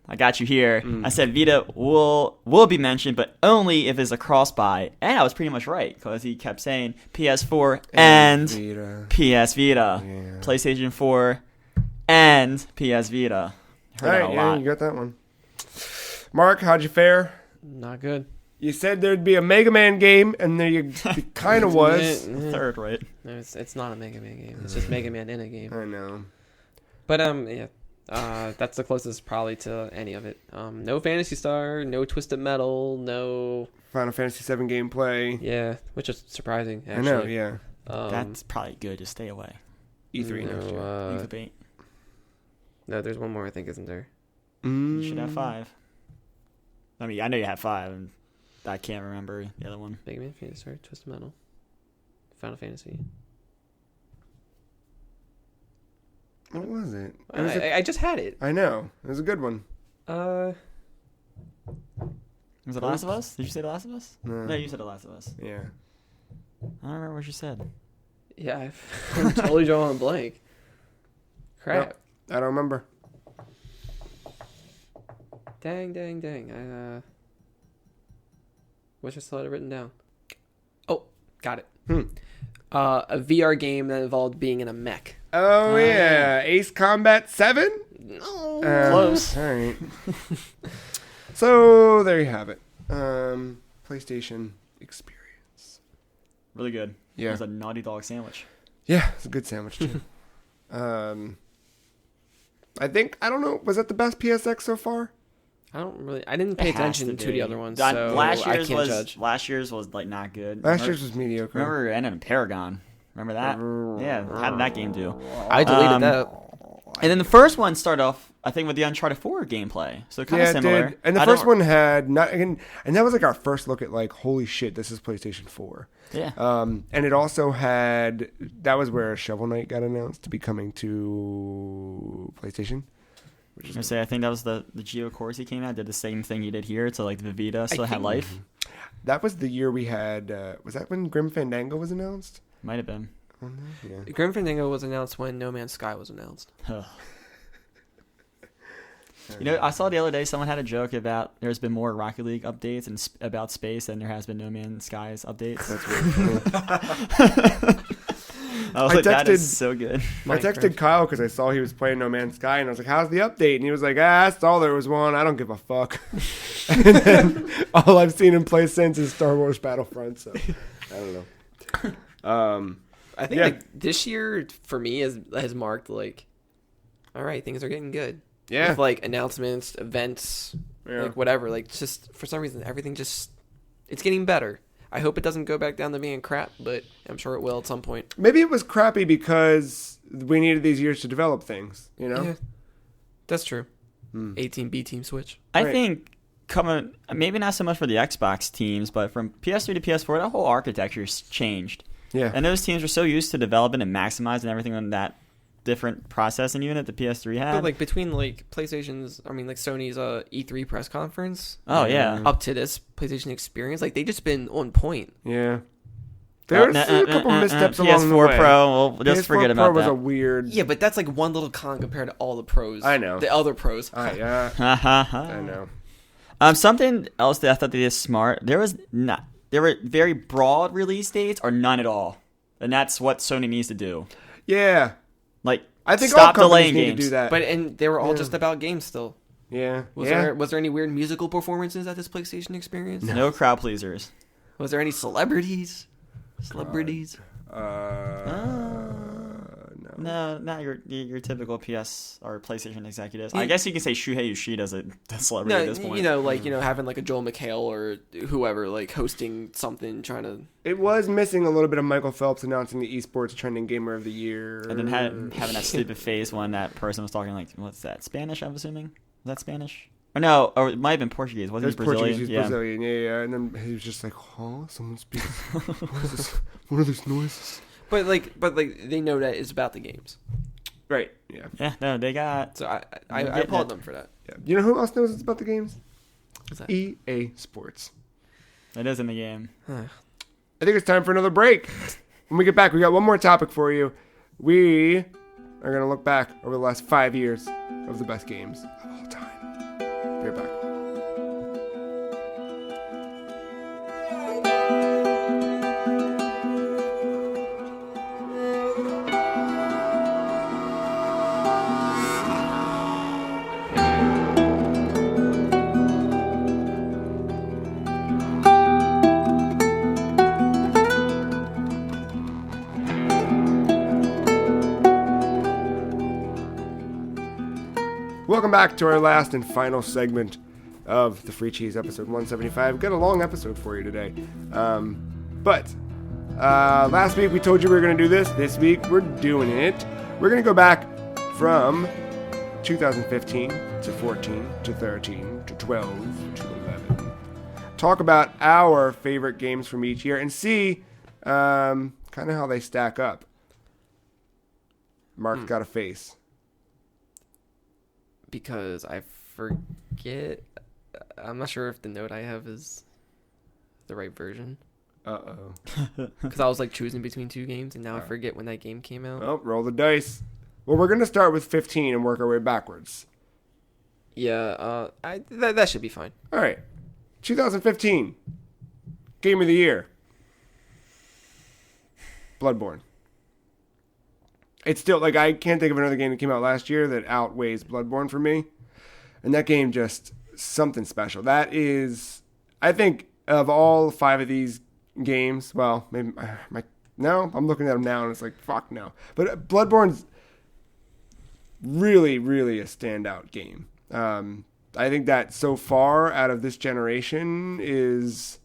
I got you here. I said Vita will be mentioned, but only if it's a cross-buy. And I was pretty much right because he kept saying PS4 and Vita. PS Vita, Yeah. PlayStation 4 and PS Vita. Heard All that right, a yeah, lot. you got that one. Mark, how'd you fare? Not good. You said there'd be a Mega Man game, and there you kind of was. Third, right? No, it's not a Mega Man game. It's just Mega Man in a game. I know. But yeah, that's the closest probably to any of it. No Phantasy Star, no Twisted Metal, no. Final Fantasy VII gameplay. Yeah, which is surprising. Actually. I know, yeah. That's probably good. Just stay away. E3 no, next year. Leave the bait. No, there's one more I think, isn't there? You should have 5. I mean, I know you have 5, and I can't remember the other one. Mega Man, Phantasy Star, Twisted Metal, Final Fantasy. What was it? I just had it. I know. It was a good one. Uh, Was it Last of Us? Did you say The Last of Us? No. No, you said The Last of Us. Yeah. I don't remember what you said. yeah, I'm totally drawing a blank. Crap. Nope. I don't remember. Dang. I wish I still had it written down. Oh, got it. A VR game that involved being in a mech. Oh, yeah. Ace Combat 7? No. Close. All right. So, there you have it. PlayStation experience. Really good. Yeah. It was a Naughty Dog sandwich. Yeah, it's a good sandwich, too. I don't know, was that the best PSX so far? I didn't pay It has attention to the be. other ones, That- so last I year's can't was judge. last year's was like not good. Last year's was mediocre. Remember it ended in Paragon. Remember that? Yeah. How did that game do? I deleted that. And then the first one started off, I think, with the Uncharted 4 gameplay. So kind of Yeah, it similar. did. And the first one had not, and that was like our first look at like, holy shit, this is PlayStation 4. Yeah. And it also had, that was where Shovel Knight got announced to be coming to PlayStation. I was gonna say, I think that was the Geo Corsi came out, did the same thing he did here to like the Vita still had life. That was the year we had, was that when Grim Fandango was announced? Might have been. Yeah. Grim Fandango was announced when No Man's Sky was announced. You know, I saw the other day someone had a joke about there's been more Rocket League updates and about space than there has been No Man's Skies updates. That's really funny. I was I like, that texted- is so good. I texted Kyle because I saw he was playing No Man's Sky, and I was like, how's the update? And he was like, that's all there was one. I don't give a fuck. And then all I've seen him play since is Star Wars Battlefront, so I don't know. I think Yeah. like this year for me has marked like, all right, things are getting good. Yeah. With like announcements, events, Yeah. like whatever. Like just for some reason, everything just it's getting better. I hope it doesn't go back down to being crap, but I'm sure it will at some point. Maybe it was crappy because we needed these years to develop things, you know? Yeah, that's true. 18 B team switch. I Right. think coming, maybe not so much for the Xbox teams, but from PS3 to PS4, that whole architecture's changed. Yeah. And those teams were so used to developing and maximizing everything on that different processing unit the PS3 had. But like between like PlayStation's, I mean like Sony's E3 press conference. Oh, yeah. Up to this PlayStation experience, like they just been on point. Yeah. There's a couple missteps along the PS4 way. Pro, we'll just PS4 forget Pro about was that. a weird... Yeah, but that's like one little con compared to all the pros. I know. The other pros. yeah, I I know. Something else that I thought they did smart. There were very broad release dates or none at all, and that's what Sony needs to do. Yeah. Like, I think stop all companies delaying need games. to do that. But and they were all Yeah. just about games still. Yeah. Was there any weird musical performances at this PlayStation experience? No crowd pleasers. Was there any celebrities? No. No, not your typical PS or PlayStation executives. I guess you can say Shuhei Yoshida's a celebrity No, at this point. you know, like having like a Joel McHale or whoever like hosting something, trying to. It was missing a little bit of Michael Phelps announcing the esports trending gamer of the year. And then having that stupid face when that person was talking like, what's that, Spanish, I'm assuming? Was that Spanish? Or no, or it might have been Portuguese. It Wasn't was he Brazilian? Portuguese, he was Brazilian, yeah. And then he was just like, huh? Someone speaks. What is this? What are these noises? But they know that it's about the games, Right, yeah. Yeah, no, they got... so I Getting applaud it. them for that. Yeah. You know who else knows it's about the games? What's that? EA Sports. It is in the game. I think it's time for another break. When we get back, we got one more topic for you. We are going to look back over the last 5 years of the best games of all time. Be right back. Welcome back to our last and final segment of the Free Cheese, episode 175. Got a long episode for you today. But last week we told you we were going to do this. This week we're doing it. We're going to go back from 2015 to 14 to 13 to 12 to 11. Talk about our favorite games from each year and see kind of how they stack up. Mark's got a face. Because I forget. I'm not sure if the note I have is the right version. Uh-oh. Because I was like choosing between two games, and now I forget when that game came out. Oh, roll the dice. Well, we're going to start with 15 and work our way backwards. Yeah, that should be fine. All right. 2015. Game of the year. Bloodborne. It's still, like, I can't think of another game that came out last year that outweighs Bloodborne for me. And that game just, something special. That is, I think, of all 5 of these games, well, maybe, no, I'm looking at them now and it's like, fuck no. But Bloodborne's really, really a standout game. I think that so far out of this generation is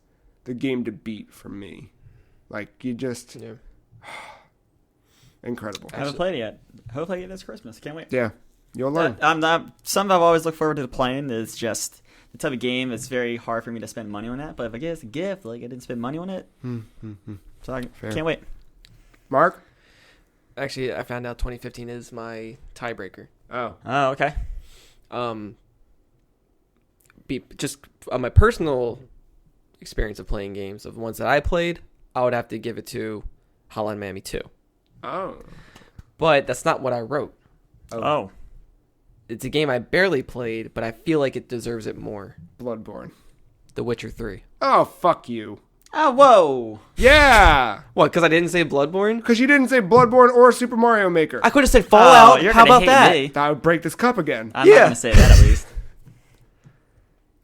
the game to beat for me. Like, you just... Yeah. Incredible. I haven't played it yet. Hopefully I get it this Christmas. Can't wait. Yeah. You'll learn. Something I've always looked forward to playing is just the type of game that's very hard for me to spend money on that. But if I get it as a gift, like I didn't spend money on it. So I can't wait. Mark? Actually, I found out 2015 is my tiebreaker. Oh, okay. Just my personal experience of playing games, of the ones that I played, I would have to give it to Hotline Miami 2. Oh. But that's not what I wrote. Oh. It's a game I barely played, but I feel like it deserves it more. Bloodborne. The Witcher 3. Oh, fuck you. Oh, whoa. Yeah. What, because I didn't say Bloodborne? Because you didn't say Bloodborne or Super Mario Maker. I could have said Fallout. You're How gonna about hate that? me. That would break this cup again. I'm not going to say that at least.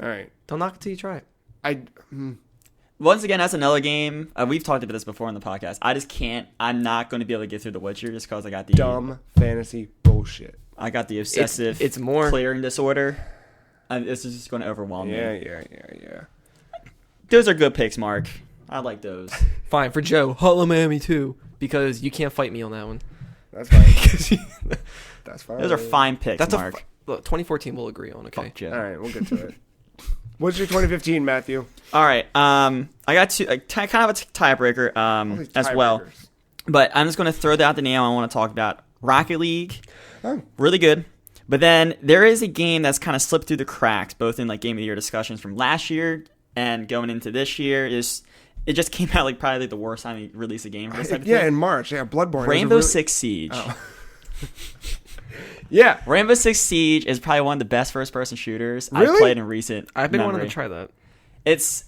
All right. Don't knock it till you try it. Once again, that's another game. We've talked about this before on the podcast. I just can't. I'm not going to be able to get through The Witcher just because I got the dumb fantasy bullshit. I got the obsessive it's more clearing disorder. This is just going to overwhelm me. Yeah. Those are good picks, Mark. I like those. Fine, for Joe, Hotline Miami 2, because you can't fight me on that one. That's fine. That's fine. Those are fine picks, That's Mark. Look, 2014 we'll agree on, okay? Fuck Joe. All right, we'll get to it. What's your 2015, Matthew? All right. I got kind of a tiebreaker as well. But I'm just going to throw out the name I want to talk about. Rocket League. Oh. Really good. But then there is a game that's kind of slipped through the cracks, both in like Game of the Year discussions from last year and going into this year. It just came out like probably like the worst time to release a game for this type of thing. In March. Yeah, Bloodborne. Rainbow Six Siege. Oh. Yeah. Rainbow Six Siege is probably one of the best first-person shooters Really? I've played in recent I've been memory. wanting to try that. It's,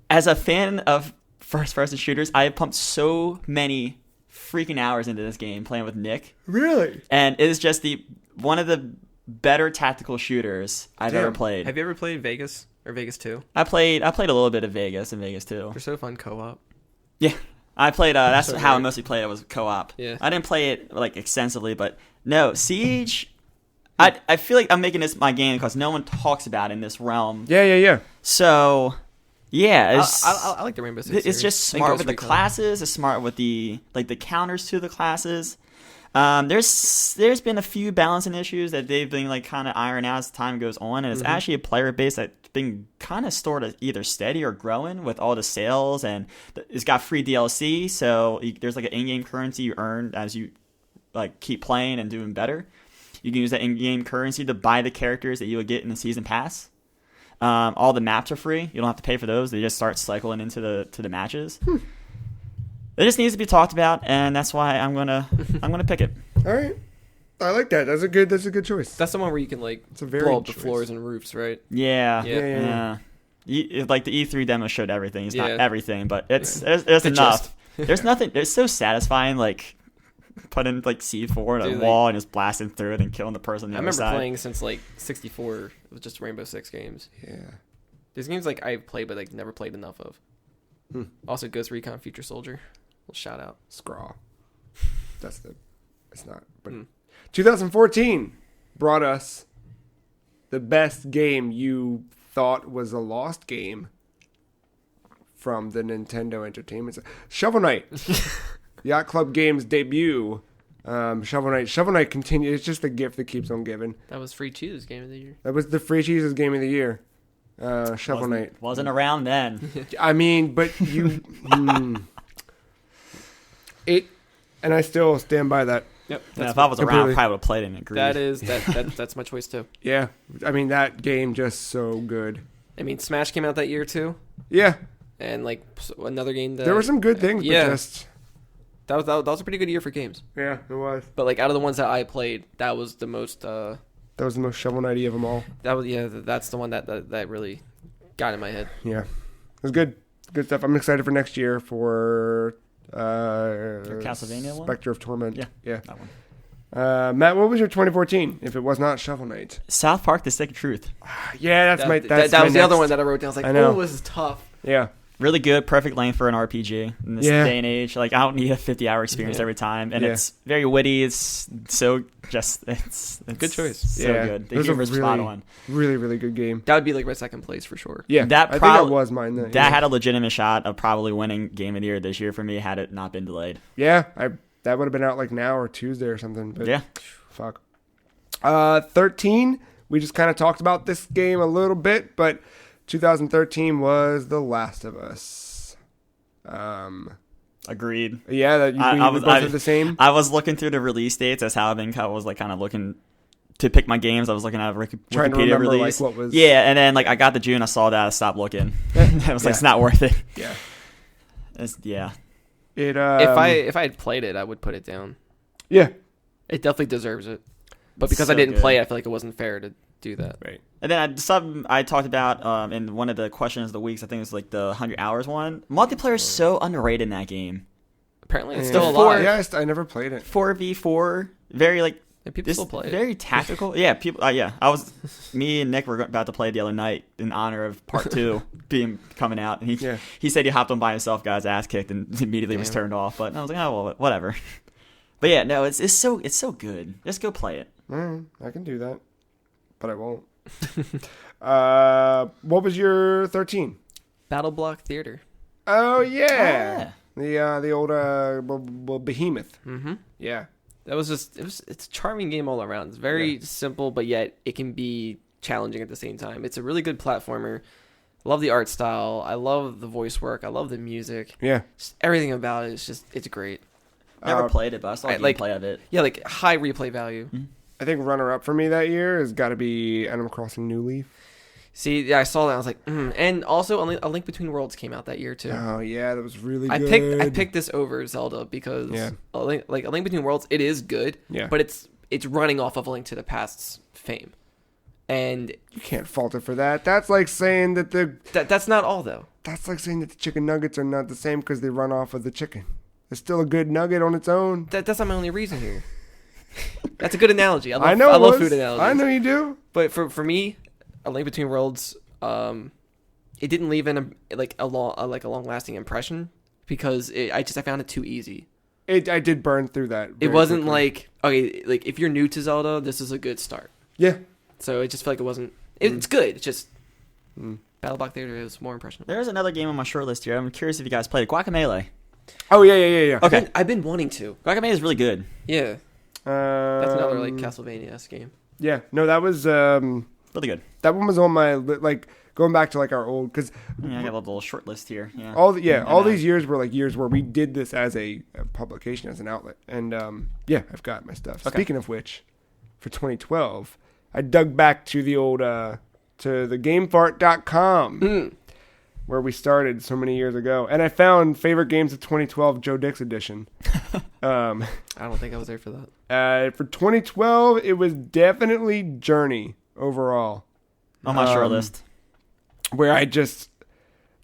as a fan of first-person shooters, I have pumped so many freaking hours into this game playing with Nick. Really? And it is just one of the better tactical shooters I've ever played. Have you ever played Vegas or Vegas 2? I played a little bit of Vegas and Vegas 2. They're so fun co-op. Yeah. I played, that's So how I great. mostly played it, was co-op. Yeah. I didn't play it like extensively, but no, Siege, I feel like I'm making this my game because no one talks about it in this realm. Yeah. So, yeah. I like the Rainbow Six It's series. just I think smart Ghost with the Recon. classes. It's smart with the counters to the classes. There's been a few balancing issues that they've been like kind of iron out as time goes on, and it's actually a player base that's been kind of sort of either steady or growing with all the sales, and it's got free DLC. So there's like an in-game currency you earn as you like keep playing and doing better. You can use that in-game currency to buy the characters that you would get in the season pass. All the maps are free. You don't have to pay for those. They just start cycling into the matches. It just needs to be talked about, and that's why I'm gonna pick it. All right. I like that. That's a good choice. That's the one where you can like It's a very blow up the choice. floors and roofs, right? Yeah. Yeah. Like the E3 demo showed everything. It's not Yeah. everything, but there's The enough. gist. There's nothing. It's so satisfying, like putting like C4 in a Dude, wall and just blasting through it and killing the person on the I other remember side. playing since like 64 with just Rainbow Six games. Yeah. There's games like I've played but like never played enough of. Also, Ghost Recon Future Soldier. Little shout out. Scraw. It's not. But 2014 brought us the best game you thought was a lost game from the Nintendo Entertainment Center. Shovel Knight. Yacht Club Games debut. Shovel Knight continues. It's just a gift that keeps on giving. That was Free Cheese Game of the Year. That was the Free Cheese's Game of the Year. Shovel Knight. Wasn't around then. I mean, but you... It... And I still stand by that. Yep. Yeah, if I was around, I completely. probably would have played it and agreed. That's my choice too. Yeah. I mean, that game just so good. I mean, Smash came out that year too, Yeah. and like another game that There were some good things, yeah. but just... that was a pretty good year for games. Yeah, it was. But like out of the ones that I played, that was the most. That was the most Shovel Knight-y of them all. That's the one that really got in my head. Yeah. It was good. Good stuff. I'm excited for next year for... Your Castlevania one? Spectre of Torment. Yeah. That one. Matt, what was your 2014 if it was not Shovel Knight? South Park: The Stick of Truth. Yeah, that's my that my was the next. other one that I wrote down. I was like, I know. oh, this is tough. Yeah. Really good, perfect length for an RPG in this Yeah. day and age. Like I don't need a 50-hour experience Yeah. every time, and Yeah. it's very witty. It's so just it's Good choice. So Yeah. good. The It was a humor's spot on. Really, really good game. That would be like my second place for sure. Yeah. That I think prob- that was mine. Then. That had a legitimate shot of probably winning Game of the Year this year for me had it not been delayed. Yeah. That would have been out like now or Tuesday or something. But Yeah. Fuck. 13. We just kind of talked about this game a little bit, but 2013 was The Last of Us. Agreed. Yeah, that we both had the same. I was looking through the release dates as how I was like kind of looking to pick my games. I was looking at Trying to Wikipedia remember release. like what was. Yeah, and then like I got the June, I saw that, I stopped looking. I was like, it's not worth it. Yeah. Yeah. It. If I had played it, I would put it down. Yeah. It definitely deserves it. But because So I didn't good. play it, I feel like it wasn't fair to do that. Right. And then something I talked about in one of the questions of the weeks, I think it was like the 100 hours one. Multiplayer is so underrated in that game. Apparently, it's Yeah. still alive. Yeah, I never played it. 4v4, very like And people this still play it. very tactical. Yeah, people. Me and Nick were about to play the other night in honor of part 2 coming out, and he said he hopped on by himself, got his ass kicked, and immediately was turned off. But I was like, oh well, whatever. But yeah, no, it's so good. Just go play it. I can do that, but I won't. What was your 13? Battle Block Theater. Oh yeah, the old behemoth. Mm-hmm. Yeah. That was it's a charming game all around. It's very simple, but yet it can be challenging at the same time. It's a really good platformer. I love the art style. I love the voice work. I love the music. Yeah. Just everything about it is it's great. Never played it, but I saw a gameplay of it. Yeah, like high replay value. I think runner-up for me that year has got to be Animal Crossing New Leaf. See, yeah, I saw that. I was like, and also A Link Between Worlds came out that year too. Oh yeah, that was really good. I picked this over Zelda because A Link Between Worlds, it is good. Yeah. But it's running off of A Link to the Past's fame, and You can't fault it for that. That's like saying that that's not all though. that's like saying that the chicken nuggets are not the same because they run off of the chicken. It's still a good nugget on its own. That's not my only reason here. That's a good analogy. I know. I it love was. food analogies. I know you do. But for me, A Link Between Worlds, it didn't leave a long lasting impression because I found it too easy. I did burn through that. It wasn't like if you're new to Zelda, this is a good start. Yeah. So it just felt like it wasn't. It's good. It's just Battle Block Theater is more impressionable. There's another game on my short list here. I'm curious if you guys played it. Guacamelee. Oh yeah. Okay. I've been wanting to. Guacamelee is really good. Yeah. That's another like Castlevania-esque game. Yeah. No, that was Really good. that one was on my like going back to like our old because Yeah, I got a little short list here. Yeah. all these years were like years where we did this as a publication as an outlet and I've got my stuff. Okay. Speaking of which, for 2012, I dug back to the old to the GameFart.com. where we started so many years ago. And I found favorite games of 2012 Joe Dix edition. I don't think I was there for that. For 2012, it was definitely Journey overall. On my short list. Where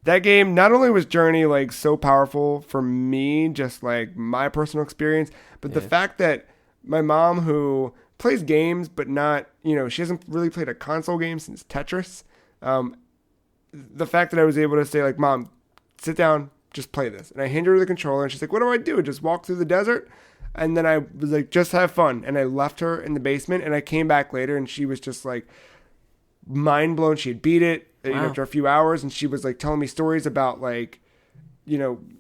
that game, not only was Journey like so powerful for me, just like my personal experience, but the fact that my mom, who plays games, but not, she hasn't really played a console game since Tetris. The fact that I was able to say, like, Mom, sit down, just play this. And I handed her the controller, and she's like, what do I do? Just walk through the desert? And then I was like, just have fun. And I left her in the basement, and I came back later, and she was just, like, mind blown. She had beat it after a few hours, and she was, like, telling me stories about, like,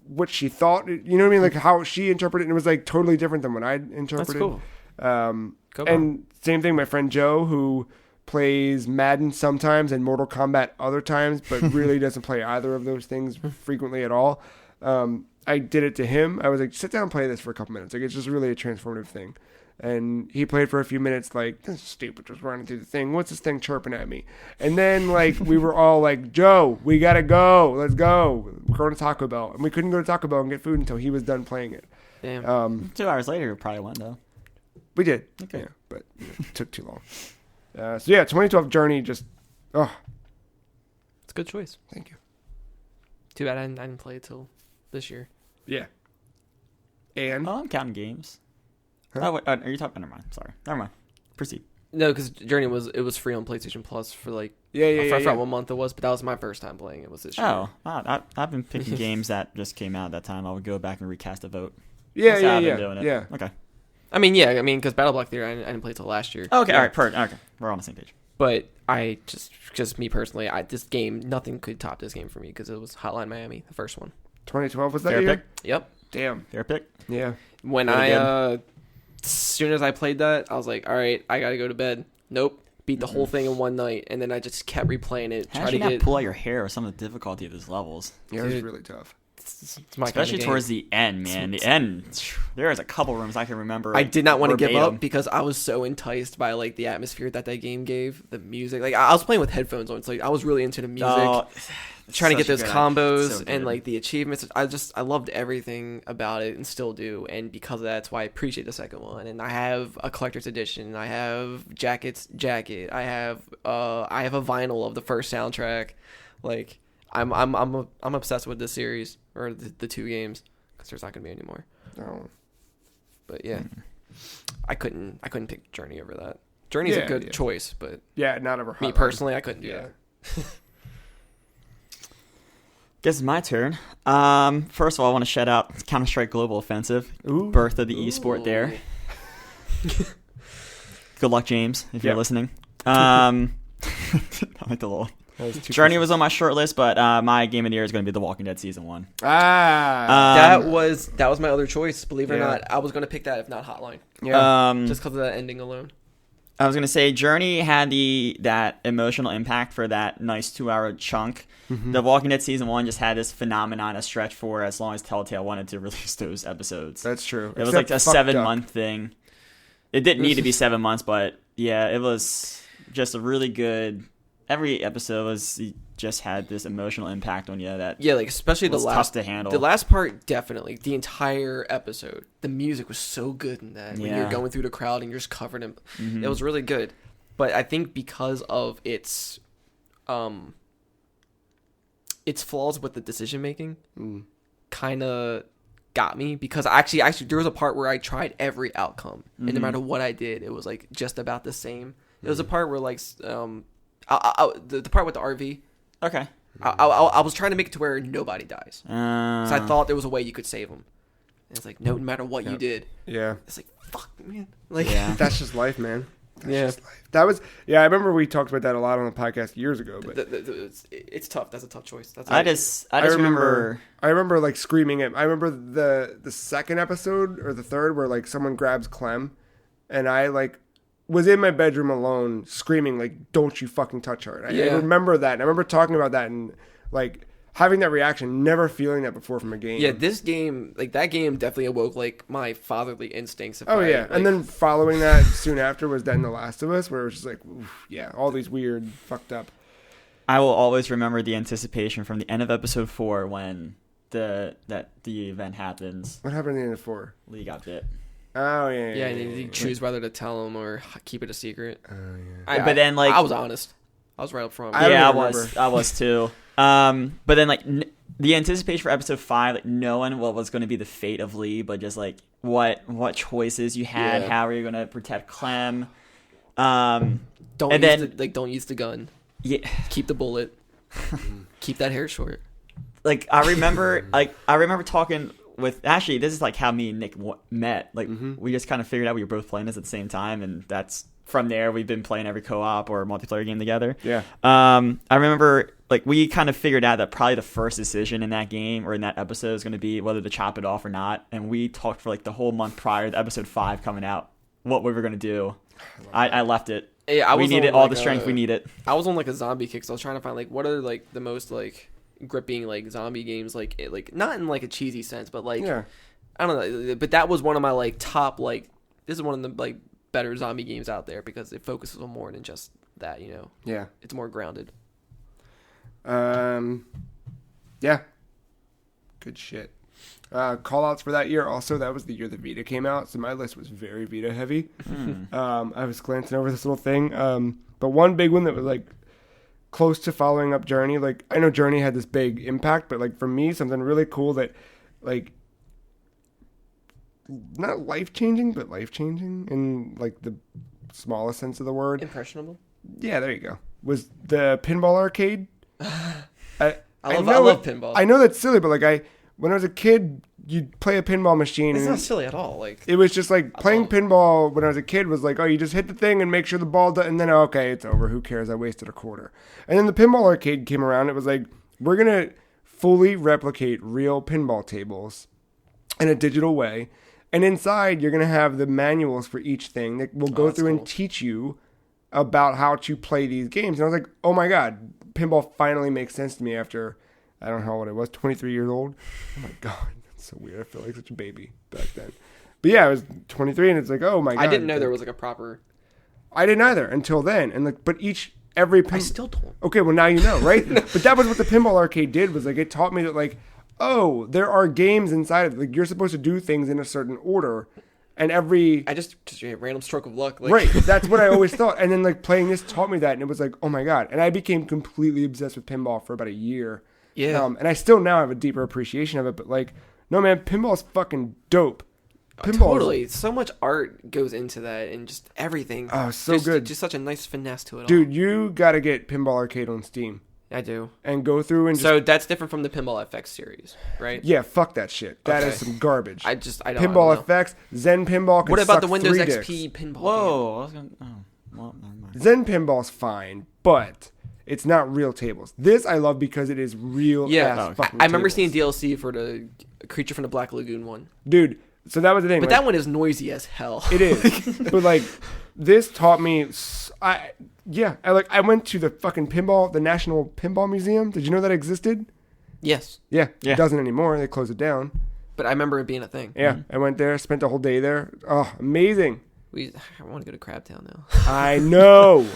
what she thought. You know what I mean? Like, how she interpreted it. And it was, like, totally different than what I interpreted. That's cool. And same thing, my friend Joe, who plays Madden sometimes and Mortal Kombat other times, but really doesn't play either of those things frequently at all. I did it to him. I was like, sit down and play this for a couple minutes. Like, it's just really a transformative thing. And he played for a few minutes, like, this is stupid, just running through the thing. What's this thing chirping at me? And then, like, we were all like, Joe, we got to go. Let's go. We're going to Taco Bell. And we couldn't go to Taco Bell and get food until he was done playing it. Damn. 2 hours later, we probably went, though. We did. Okay. Yeah, but it took too long. 2012 Journey just, it's a good choice. Thank you. Too bad I didn't play it till this year. Yeah. And? Oh, I'm counting games. Huh? Oh, wait, are you talking? Never mind. Sorry. Never mind. Proceed. No, because Journey was free on PlayStation Plus for like I forgot what month it was, but that was my first time playing it. Was this year? Oh, wow. I've been picking games that just came out at that time. I would go back and recast a vote. Yeah. Okay. I mean, because Battle Block Theory, I didn't play it till last year. Okay, all right, okay. We're on the same page. But I just me personally, this game, nothing could top this game for me because it was Hotline Miami, the first one. 2012 was that Fair year? pick? Yep. Damn. Fair pick? Yeah. When as soon as I played that, I was like, all right, I got to go to bed. Nope. Beat the whole thing in one night, and then I just kept replaying it. How did you not pull out your hair or some of the difficulty of those levels? Yeah, it was really tough. It's my Especially kind of towards the end, man. The end, there's a couple rooms I can remember. I did not want to give verbatim. up because I was so enticed by like the atmosphere that game gave, the music. Like I was playing with headphones on, so like, I was really into the music, trying to get those combos and like the achievements. I loved everything about it and still do. And because of that, that's why I appreciate the second one. And I have a collector's edition. I have jacket. I have a vinyl of the first soundtrack. Like I'm obsessed with this series or the two games because there's not gonna be any more. Oh. But yeah, I couldn't pick Journey over that. Journey's a good choice, but not over me personally, I couldn't do that. Guess it's my turn. First of all, I want to shout out Counter-Strike Global Offensive. Ooh. Birth of the esport there. Good luck, James, if you're listening. I like the little... Journey was on my short list, but my game of the year is going to be The Walking Dead Season 1. That was my other choice, believe it or not. I was going to pick that if not Hotline. Yeah. Just because of that ending alone. I was going to say Journey had that emotional impact for that nice 2-hour chunk. Mm-hmm. The Walking Dead Season 1 just had this phenomenon to stretch for as long as Telltale wanted to release those episodes. That's true. It was like a 7-month thing. It didn't need to be 7 months, but yeah, it was just a really good... Every episode just had this emotional impact on you that like especially the last tough to handle. The last part, definitely. The entire episode, the music was so good in that. When you're going through the crowd and you're just covered in, it was really good. But I think because of its flaws with the decision making, kind of got me because actually there was a part where I tried every outcome, and no matter what I did, it was like just about the same. It was a part where like the part with the RV. Okay. I was trying to make it to where nobody dies. So I thought there was a way you could save them. And it's like, no matter what you did. Yeah. It's like, fuck, man. Like, that's just life, man. That's just life. That was, I remember we talked about that a lot on the podcast years ago. But it's tough. That's a tough choice. I just remember. I remember like screaming it. I remember the second episode or the third where like someone grabs Clem, and I like was in my bedroom alone screaming like, "Don't you fucking touch her!" And I remember that. And I remember talking about that and like having that reaction, never feeling that before from a game. Yeah, this game, like that game, definitely awoke like my fatherly instincts. And then following that soon after was then The Last of Us, where it was just like, oof, all these weird, fucked up I will always remember the anticipation from the end of episode 4 when the event happens. What happened at the end of 4? Lee got bit. Oh yeah. Yeah, you choose whether to tell him or keep it a secret. Oh yeah. But then like I was honest. I was right up front. I was too. But then like the anticipation for episode 5, like knowing what was going to be the fate of Lee, but just like what choices you had, how are you going to protect Clem? Don't use the gun. Yeah, keep the bullet. Keep that hair short. Like I remember talking with, actually this is like how me and Nick met. Like we just kind of figured out we were both playing this at the same time, and that's from there we've been playing every co-op or multiplayer game together. Yeah. I remember like we kind of figured out that probably the first decision in that game or in that episode is going to be whether to chop it off or not, and we talked for like the whole month prior to episode 5 coming out what we were going to do. I left it. Yeah, we needed all the strength we needed. I was on like a zombie kick, so I was trying to find like what are like the most like gripping like zombie games, like not in like a cheesy sense, but like I don't know. But that was one of my like top like this is one of the like better zombie games out there because it focuses on more than just that, you know. Yeah. It's more grounded. Yeah. Good shit. Call outs for that year. Also, that was the year the Vita came out, so my list was very Vita heavy. I was glancing over this little thing. But one big one that was like close to following up Journey. Like I know Journey had this big impact, but like for me, something really cool that like not life changing, but life changing in like the smallest sense of the word. Impressionable. Yeah, there you go. Was the pinball arcade? I love pinball. I know that's silly, but like when I was a kid, you'd play a pinball machine. It's not silly at all. Like it was just like playing pinball when I was a kid was like, oh, you just hit the thing and make sure the ball does, and then okay, it's over. Who cares? I wasted a quarter. And then the pinball arcade came around. It was like we're gonna fully replicate real pinball tables in a digital way, and inside you're gonna have the manuals for each thing that will go through and teach you about how to play these games. And I was like, oh my god, pinball finally makes sense to me after. I don't know how old I was, 23 years old. Oh my god, that's so weird. I feel like such a baby back then. But yeah, I was 23, and it's like, oh my god. I didn't know there was like a proper. I didn't either until then, and like, but every I still don't. Okay, well now you know, right? No. But that was what the pinball arcade did. Was like it taught me that like, oh, there are games inside of it. Like you're supposed to do things in a certain order, and I just a random stroke of luck. Like. Right, that's what I always thought. And then like playing this taught me that, and it was like, oh my god. And I became completely obsessed with pinball for about a year. Yeah. And I still now have a deeper appreciation of it, but like, no man, pinball is fucking dope. Pinball totally. So much art goes into that and just everything. Oh, so good. Just such a nice finesse to it. Dude, you gotta get Pinball Arcade on Steam. I do. And go through and So that's different from the Pinball FX series, right? Yeah, fuck that shit. That is some garbage. I don't Pinball FX, Zen Pinball can What about suck the Windows 3 XP pinball? Whoa. I was gonna, well, never mind. Zen Pinball's fine, but it's not real tables. This I love because it is real ass fucking I remember tables. seeing DLC for the Creature from the Black Lagoon one. Dude, so that was the thing. But that one is noisy as hell. It is. But like this taught me I went to the fucking the National Pinball Museum. Did you know that existed? Yes. Yeah. It doesn't anymore. They closed it down. But I remember it being a thing. Yeah. I went there, spent a whole day there. Oh, amazing. I want to go to Crabtown now. I know.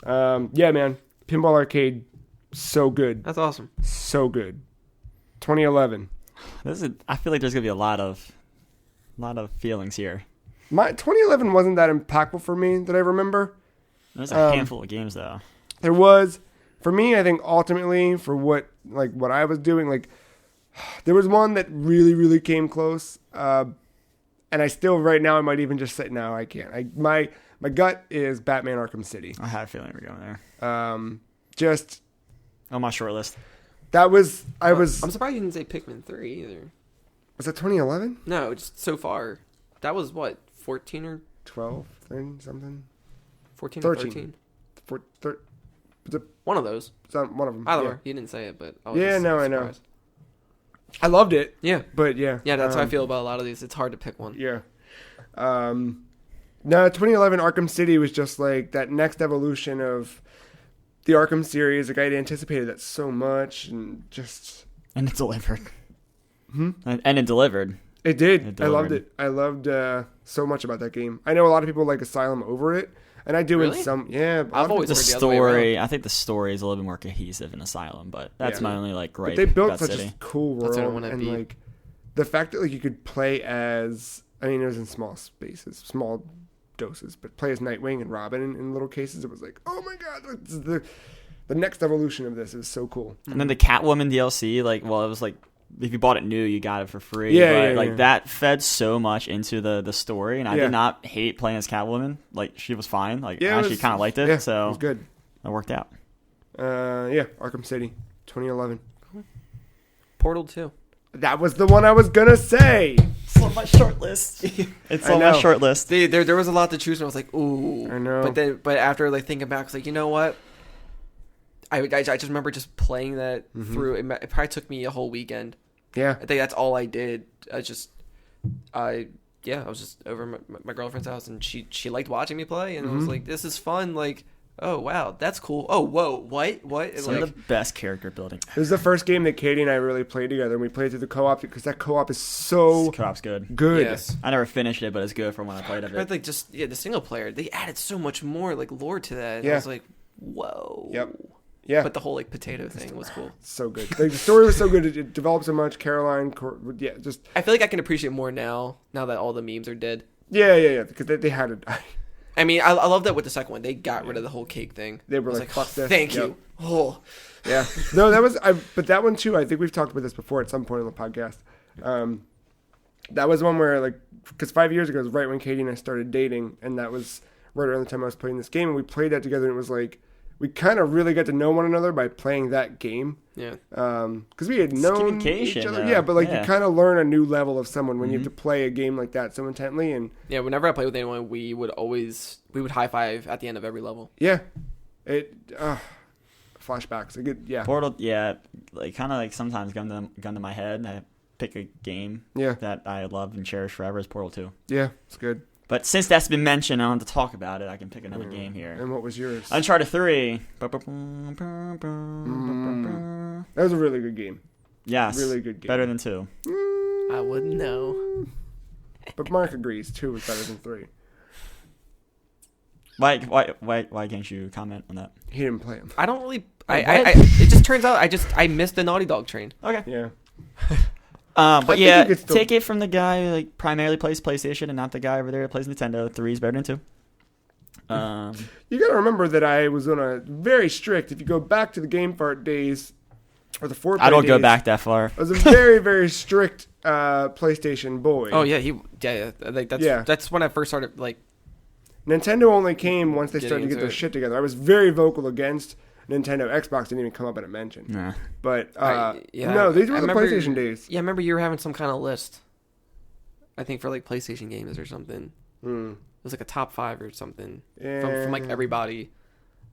Yeah, man. Pinball Arcade, so good. That's awesome. So good. 2011. I feel like there's gonna be a lot of feelings here. My 2011 wasn't that impactful for me that I remember. There's a handful of games though. There was, for me, I think ultimately for what I was doing, like there was one that really, really came close. And I still right now I might even just say no, I can't. My gut is Batman Arkham City. I had a feeling we were going there. Just on my short list. That was I'm surprised you didn't say Pikmin 3 either. Was that 2011? No, just so far. That was what, 14 or 12, 13, something. 14 13. or 13. One of those. One of them. Either yeah. way, you didn't say it, but I was I know. surprised. I loved it. Yeah. But yeah. Yeah, that's how I feel about a lot of these. It's hard to pick one. Yeah. No, 2011 Arkham City was just like that next evolution of the Arkham series. Like I had anticipated that so much, and it delivered. And it delivered. It did. I loved it. I loved so much about that game. I know a lot of people like Asylum over it. And I do Really? in some. Yeah, I've always The heard the other way around. story, I think the story is a little bit more cohesive in Asylum, but that's my only like gripe. But they built about such City. a cool That's what I world, wanna and beat. like the fact that like you could play as. I mean, it was in small spaces, small doses, but play as Nightwing and Robin in little cases. It was like, oh my god, like, this is the next evolution of this is so cool. And then the Catwoman DLC, like, well, it was like if you bought it new, you got it for free. Yeah, but yeah. that fed so much into the story, and I Yeah. did not hate playing as Catwoman. Like, she was fine. Like, Yeah, I actually kind of liked it, Yeah, so it was good. it worked out. Yeah, Arkham City, 2011. Portal 2. That was the one I was gonna say. It's on my short list. It's I on my know. short list. There was a lot to choose from. I was like, ooh. I know. But after like thinking back, I was like, you know what? I just remember just playing that through. It probably took me a whole weekend. Yeah, I think that's all I did. I was just over my girlfriend's house, and she liked watching me play, and I was like, this is fun. Like, oh wow, that's cool. Oh whoa, what? And Some like, of the best character building. it was the first game that Katie and I really played together, and we played through the co-op because that co-op is so Co-op's good. good. yes. I never finished it, but it's good from when I played of But it. like just the single player, they added so much more like lore to that. And I Yeah. was like, whoa. Yep. Yeah, But the whole like potato thing was cool. so good. Like, the story was so good. It developed so much. Caroline, just I feel like I can appreciate more now that all the memes are dead. yeah, because they had to die. I mean, I love that with the second one, they got rid of the whole cake thing. They were I was like, fuck this. Thank Yep. you. Oh, Yeah, no, but that one too. I think we've talked about this before at some point on the podcast. That was one where like, because 5 years ago was right when Katie and I started dating, and that was right around the time I was playing this game, and we played that together, and it was like we kind of really got to know one another by playing that game. yeah. Because we had known each communication, other. though. Yeah, but like Yeah. you kind of learn a new level of someone when you have to play a game like that so intently, and Yeah, whenever I play with anyone, we would high five at the end of every level. yeah, flashbacks. Portal, like kind of like sometimes gun to my head. I pick a game Yeah, that I love and cherish forever is Portal 2. yeah, it's good. But since that's been mentioned, I want to talk about it. I can pick another game here. And what was yours? Uncharted 3. That was a really good game. Yes. Really good game. Better than 2. I wouldn't know. But Mark agrees 2 was better than 3. Why can't you comment on that? He didn't play him. I don't really. What? It just turns out I missed the Naughty Dog train. Okay. Yeah. But think yeah, you could still- take it from the guy who like primarily plays PlayStation and not the guy over there that plays Nintendo. 3 is better than 2. You got to remember that I was on a very strict. If you go back to the Game Fart days or the 4 I don't go days, back that far. I was a very very strict PlayStation boy. Oh yeah, like that's when I first started like. Nintendo only came once they Getting started to get into their it. shit together. I was very vocal against Nintendo. Xbox didn't even come up in a mention. Nah. But Yeah, these were I the remember- PlayStation days. Yeah, I remember you were having some kind of list. I think for like PlayStation games or something. Hmm. It was like a top 5 or something Yeah. from like everybody.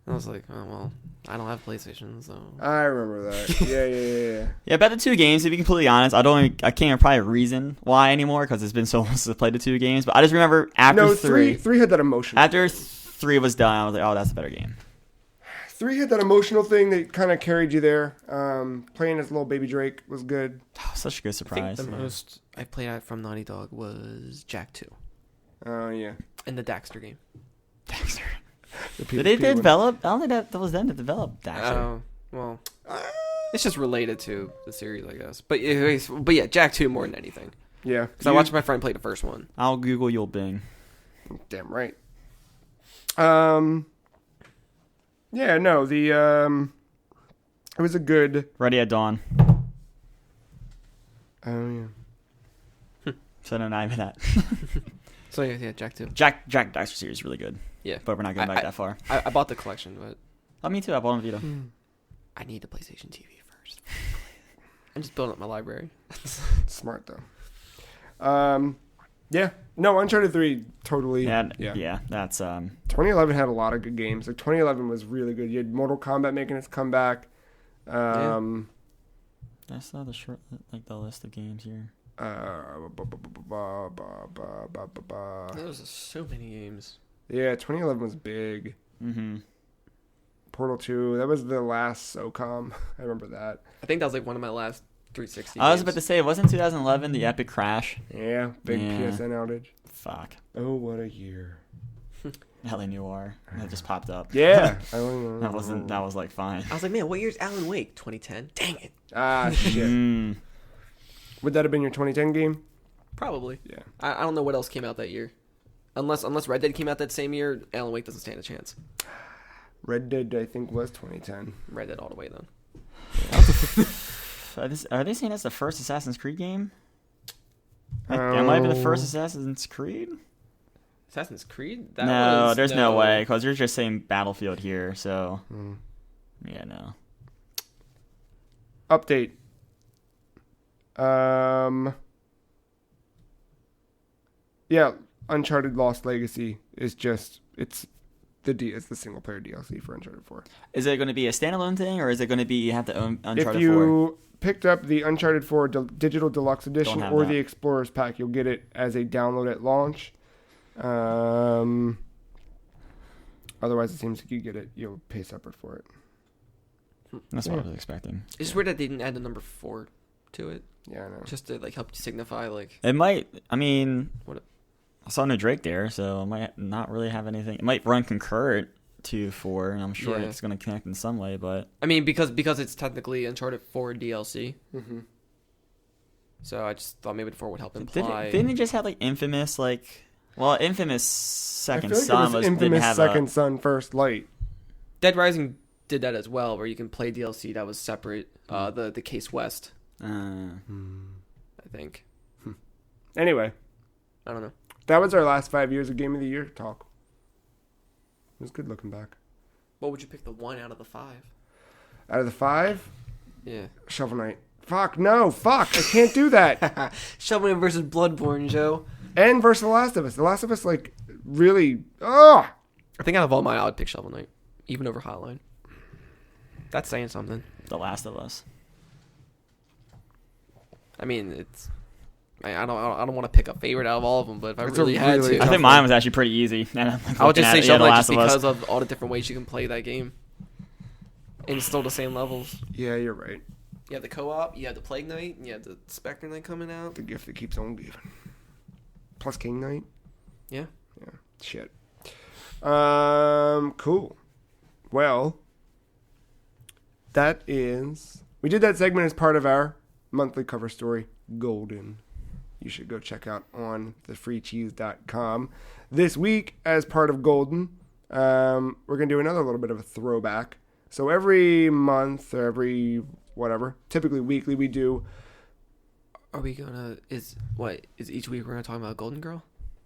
And I was like, oh well, I don't have PlayStation, so. I remember that. Yeah. Yeah, about the 2 games, to be completely honest, I can't even probably reason why anymore because it's been so long since I played the 2 games. But I just remember after No, 3 3 had that emotion. after 3 was done, I was like, oh, that's a better game. 3 had that emotional thing that kind of carried you there. Playing as little baby Drake was good. Oh, such a good I surprise. think the most I played out from Naughty Dog was Jack 2 Oh yeah. and the Daxter game. Dexter. The Did they PSP one. develop? I don't think that was them that developed Dexter. Oh, well. It's just related to the series, I guess. But yeah, Jack 2 more than anything. Yeah. Because I watched my friend play the first one. I'll Google, you'll Bing. Damn right. Yeah. No. It was a good. Ready at Dawn. Oh yeah. So no, not even that. So yeah, Jack 2. Jack Dexter series is really good. Yeah. But we're not going back that far. I bought the collection, but Oh, me too. I bought on Vita. I need the PlayStation TV first. I'm just building up my library. Smart though. Yeah. No, Uncharted 3 totally. Yeah. That's 2011 had a lot of good games. Like 2011 was really good. You had Mortal Kombat making its comeback. I saw the short like the list of games here. There's so many games. Yeah, 2011 was big. Mm-hmm. Portal 2, that was the last SOCOM. I remember that. I think that was like one of my last 360 I was games. about to say, wasn't 2011 the epic crash? Yeah, big Yeah. PSN outage. Fuck. Oh, what a year. Ellie Noir. That just popped up. Yeah. That was like fine. I was like, man, what year's Alan Wake? 2010. Dang it. Ah, shit. Would that have been your 2010 game? Probably. Yeah. I don't know what else came out that year. Unless Red Dead came out that same year, Alan Wake doesn't stand a chance. Red Dead, I think, was 2010. Red Dead all the way, then. Are they saying that's the first Assassin's Creed game? That might be the first Assassin's Creed? Assassin's Creed? There's no way, because you're just saying Battlefield here, so... Yeah, no. Update. Yeah, Uncharted Lost Legacy is just... It's the single player DLC for Uncharted 4. Is it going to be a standalone thing, or is it going to be you have to own Uncharted 4? If you picked up the Uncharted 4 Digital Deluxe Edition or the Explorers Pack, you'll get it as a download at launch. Otherwise, it seems like you get it, you'll pay separate for it. That's what I was expecting. It's just weird that they didn't add the number 4 to it. Yeah, I know. Just to like help signify like... It might, I mean... What? I saw no Drake there, so it might not really have anything. It might run concurrent to 4, and I'm sure it's going to connect in some way, but... I mean, because it's technically Uncharted 4 DLC. Mm-hmm. So I just thought maybe the 4 would help imply... Didn't it just have, like, Infamous, like... Well, Infamous Second Son I feel like it was Infamous Second Son First Light. Dead Rising did that as well, where you can play DLC that was separate. The Case West. I think. Anyway. I don't know. That was our last 5 years of Game of the Year talk. It was good looking back. What would you pick the 1 out of the 5? Out of the 5? Yeah. Shovel Knight. Fuck, no, fuck. I can't do that. Shovel Knight versus Bloodborne, Joe. And versus The Last of Us. The Last of Us, like, really... Ugh! I think out of all mine, I would pick Shovel Knight. Even over Hotline. That's saying something. The Last of Us. I mean, it's... I don't want to pick a favorite out of all of them, but if I really had to... I think mine was actually pretty easy. I would just say Shovel Knight just because of all the different ways you can play that game. And it's still the same levels. Yeah, you're right. You have the co-op, you have the Plague Knight, and you have the Spectre Knight coming out. The gift that keeps on giving. Plus King Knight. Yeah. Yeah. Shit. Cool. Well, that is... We did that segment as part of our monthly cover story, Golden. You should go check out on thefreecheese.com. This week, as part of Golden, we're going to do another little bit of a throwback. So every month or every whatever, typically weekly, we do... Are we going to... Is each week we're going to talk about Golden Girl?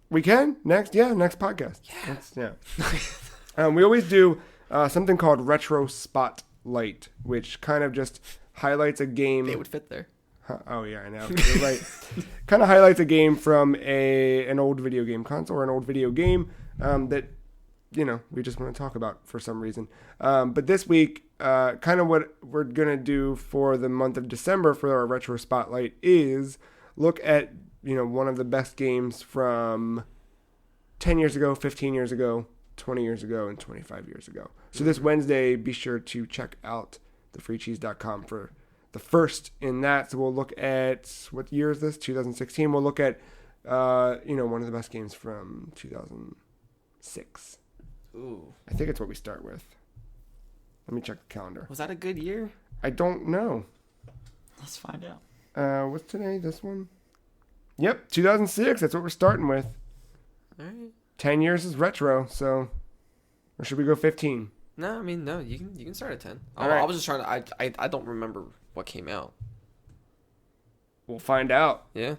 We can. Next podcast. Yeah. We always do something called Retro Spotlight, which kind of just highlights a game... They would fit there. Oh, yeah, I know. You're right. Kind of highlights a game from an old video game console or an old video game that, we just want to talk about for some reason. But this week, kind of what we're going to do for the month of December for our Retro Spotlight is look at, one of the best games from 10 years ago, 15 years ago, 20 years ago, and 25 years ago. So this Wednesday, be sure to check out thefreecheese.com for the first in that. So we'll look at, what year is this? 2016. We'll look at, one of the best games from 2006. Ooh. I think it's what we start with. Let me check the calendar. Was that a good year? I don't know. Let's find out. What's today? This one? Yep, 2006. That's what we're starting with. All right. 10 years is retro, so... Or should we go 15? No, I mean, no. You can start at 10. All right. I was just trying to... I don't remember what came out. We'll find out. Yeah?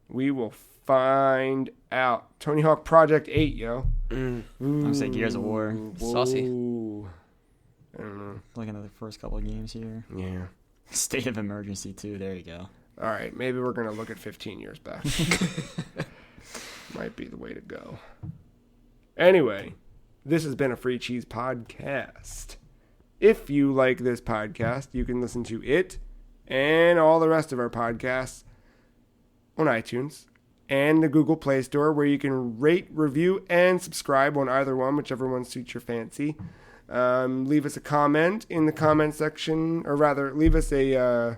We will find out. Tony Hawk Project 8, yo. I'm going to say Gears of War. Whoa. Saucy. I don't know. Looking at the first couple of games here. Yeah. State of Emergency 2. There you go. All right. Maybe we're going to look at 15 years back. Might be the way to go. Anyway, this has been a Free Cheese podcast. If you like this podcast, you can listen to it and all the rest of our podcasts on iTunes and the Google Play Store, where you can rate, review, and subscribe on either one, whichever one suits your fancy. Leave us a comment in the comment section, or rather, leave us a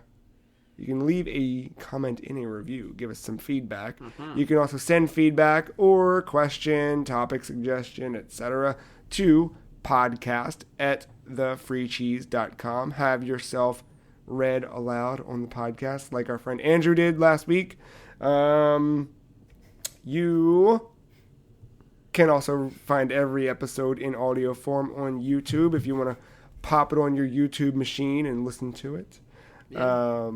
You can leave a comment in a review. Give us some feedback. You can also send feedback or question, topic suggestion, etc. to podcast@thefreecheese.com. Have yourself read aloud on the podcast like our friend Andrew did last week. You can also find every episode in audio form on YouTube if you want to pop it on your YouTube machine and listen to it. Yeah.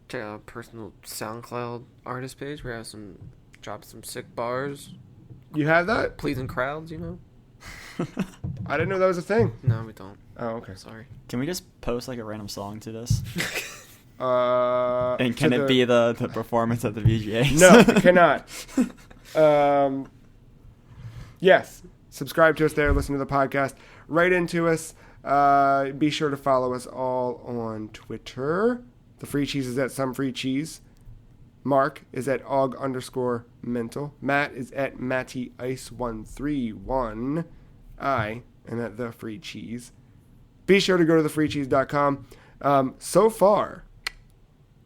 Check out our personal SoundCloud artist page where I have drop some sick bars. You have that? Pleasing crowds, you know? I didn't know that was a thing. No, we don't. Oh, okay. Sorry. Can we just post like a random song to this? And can it be the performance at the VGAs? No, it cannot. Yes. Subscribe to us there. Listen to the podcast. Write into us. Be sure to follow us all on Twitter. The Free Cheese is at Some Free Cheese. Mark is at og_mental. Matt is at MattyIce131. I am at The Free Cheese. Be sure to go to thefreecheese.com. So far,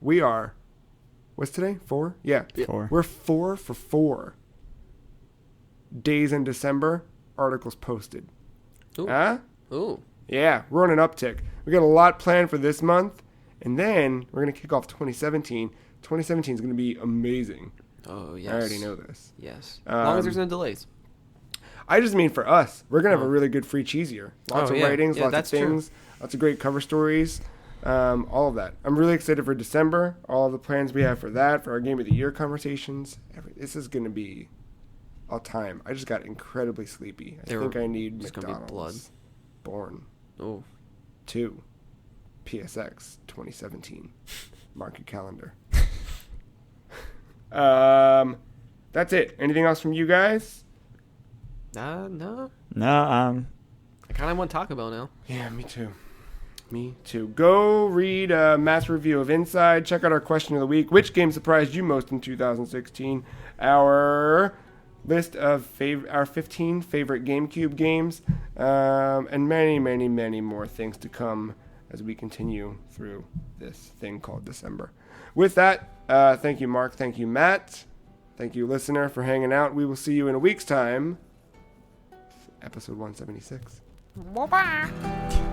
we are, what's today? 4? Yeah. 4. We're 4 for 4 days in December. Articles posted. Ooh. Huh? Ooh. Yeah, we're on an uptick. We got a lot planned for this month, and then we're going to kick off 2017. 2017 is going to be amazing. Oh, yes. I already know this. Yes. As long as there's no delays. I just mean for us. We're going to have a really good free cheese year. Lots of ratings, lots of things, lots of great cover stories, all of that. I'm really excited for December, all of the plans we have for that, for our Game of the Year conversations. This is going to be all time. I just got incredibly sleepy. I think I need McDonald's. Blood. Born. Oh. 2. PSX 2017. Mark your calendar. That's it. Anything else from you guys? No. No. I kind of want Taco Bell now. Yeah, me too. Me too. Go read Matt's review of Inside. Check out our question of the week. Which game surprised you most in 2016? Our list of our 15 favorite GameCube games, and many, many, many more things to come as we continue through this thing called December. With that, thank you, Mark. Thank you, Matt. Thank you, listener, for hanging out. We will see you in a week's time. Episode 176. Bye-bye.